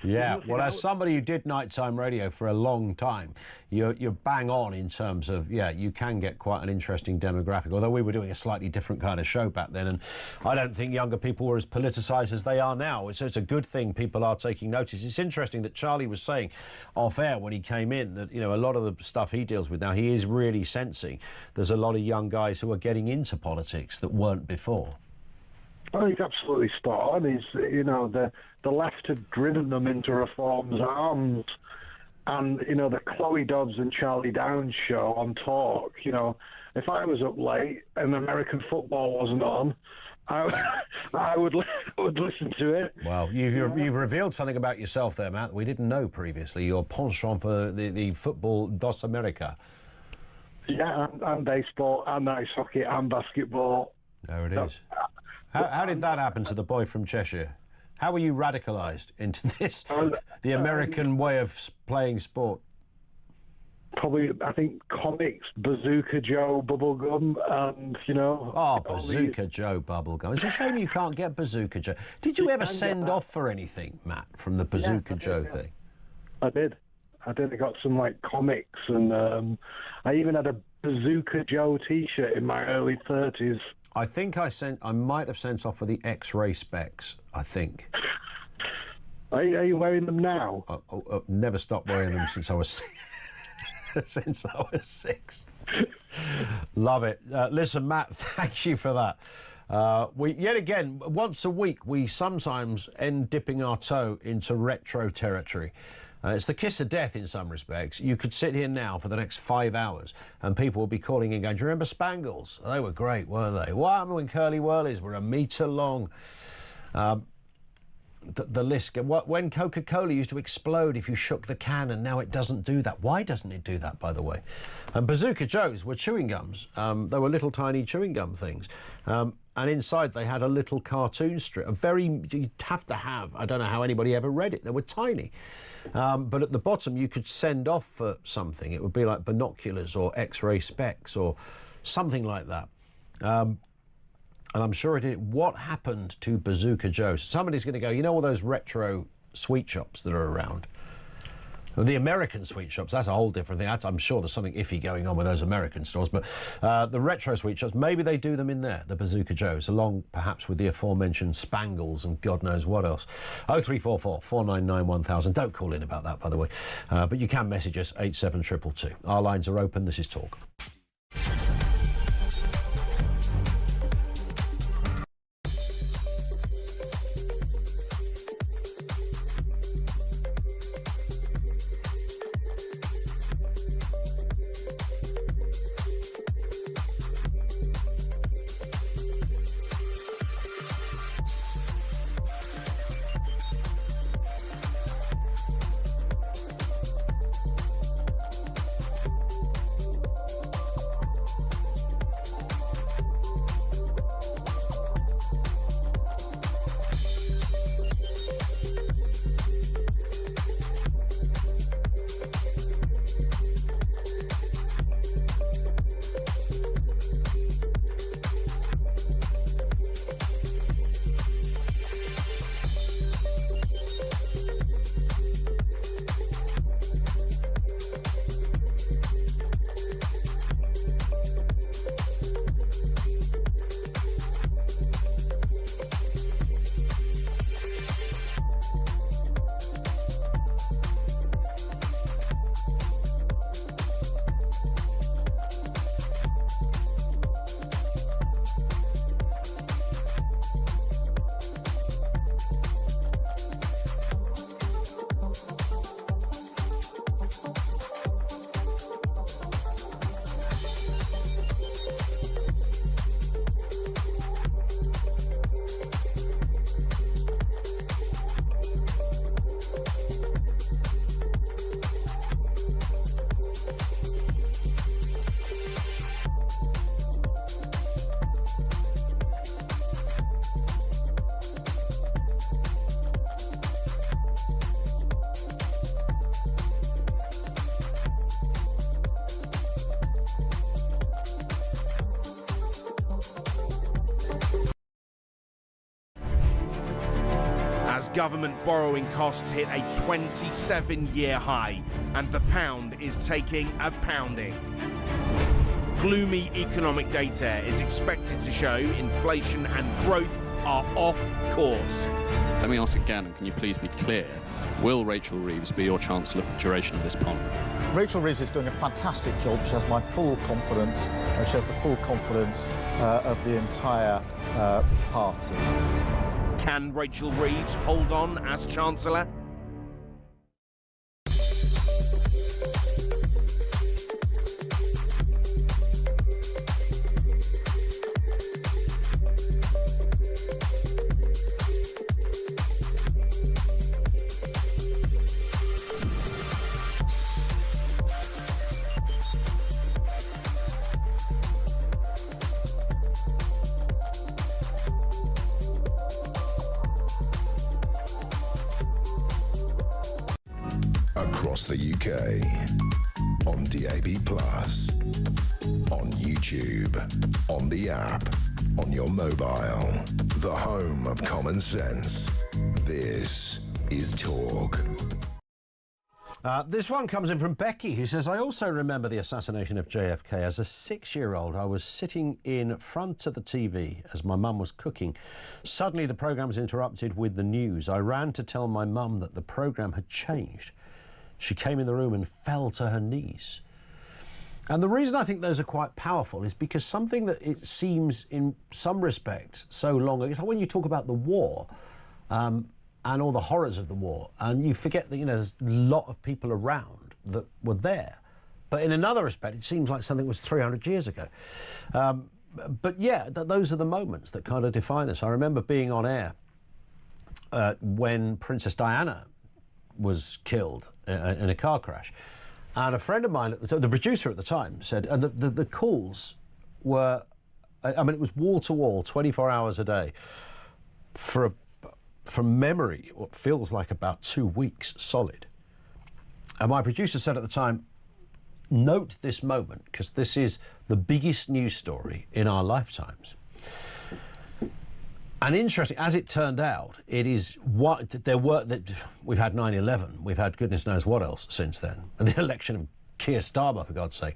Yeah, well, as somebody who did nighttime radio for a long time, you're bang on in terms of, you can get quite an interesting demographic, although we were doing a slightly different kind of show back then, and I don't think younger people were as politicised as they are now. So it's a good thing people are taking notice. It's interesting that Charlie was saying off air when he came in that, a lot of the stuff he deals with now, he is really sensing there's a lot of young guys who are getting into politics that weren't before. Oh, he's absolutely spot on. He's, the left have driven them into reform's arms. And, the Chloe Dobbs and Charlie Downs show on Talk, if I was up late and American football wasn't on, I would listen to it. Well, you've revealed something about yourself there, Matt, that we didn't know previously, your penchant for the football dos America. Yeah, and baseball, and ice hockey, and basketball. There it is. How did that happen to the boy from Cheshire? How were you radicalised into this, the American way of playing sport? Probably, I think, comics, Bazooka Joe, Bubblegum, and, Oh, Bazooka Joe, Bubblegum. It's a shame you can't get Bazooka Joe. Did you ever send off for anything, Matt, from the Bazooka Joe thing? I did. I got some, comics, and I even had a Bazooka Joe T-shirt in my early 30s. I think I might have sent off for the X-ray specs, I think. Are you wearing them now? I've never stopped wearing them since I was since I was 6. Love it. Listen, Matt, thank you for that. Yet again, once a week, we sometimes end dipping our toe into retro territory. It's the kiss of death in some respects. You could sit here now for the next 5 hours and people will be calling in going, do you remember Spangles? They were great, weren't they? What happened when curly whirlies were a metre long? The list. When Coca-Cola used to explode if you shook the can, and now it doesn't do that. Why doesn't it do that, by the way? And Bazooka Joes were chewing gums. They were little tiny chewing gum things. And inside they had a little cartoon strip. You'd have to have, I don't know how anybody ever read it. They were tiny. But at the bottom you could send off for something. It would be like binoculars or X-ray specs or something like that. And I'm sure it did. What happened to Bazooka Joe? Somebody's going to go, you know all those retro sweet shops that are around? The American sweet shops, that's a whole different thing. I'm sure there's something iffy going on with those American stores, but the retro sweet shops, maybe they do them in there, the Bazooka Joes, along perhaps with the aforementioned Spangles and God knows what else. 0344 499 1000. Don't call in about that, by the way. But you can message us 87222. Our lines are open. This is Talk. Government borrowing costs hit a 27-year high, and the pound is taking a pounding. Gloomy economic data is expected to show inflation and growth are off course. Let me ask again, and can you please be clear? Will Rachel Reeves be your Chancellor for the duration of this parliament? Rachel Reeves is doing a fantastic job. She has my full confidence. She has the full confidence of the entire party. Can Rachel Reeves hold on as Chancellor? Across the UK, on DAB+, on YouTube, on the app, on your mobile, the home of common sense. This is Talk. This one comes in from Becky, who says, I also remember the assassination of JFK. As a 6-year-old, I was sitting in front of the TV as my mum was cooking. Suddenly, the programme was interrupted with the news. I ran to tell my mum that the programme had changed. She came in the room and fell to her knees. And the reason I think those are quite powerful is because something that it seems in some respects so long ago, it's like when you talk about the war, and and all the horrors of the war, and you forget that, you know, there's a lot of people around that were there. But in another respect, it seems like something was 300 years ago. But yeah, those are the moments that kind of define this. I remember being on air when Princess Diana was killed in a car crash. And a friend of mine, the producer at the time, said, and the calls were, I mean, it was wall to wall, 24 hours a day, from memory, what feels like about 2 weeks solid. And my producer said at the time, note this moment, because this is the biggest news story in our lifetimes. And interesting, as it turned out, it is what there were. We've had 9/11. We've had goodness knows what else since then, and the election of Keir Starmer, for God's sake.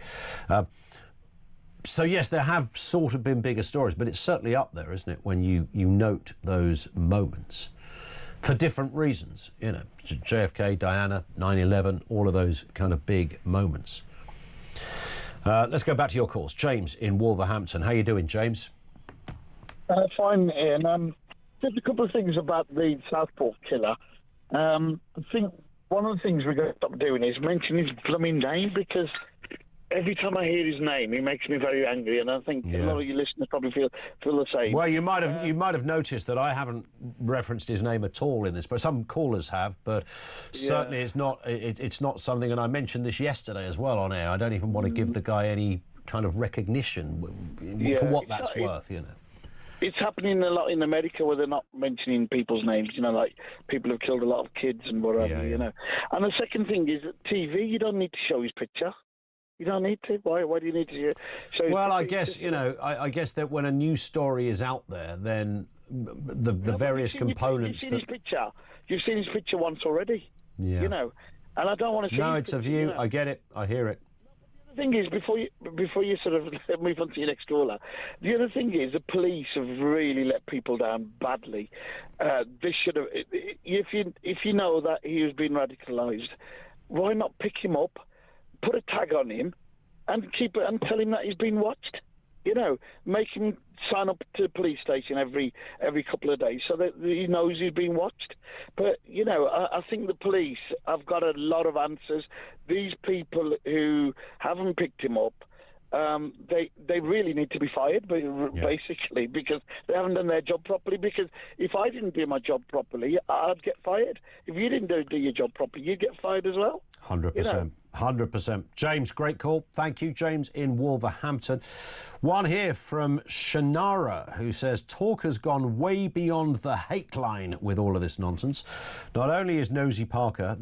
So yes, there have sort of been bigger stories, but it's certainly up there, isn't it? When you note those moments for different reasons, you know, JFK, Diana, 9/11, all of those kind of big moments. Let's go back to your calls. James in Wolverhampton. How you doing, James? Fine, Ian. Just a couple of things about the Southport killer. I think one of the things we've got to stop doing is mention his blooming name, because every time I hear his name, he makes me very angry, and I think a lot of you listeners probably feel the same. Well, you might have noticed that I haven't referenced his name at all in this, but some callers have. But certainly, it's not something. And I mentioned this yesterday as well on air. I don't even want to give the guy any kind of recognition for what that's worth, you know. It's happening a lot in America where they're not mentioning people's names, you know, like people have killed a lot of kids and whatever, you know. And the second thing is that TV, you don't need to show his picture. You don't need to. Why do you need to show his Well, picture? I guess, you know, I guess that when a news story is out there, then the various components... You've seen his picture. You've seen his picture once already, you know. And I don't want to see... No, it's a view. You know? I get it. I hear it. The thing is, before you sort of move on to your next caller, the other thing is the police have really let people down badly. They should have. If you know that he has been radicalised, why not pick him up, put a tag on him, and keep it and tell him that he's been watched? You know, make him sign up to the police station every couple of days so that he knows he's being watched. But, you know, I think the police have got a lot of answers. These people who haven't picked him up, they really need to be fired, basically, because they haven't done their job properly. Because if I didn't do my job properly, I'd get fired. If you didn't do your job properly, you'd get fired as well. 100%. You know? 100%. James, great call. Thank you, James in Wolverhampton. One here from Shannara, who says, talk has gone way beyond the hate line with all of this nonsense. Not only is Rosie Parker,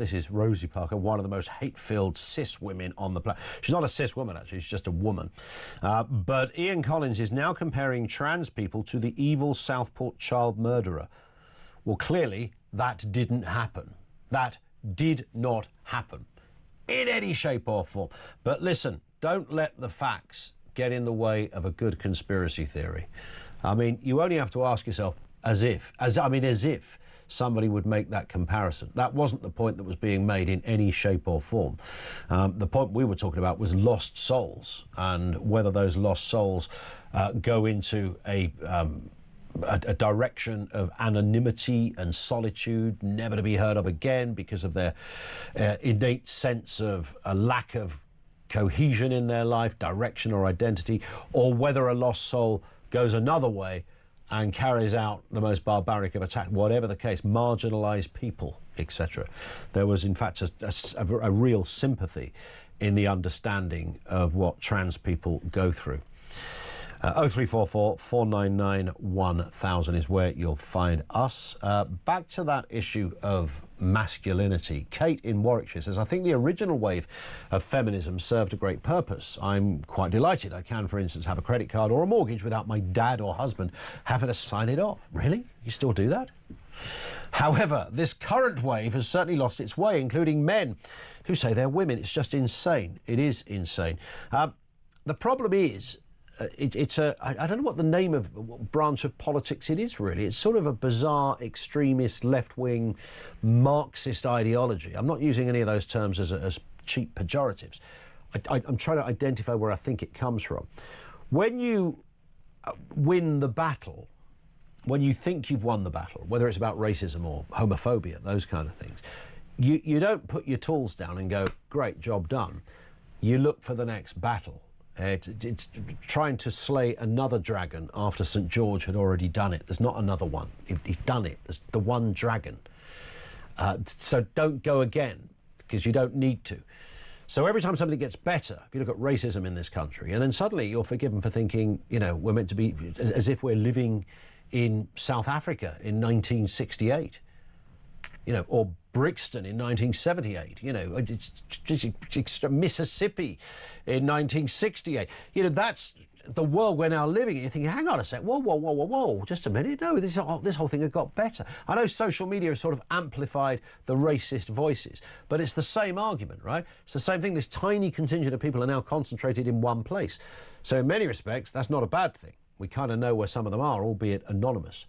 one of the most hate-filled cis women on the planet. She's not a cis woman, actually. She's just a woman. But Ian Collins is now comparing trans people to the evil Southport child murderer. Well, clearly, that didn't happen. That did not happen in any shape or form. But listen, don't let the facts get in the way of a good conspiracy theory. I mean, you only have to ask yourself, as if somebody would make that comparison. That wasn't the point that was being made in any shape or form. The point we were talking about was lost souls, and whether those lost souls go into a direction of anonymity and solitude, never to be heard of again because of their innate sense of a lack of cohesion in their life, direction or identity, or whether a lost soul goes another way and carries out the most barbaric of attacks, whatever the case, marginalised people, etc. There was, in fact, a real sympathy in the understanding of what trans people go through. 0344 499 1000 is where you'll find us. Back to that issue of masculinity. Kate in Warwickshire says, I think the original wave of feminism served a great purpose. I'm quite delighted I can, for instance, have a credit card or a mortgage without my dad or husband having to sign it off. Really? You still do that? However, this current wave has certainly lost its way, including men who say they're women. It's just insane. It is insane. The problem is, I don't know what the name of what branch of politics it is, really. It's sort of a bizarre, extremist, left-wing, Marxist ideology. I'm not using any of those terms as cheap pejoratives. I'm trying to identify where I think it comes from. When you win the battle, when you think you've won the battle, whether it's about racism or homophobia, those kind of things, you don't put your tools down and go, great, job done. You look for the next battle. It's trying to slay another dragon after St. George had already done it. There's not another one. He's done it. There's the one dragon. So don't go again, because you don't need to. So every time something gets better, if you look at racism in this country, and then suddenly you're forgiven for thinking, you know, we're meant to be, as if we're living in South Africa in 1968, you know, or Brixton in 1978, you know, it's Mississippi in 1968. You know, that's the world we're now living in. You're thinking, hang on a sec, whoa, just a minute. No, this whole thing had got better. I know social media has sort of amplified the racist voices, but it's the same argument, right? It's the same thing. This tiny contingent of people are now concentrated in one place. So in many respects, that's not a bad thing. We kind of know where some of them are, albeit anonymous.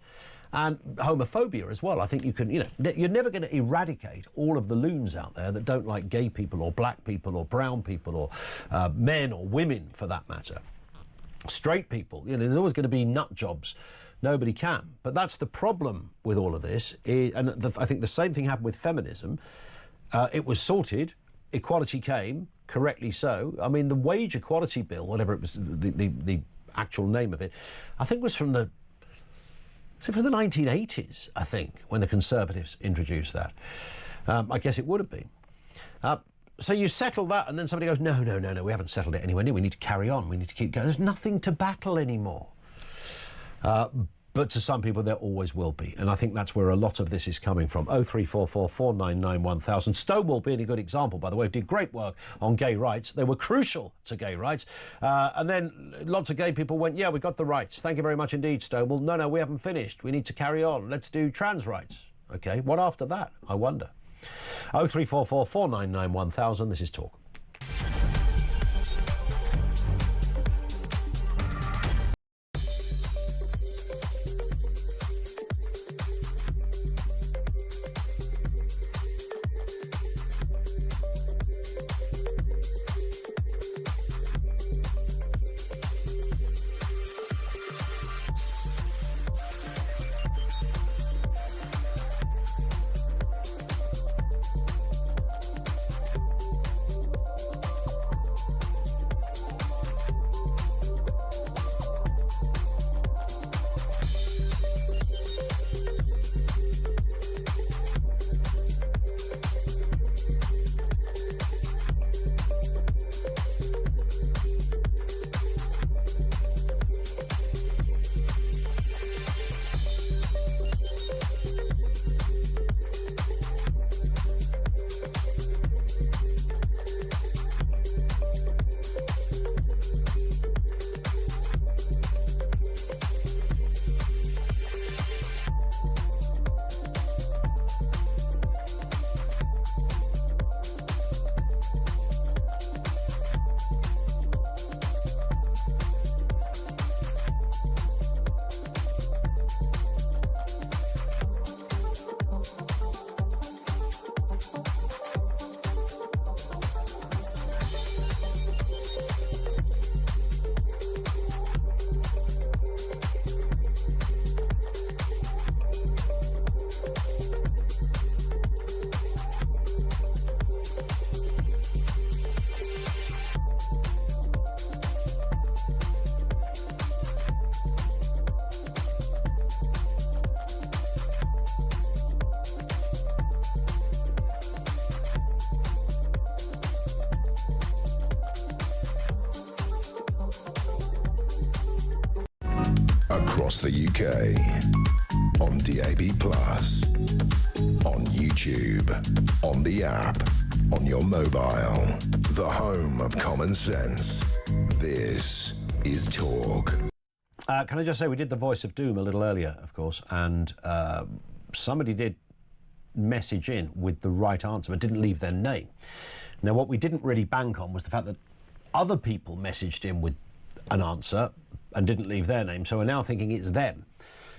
And homophobia as well. I think you can, you know, you're never going to eradicate all of the loons out there that don't like gay people or black people or brown people or men or women, for that matter. Straight people, you know, there's always going to be nut jobs. Nobody can. But that's the problem with all of this. I think the same thing happened with feminism. It was sorted. Equality came, correctly so. I mean, the wage equality bill, whatever it was, the actual name of it, I think was from the 1980s, I think, when the Conservatives introduced that. I guess it would have been. So you settle that, and then somebody goes, no, we haven't settled it anywhere near. We need to carry on. We need to keep going. There's nothing to battle anymore. But to some people, there always will be. And I think that's where a lot of this is coming from. 0344 499 1000. Stonewall being a good example, by the way, did great work on gay rights. They were crucial to gay rights. And then lots of gay people went, yeah, we got the rights. Thank you very much indeed, Stonewall. No, we haven't finished. We need to carry on. Let's do trans rights. OK, what after that? I wonder. 0344 499 1000. This is Talk. Across the UK, on DAB+, on YouTube, on the app, on your mobile, the home of common sense. This is Talk. Can I just say, we did the Voice of Doom a little earlier, of course, and somebody did message in with the right answer, but didn't leave their name. Now, what we didn't really bank on was the fact that other people messaged in with an answer and didn't leave their name, so we're now thinking it's them.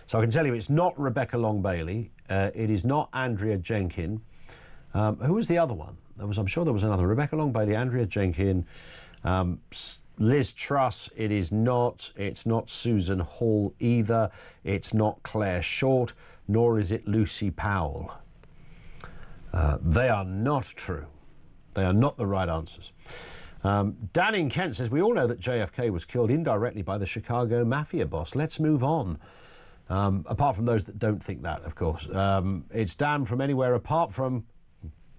So I can tell you it's not Rebecca Long-Bailey, it is not Andrea Jenkin. Who was the other one? I'm sure there was another. Rebecca Long-Bailey, Andrea Jenkin, Liz Truss, it is not. It's not Susan Hall either. It's not Claire Short, nor is it Lucy Powell. They are not true. They are not the right answers. Dan in Kent says, we all know that JFK was killed indirectly by the Chicago mafia boss. Let's move on. Apart from those that don't think that, of course. It's Dan from anywhere apart from...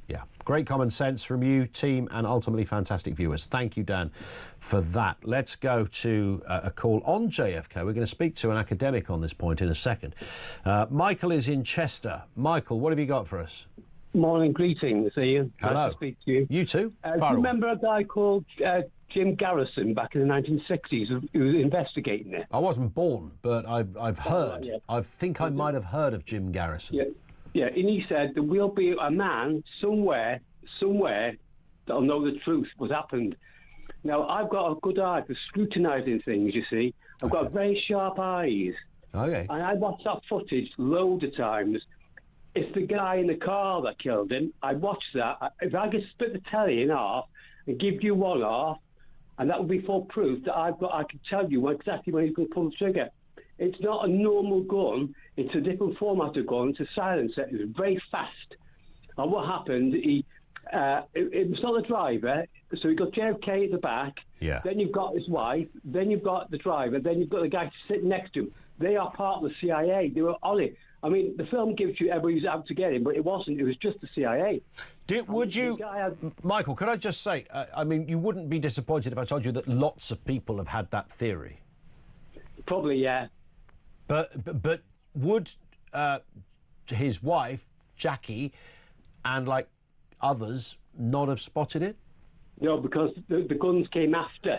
Yeah, great common sense from you, team, and ultimately fantastic viewers. Thank you, Dan, for that. Let's go to a call on JFK. We're going to speak to an academic on this point in a second. Michael is in Chester. Michael, what have you got for us? Morning, greetings, Ian. Hello. Nice to speak to you. You too. Do you remember a guy called Jim Garrison back in the 1960s who was investigating it? I wasn't born, but I've heard. Yeah. I think I might have heard of Jim Garrison. Yeah. Yeah, and he said there will be a man somewhere that'll know the truth, what happened. Now, I've got a good eye for scrutinising things, you see. I've got very sharp eyes. Okay. And I watched that footage loads of times. It's the guy in the car that killed him. I watched that. If I could split the telly in half and give you one half, and that would be full proof that I can tell you exactly when he's going to pull the trigger. It's not a normal gun. It's a different format of gun. It's a silencer. It was very fast. And what happened, it was not the driver, so he got JFK at the back. Yeah. Then you've got his wife. Then you've got the driver. Then you've got the guy sitting next to him. They are part of the CIA. They were on it. I mean, the film gives you everybody's out to get him, but it wasn't. It was just the CIA. Michael, could I just say, I mean, you wouldn't be disappointed if I told you that lots of people have had that theory. Probably, yeah. But would his wife, Jackie, and like others not have spotted it? No, because the guns came after.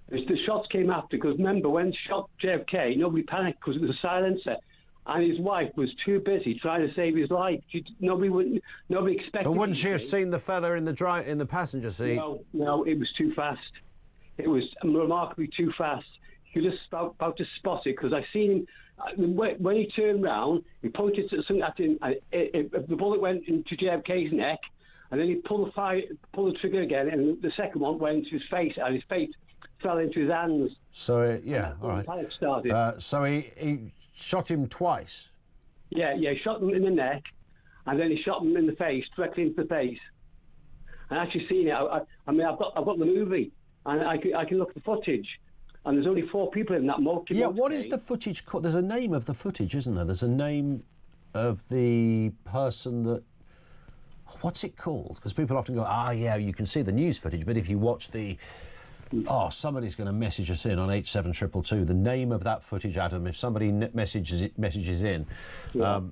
The shots came after, because remember, when shot JFK, nobody panicked because it was a silencer. And his wife was too busy trying to save his life. Nobody expected. But wouldn't she have seen the fella in the passenger seat? No, it was too fast. It was remarkably too fast. He was just about to spot it, because I seen him when he turned round. He pointed to something at him. The bullet went into JFK's neck, and then he pulled the trigger again, and the second one went into his face, and his face fell into his hands. So all right. Panic started. So he shot him twice. Yeah, he shot him in the neck, and then he shot him in the face, directly into the face. I actually seen it. I mean, I've got the movie, and I can look at the footage. And there's only 4 people in that motor. Yeah, what is the footage called? There's a name of the footage, isn't there? There's a name of the person that... What's it called? Because people often go, yeah, you can see the news footage, but if you watch the... Oh, somebody's going to message us in on 87222. The name of that footage, Adam, if somebody messages in,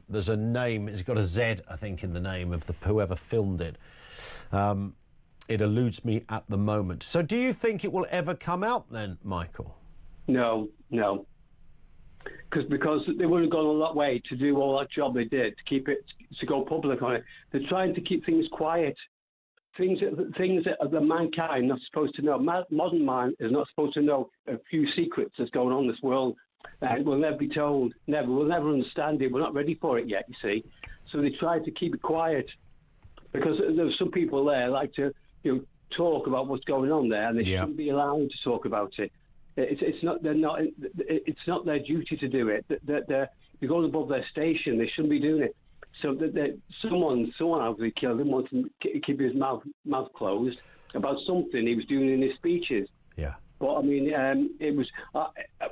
there's a name, it's got a Z, I think, in the name of whoever filmed it. It eludes me at the moment. So do you think it will ever come out then, Michael? No. Because they would have gone a lot way to do all that job they did, to go public on it. They're trying to keep things quiet. Things that mankind not supposed to know. Modern man is not supposed to know a few secrets that's going on in this world. We'll never be told. We'll never understand it. We're not ready for it yet, you see. So they try to keep it quiet, because there's some people there like to talk about what's going on there, and they shouldn't be allowed to talk about it. It's not their duty to do it. They're going above their station. They shouldn't be doing it. So someone obviously killed him, wanted to keep his mouth closed about something he was doing in his speeches. Yeah. But I mean, it was.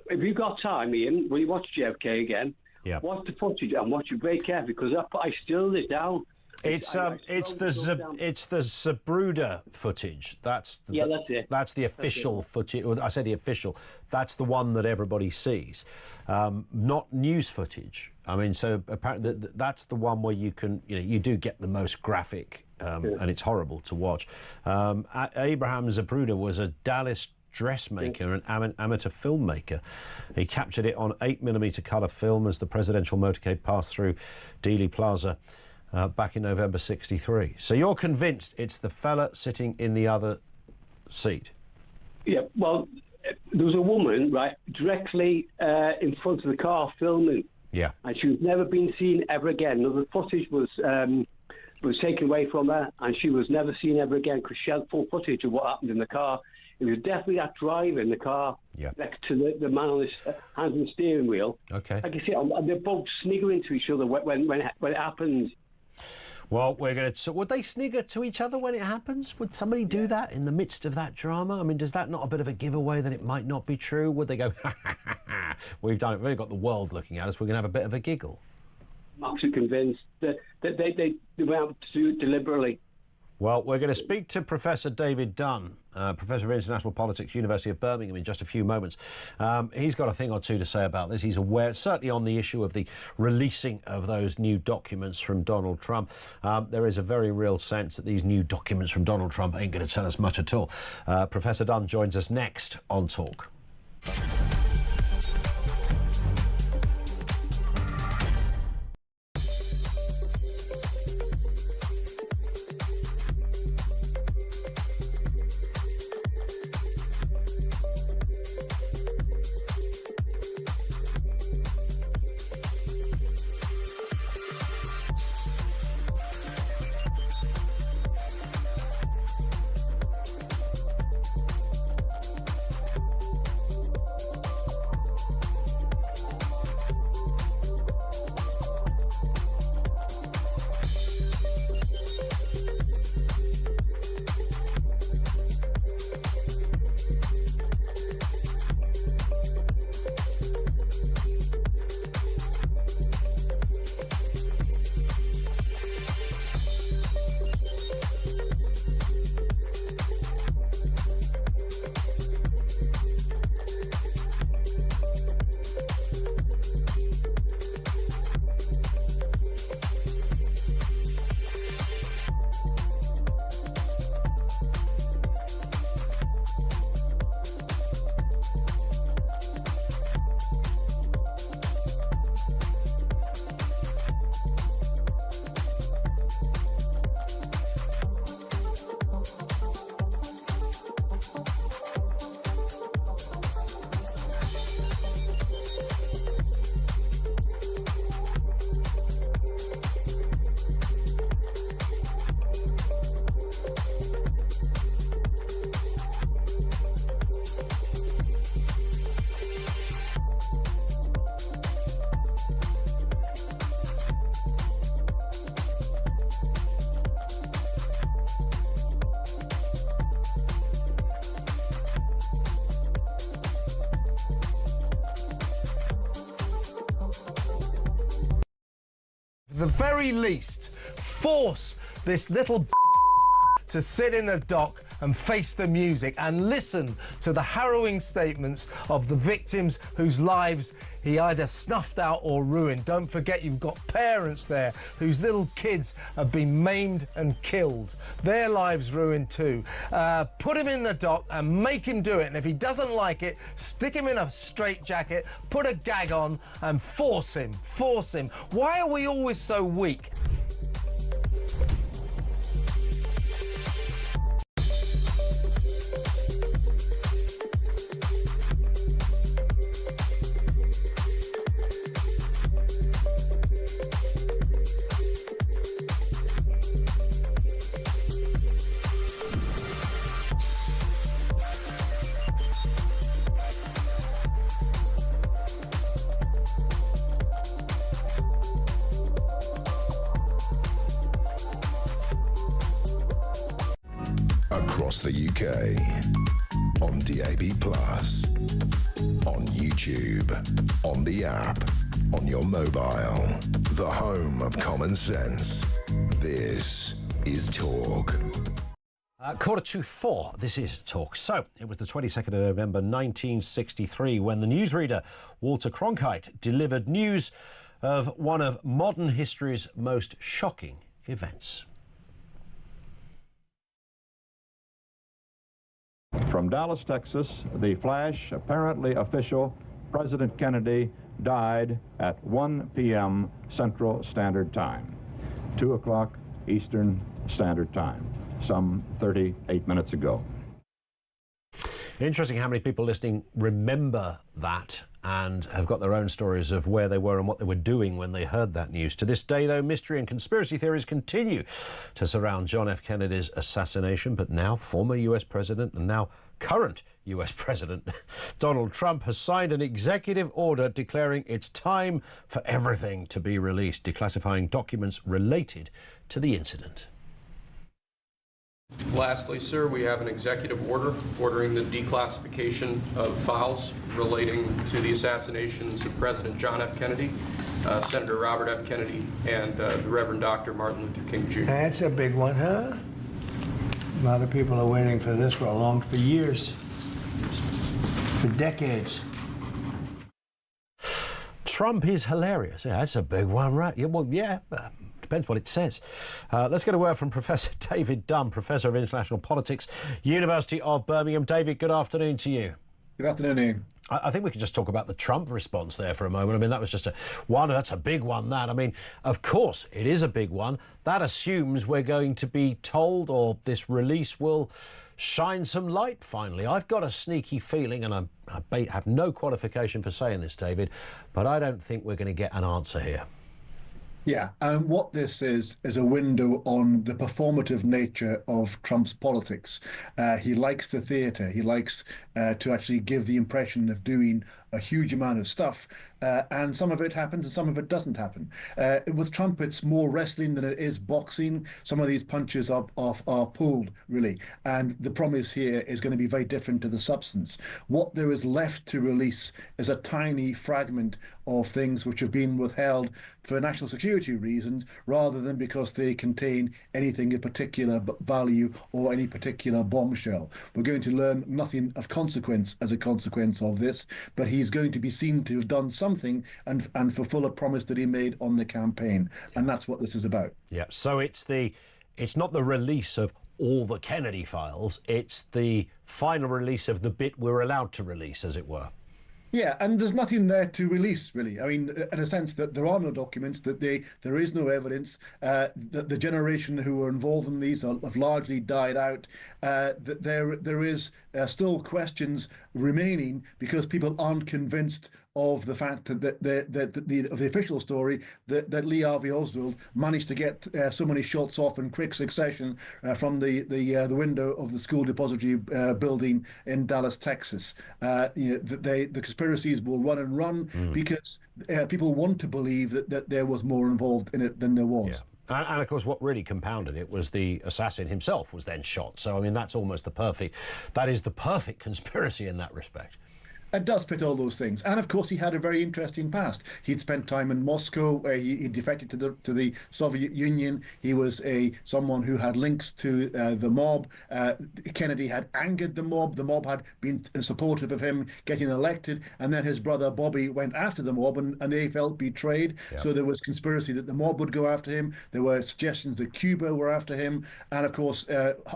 If you've got time, Ian, when you watch JFK again, watch the footage and watch it very carefully, because I stilled it down. It's the Zapruder footage. That's it. That's the official footage. I say the official. That's the one that everybody sees, not news footage. I mean, so apparently that's the one where you can, you do get the most graphic, and it's horrible to watch. Abraham Zapruder was a Dallas dressmaker and amateur filmmaker. He captured it on 8mm colour film as the presidential motorcade passed through Dealey Plaza. Back in November '63. So you're convinced it's the fella sitting in the other seat? Yeah, well, there was a woman, right, directly in front of the car filming. Yeah. And she was never been seen ever again. Now, the footage was taken away from her, and she was never seen ever again, because she had full footage of what happened in the car. It was definitely that driver in the car next to the man on his hands on the steering wheel. Okay. Like you see, and they're both sniggering to each other when it happens. Well, we're going to... So would they snigger to each other when it happens? Would somebody do that in the midst of that drama? I mean, does that not a bit of a giveaway that it might not be true? Would they go, ha, ha, ha, ha, we've done it, we've only got the world looking at us, we're going to have a bit of a giggle? I'm actually convinced that they went out to do it deliberately. Well, we're going to speak to Professor David Dunn, Professor of International Politics, University of Birmingham, in just a few moments. He's got a thing or two to say about this. He's aware, certainly on the issue of the releasing of those new documents from Donald Trump. There is a very real sense that these new documents from Donald Trump ain't going to tell us much at all. Professor Dunn joins us next on Talk. the very least, force this little to sit in the dock and face the music and listen to the harrowing statements of the victims whose lives he either snuffed out or ruined. Don't forget, you've got parents there whose little kids have been maimed and killed. Their lives ruined too. Put him in the dock and make him do it. And if he doesn't like it, stick him in a straitjacket, put a gag on and force him. Force him. Why are we always so weak? Across the UK, on DAB+, on YouTube, on the app, on your mobile, the home of common sense. This is Talk. 4:45, this is Talk. So, it was the 22nd of November 1963 when the newsreader Walter Cronkite delivered news of one of modern history's most shocking events. From Dallas, Texas, the flash, apparently official, President Kennedy died at 1 p.m. Central Standard Time, 2 o'clock Eastern Standard Time, some 38 minutes ago. Interesting how many people listening remember that and have got their own stories of where they were and what they were doing when they heard that news. To this day, though, mystery and conspiracy theories continue to surround John F. Kennedy's assassination, but now former US President and now current US President Donald Trump has signed an executive order declaring it's time for everything to be released, declassifying documents related to the incident. Lastly, sir, we have an executive order ordering the declassification of files relating to the assassinations of President John F. Kennedy, Senator Robert F. Kennedy, and the Reverend Dr. Martin Luther King Jr. That's a big one, huh? A lot of people are waiting for this for years, for decades. Trump is hilarious. Yeah, that's a big one, right? Yeah, well, yeah. Depends what it says. Let's get a word from Professor David Dunn, Professor of International Politics, University of Birmingham. David, good afternoon to you. Good afternoon, Ian. I think we could just talk about the Trump response there for a moment. I mean, that was just that's a big one, that. I mean, of course, it is a big one. That assumes we're going to be told, or this release will shine some light, finally. I've got a sneaky feeling, and I have no qualification for saying this, David, but I don't think we're going to get an answer here. Yeah, and what this is a window on the performative nature of Trump's politics. He likes the theatre. He likes to actually give the impression of doing a huge amount of stuff, and some of it happens and some of it doesn't happen. With Trump, it's more wrestling than it is boxing. Some of these punches are pulled, really, and the promise here is going to be very different to the substance. What there is left to release is a tiny fragment of things which have been withheld for national security reasons, rather than because they contain anything of particular value or any particular bombshell. We're going to learn nothing of consequence as a consequence of this, but he's going to be seen to have done something and fulfill a promise that he made on the campaign. And that's what this is about. Yeah, so it's not the release of all the Kennedy files, it's the final release of the bit we're allowed to release, as it were. Yeah, and there's nothing there to release, really. I mean, in a sense that there are no documents, that there is no evidence, that the generation who were involved in these have largely died out, that there is still questions remaining because people aren't convinced of the fact that the official story that Lee Harvey Oswald managed to get so many shots off in quick succession from the window of the school depository building in Dallas, Texas. The conspiracies will run and run because people want to believe that there was more involved in it than there was. Yeah. And of course, what really compounded it was the assassin himself was then shot. So, I mean, that is the perfect conspiracy in that respect. It does fit all those things, and of course he had a very interesting past. He'd spent time in Moscow, where he defected to the Soviet Union. He was someone who had links to the mob. Kennedy had angered the mob. The mob had been supportive of him getting elected, and then his brother Bobby went after the mob, and they felt betrayed. Yep. So there was conspiracy that the mob would go after him. There were suggestions that Cuba were after him, and of course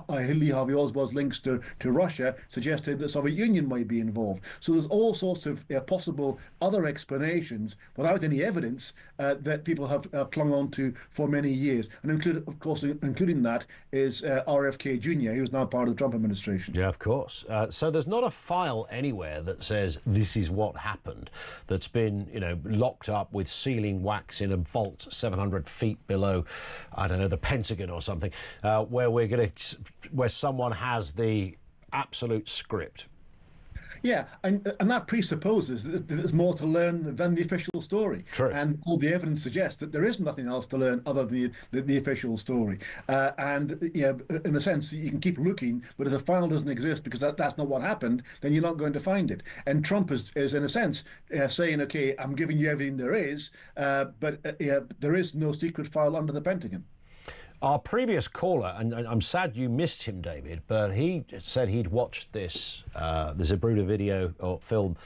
Lee Harvey Oswald's links to Russia suggested that the Soviet Union might be involved. So there's all sorts of possible other explanations without any evidence that people have clung on to for many years. And including that is RFK Jr., who's now part of the Trump administration. Yeah, of course. So there's not a file anywhere that says this is what happened, that's been, locked up with sealing wax in a vault 700 feet below, I don't know, the Pentagon or something, where someone has the absolute script. Yeah, and that presupposes that there's more to learn than the official story. True. And all the evidence suggests that there is nothing else to learn other than the official story. In a sense, you can keep looking, but if the file doesn't exist because that's not what happened, then you're not going to find it. And Trump is in a sense, saying, OK, I'm giving you everything there is, but there is no secret file under the Pentagon. Our previous caller, and I'm sad you missed him, David, but he said he'd watched this Zabruda video or film,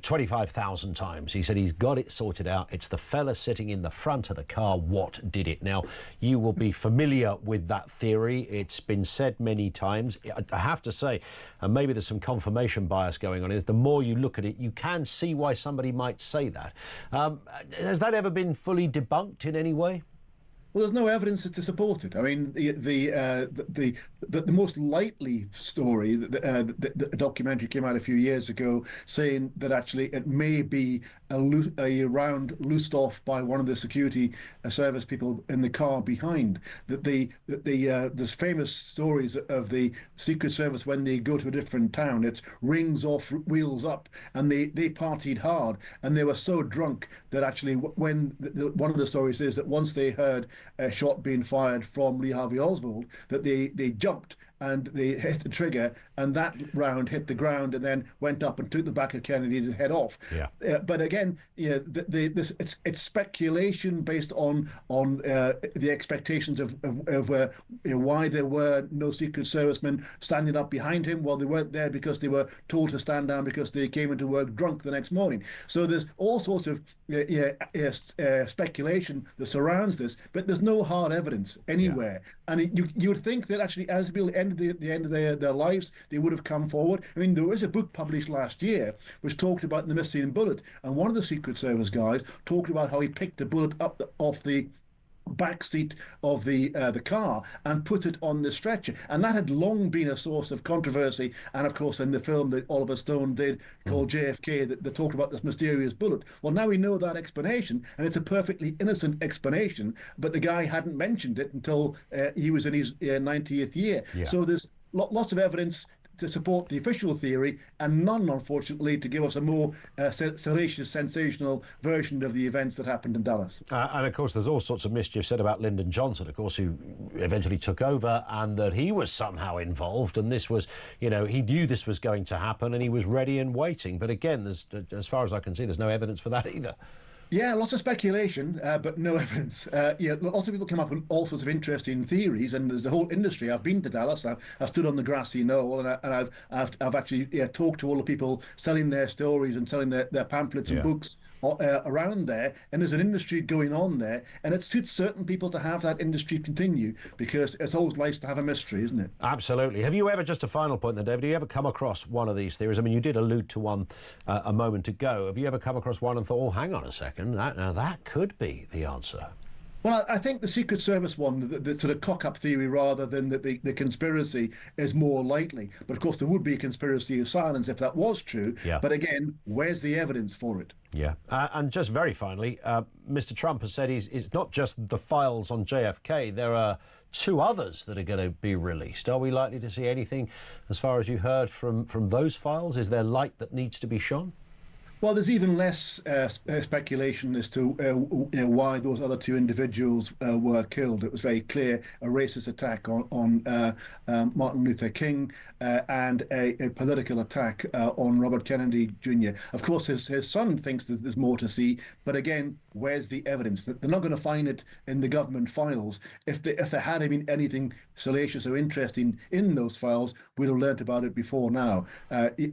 25,000 times. He said he's got it sorted out. It's the fella sitting in the front of the car. What did it? Now, you will be familiar with that theory. It's been said many times. I have to say, and maybe there's some confirmation bias going on, is the more you look at it, you can see why somebody might say that. Has that ever been fully debunked in any way? Well, there's no evidence to support it. I mean, the most likely story, the documentary came out a few years ago saying that actually it may be a round loosed off by one of the security service people in the car behind. There's famous stories of the Secret Service when they go to a different town. It's rings off, wheels up, and they partied hard, and they were so drunk that actually when one of the stories is that once they heard a shot being fired from Lee Harvey Oswald, that they jumped and they hit the trigger, and that round hit the ground and then went up and took the back of Kennedy's head off. Yeah. But again, it's speculation based on the expectations of why there were no Secret Servicemen standing up behind him. Well, they weren't there because they were told to stand down because they came into work drunk the next morning. So there's all sorts of speculation that surrounds this, but there's no hard evidence anywhere. Yeah. And you would think that actually, as people ended the end of their lives, they would have come forward. I mean, there was a book published last year which talked about the missing bullet, and one of the Secret Service guys talked about how he picked a bullet up off the back seat of the car and put it on the stretcher, and that had long been a source of controversy. And of course, in the film that Oliver Stone did called JFK, they talked about this mysterious bullet. Well, now we know that explanation, and it's a perfectly innocent explanation, but the guy hadn't mentioned it until he was in his 90th year. Yeah. So there's lots of evidence to support the official theory, and none, unfortunately, to give us a more salacious, sensational version of the events that happened in Dallas. And, of course, there's all sorts of mischief said about Lyndon Johnson, of course, who eventually took over, and that he was somehow involved, and this was, he knew this was going to happen, and he was ready and waiting. But again, as far as I can see, there's no evidence for that either. Yeah, lots of speculation, but no evidence. Lots of people come up with all sorts of interesting theories, and there's the whole industry. I've been to Dallas. I've stood on the grassy knoll, and I've actually talked to all the people selling their stories and selling their pamphlets and books around there. And there's an industry going on there, and it suits certain people to have that industry continue, because it's always nice to have a mystery, isn't it? Absolutely. Have you ever, just a final point then, David, have you ever come across one of these theories? I mean, you did allude to one a moment ago. Have you ever come across one and thought, oh, hang on a second, that could be the answer? Well, I think the Secret Service one, the sort of cock-up theory rather than the conspiracy, is more likely. But of course, there would be a conspiracy of silence if that was true. Yeah. But again, where's the evidence for it? Yeah. And just very finally, Mr. Trump has said it's not just the files on JFK. There are 2 others that are going to be released. Are we likely to see anything, as far as you heard, from those files? Is there light that needs to be shone? Well, there's even less speculation as to why those other 2 individuals were killed. It was very clear a racist attack on Martin Luther King and a political attack on Robert Kennedy Jr. Of course, his son thinks that there's more to see, but again, where's the evidence? They're not going to find it in the government files. If there had been anything salacious or interesting in those files, we'd have learnt about it before now.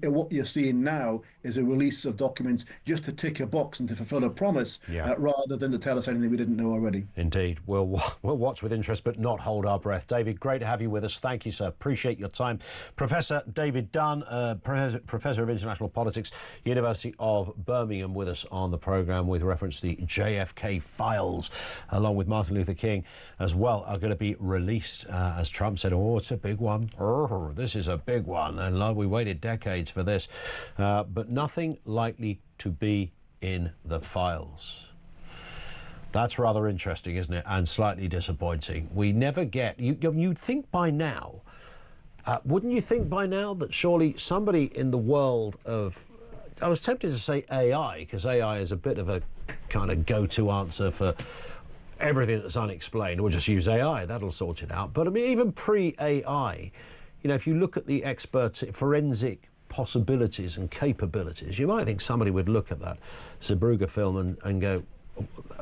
What you're seeing now is a release of documents just to tick a box and to fulfill a promise, rather than to tell us anything we didn't know already. Indeed. We'll watch with interest, but not hold our breath. David, great to have you with us. Thank you, sir. Appreciate your time. Professor David Dunn, Professor of International Politics, University of Birmingham, with us on the programme with reference to the JFK files, along with Martin Luther King as well, are going to be released. As Trump said, oh, it's a big one. This is a big one. And we waited decades for this. But nothing likely to be in the files. That's rather interesting, isn't it? And slightly disappointing. We never get... You'd think by now... wouldn't you think by now that surely somebody in the world of... I was tempted to say AI, because AI is a bit of a kind of go-to answer for everything that's unexplained. We'll just use AI, that'll sort it out. But I mean, even pre-AI, if you look at the experts, forensic possibilities and capabilities, you might think somebody would look at that Zeebrugge film and go,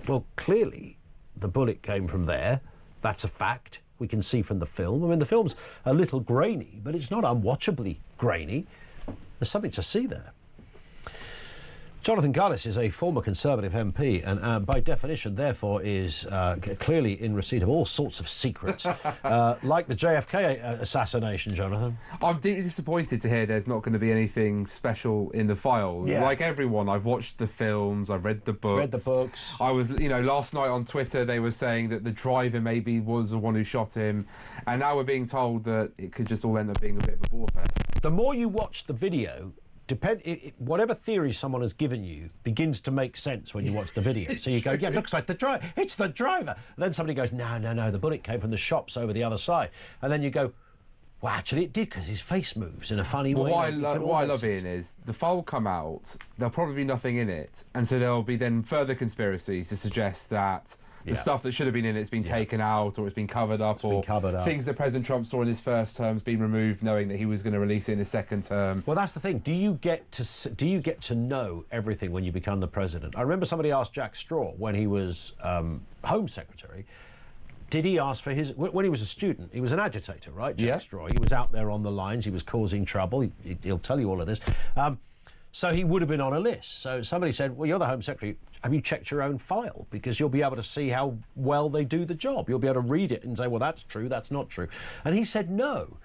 well, clearly the bullet came from there. That's a fact. We can see from the film. I mean, the film's a little grainy, but it's not unwatchably grainy. There's something to see there. Jonathan Gullis is a former Conservative MP and by definition, therefore, is clearly in receipt of all sorts of secrets, like the JFK assassination, Jonathan. I'm deeply disappointed to hear there's not going to be anything special in the file. Yeah. Like everyone, I've watched the films, I've read the books. I was, last night on Twitter, they were saying that the driver maybe was the one who shot him, and now we're being told that it could just all end up being a bit of a bore fest. The more you watch the video, whatever theory someone has given you begins to make sense when you watch the video. So you go, yeah, it looks like the driver. It's the driver. And then somebody goes, no, the bullet came from the shops over the other side. And then you go, well, actually it did, because his face moves in a funny way. What I love, Ian, is the file will come out, there'll probably be nothing in it, and so there'll be then further conspiracies to suggest that the stuff that should have been in it's been taken out, or it's been covered up, things that President Trump saw in his first term's been removed, knowing that he was going to release it in his second term. Well, that's the thing. Do you get to know everything when you become the president? I remember somebody asked Jack Straw when he was Home Secretary. Did he ask for his... When he was a student, he was an agitator, right, Jack Straw? He was out there on the lines, he was causing trouble, he'll tell you all of this. So he would have been on a list. So somebody said, well, you're the Home Secretary, have you checked your own file? Because you'll be able to see how well they do the job. You'll be able to read it and say, well, that's true, that's not true. And he said no.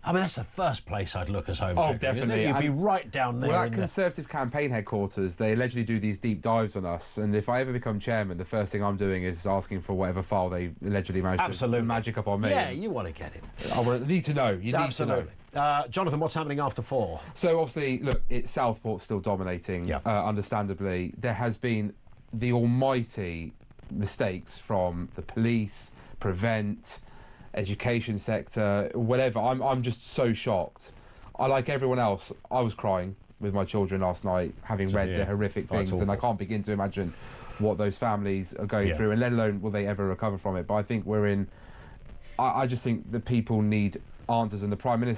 I mean, that's the first place I'd look as Home Secretary. Definitely. You'd be right down there. Well, at Conservative campaign headquarters, they allegedly do these deep dives on us, and if I ever become chairman, the first thing I'm doing is asking for whatever file they allegedly managed to magic up on me. Yeah, you want to get it. I need to know. You need to know. Jonathan, what's happening after 4? So, obviously, look, it's Southport still dominating, understandably. There has been the almighty mistakes from the police, Prevent, education sector, whatever. I'm just so shocked. I, like everyone else, I was crying with my children last night, having read the horrific things, and I can't begin to imagine what those families are going through, and let alone will they ever recover from it. But I think we're in... I just think that people need answers, and the Prime Minister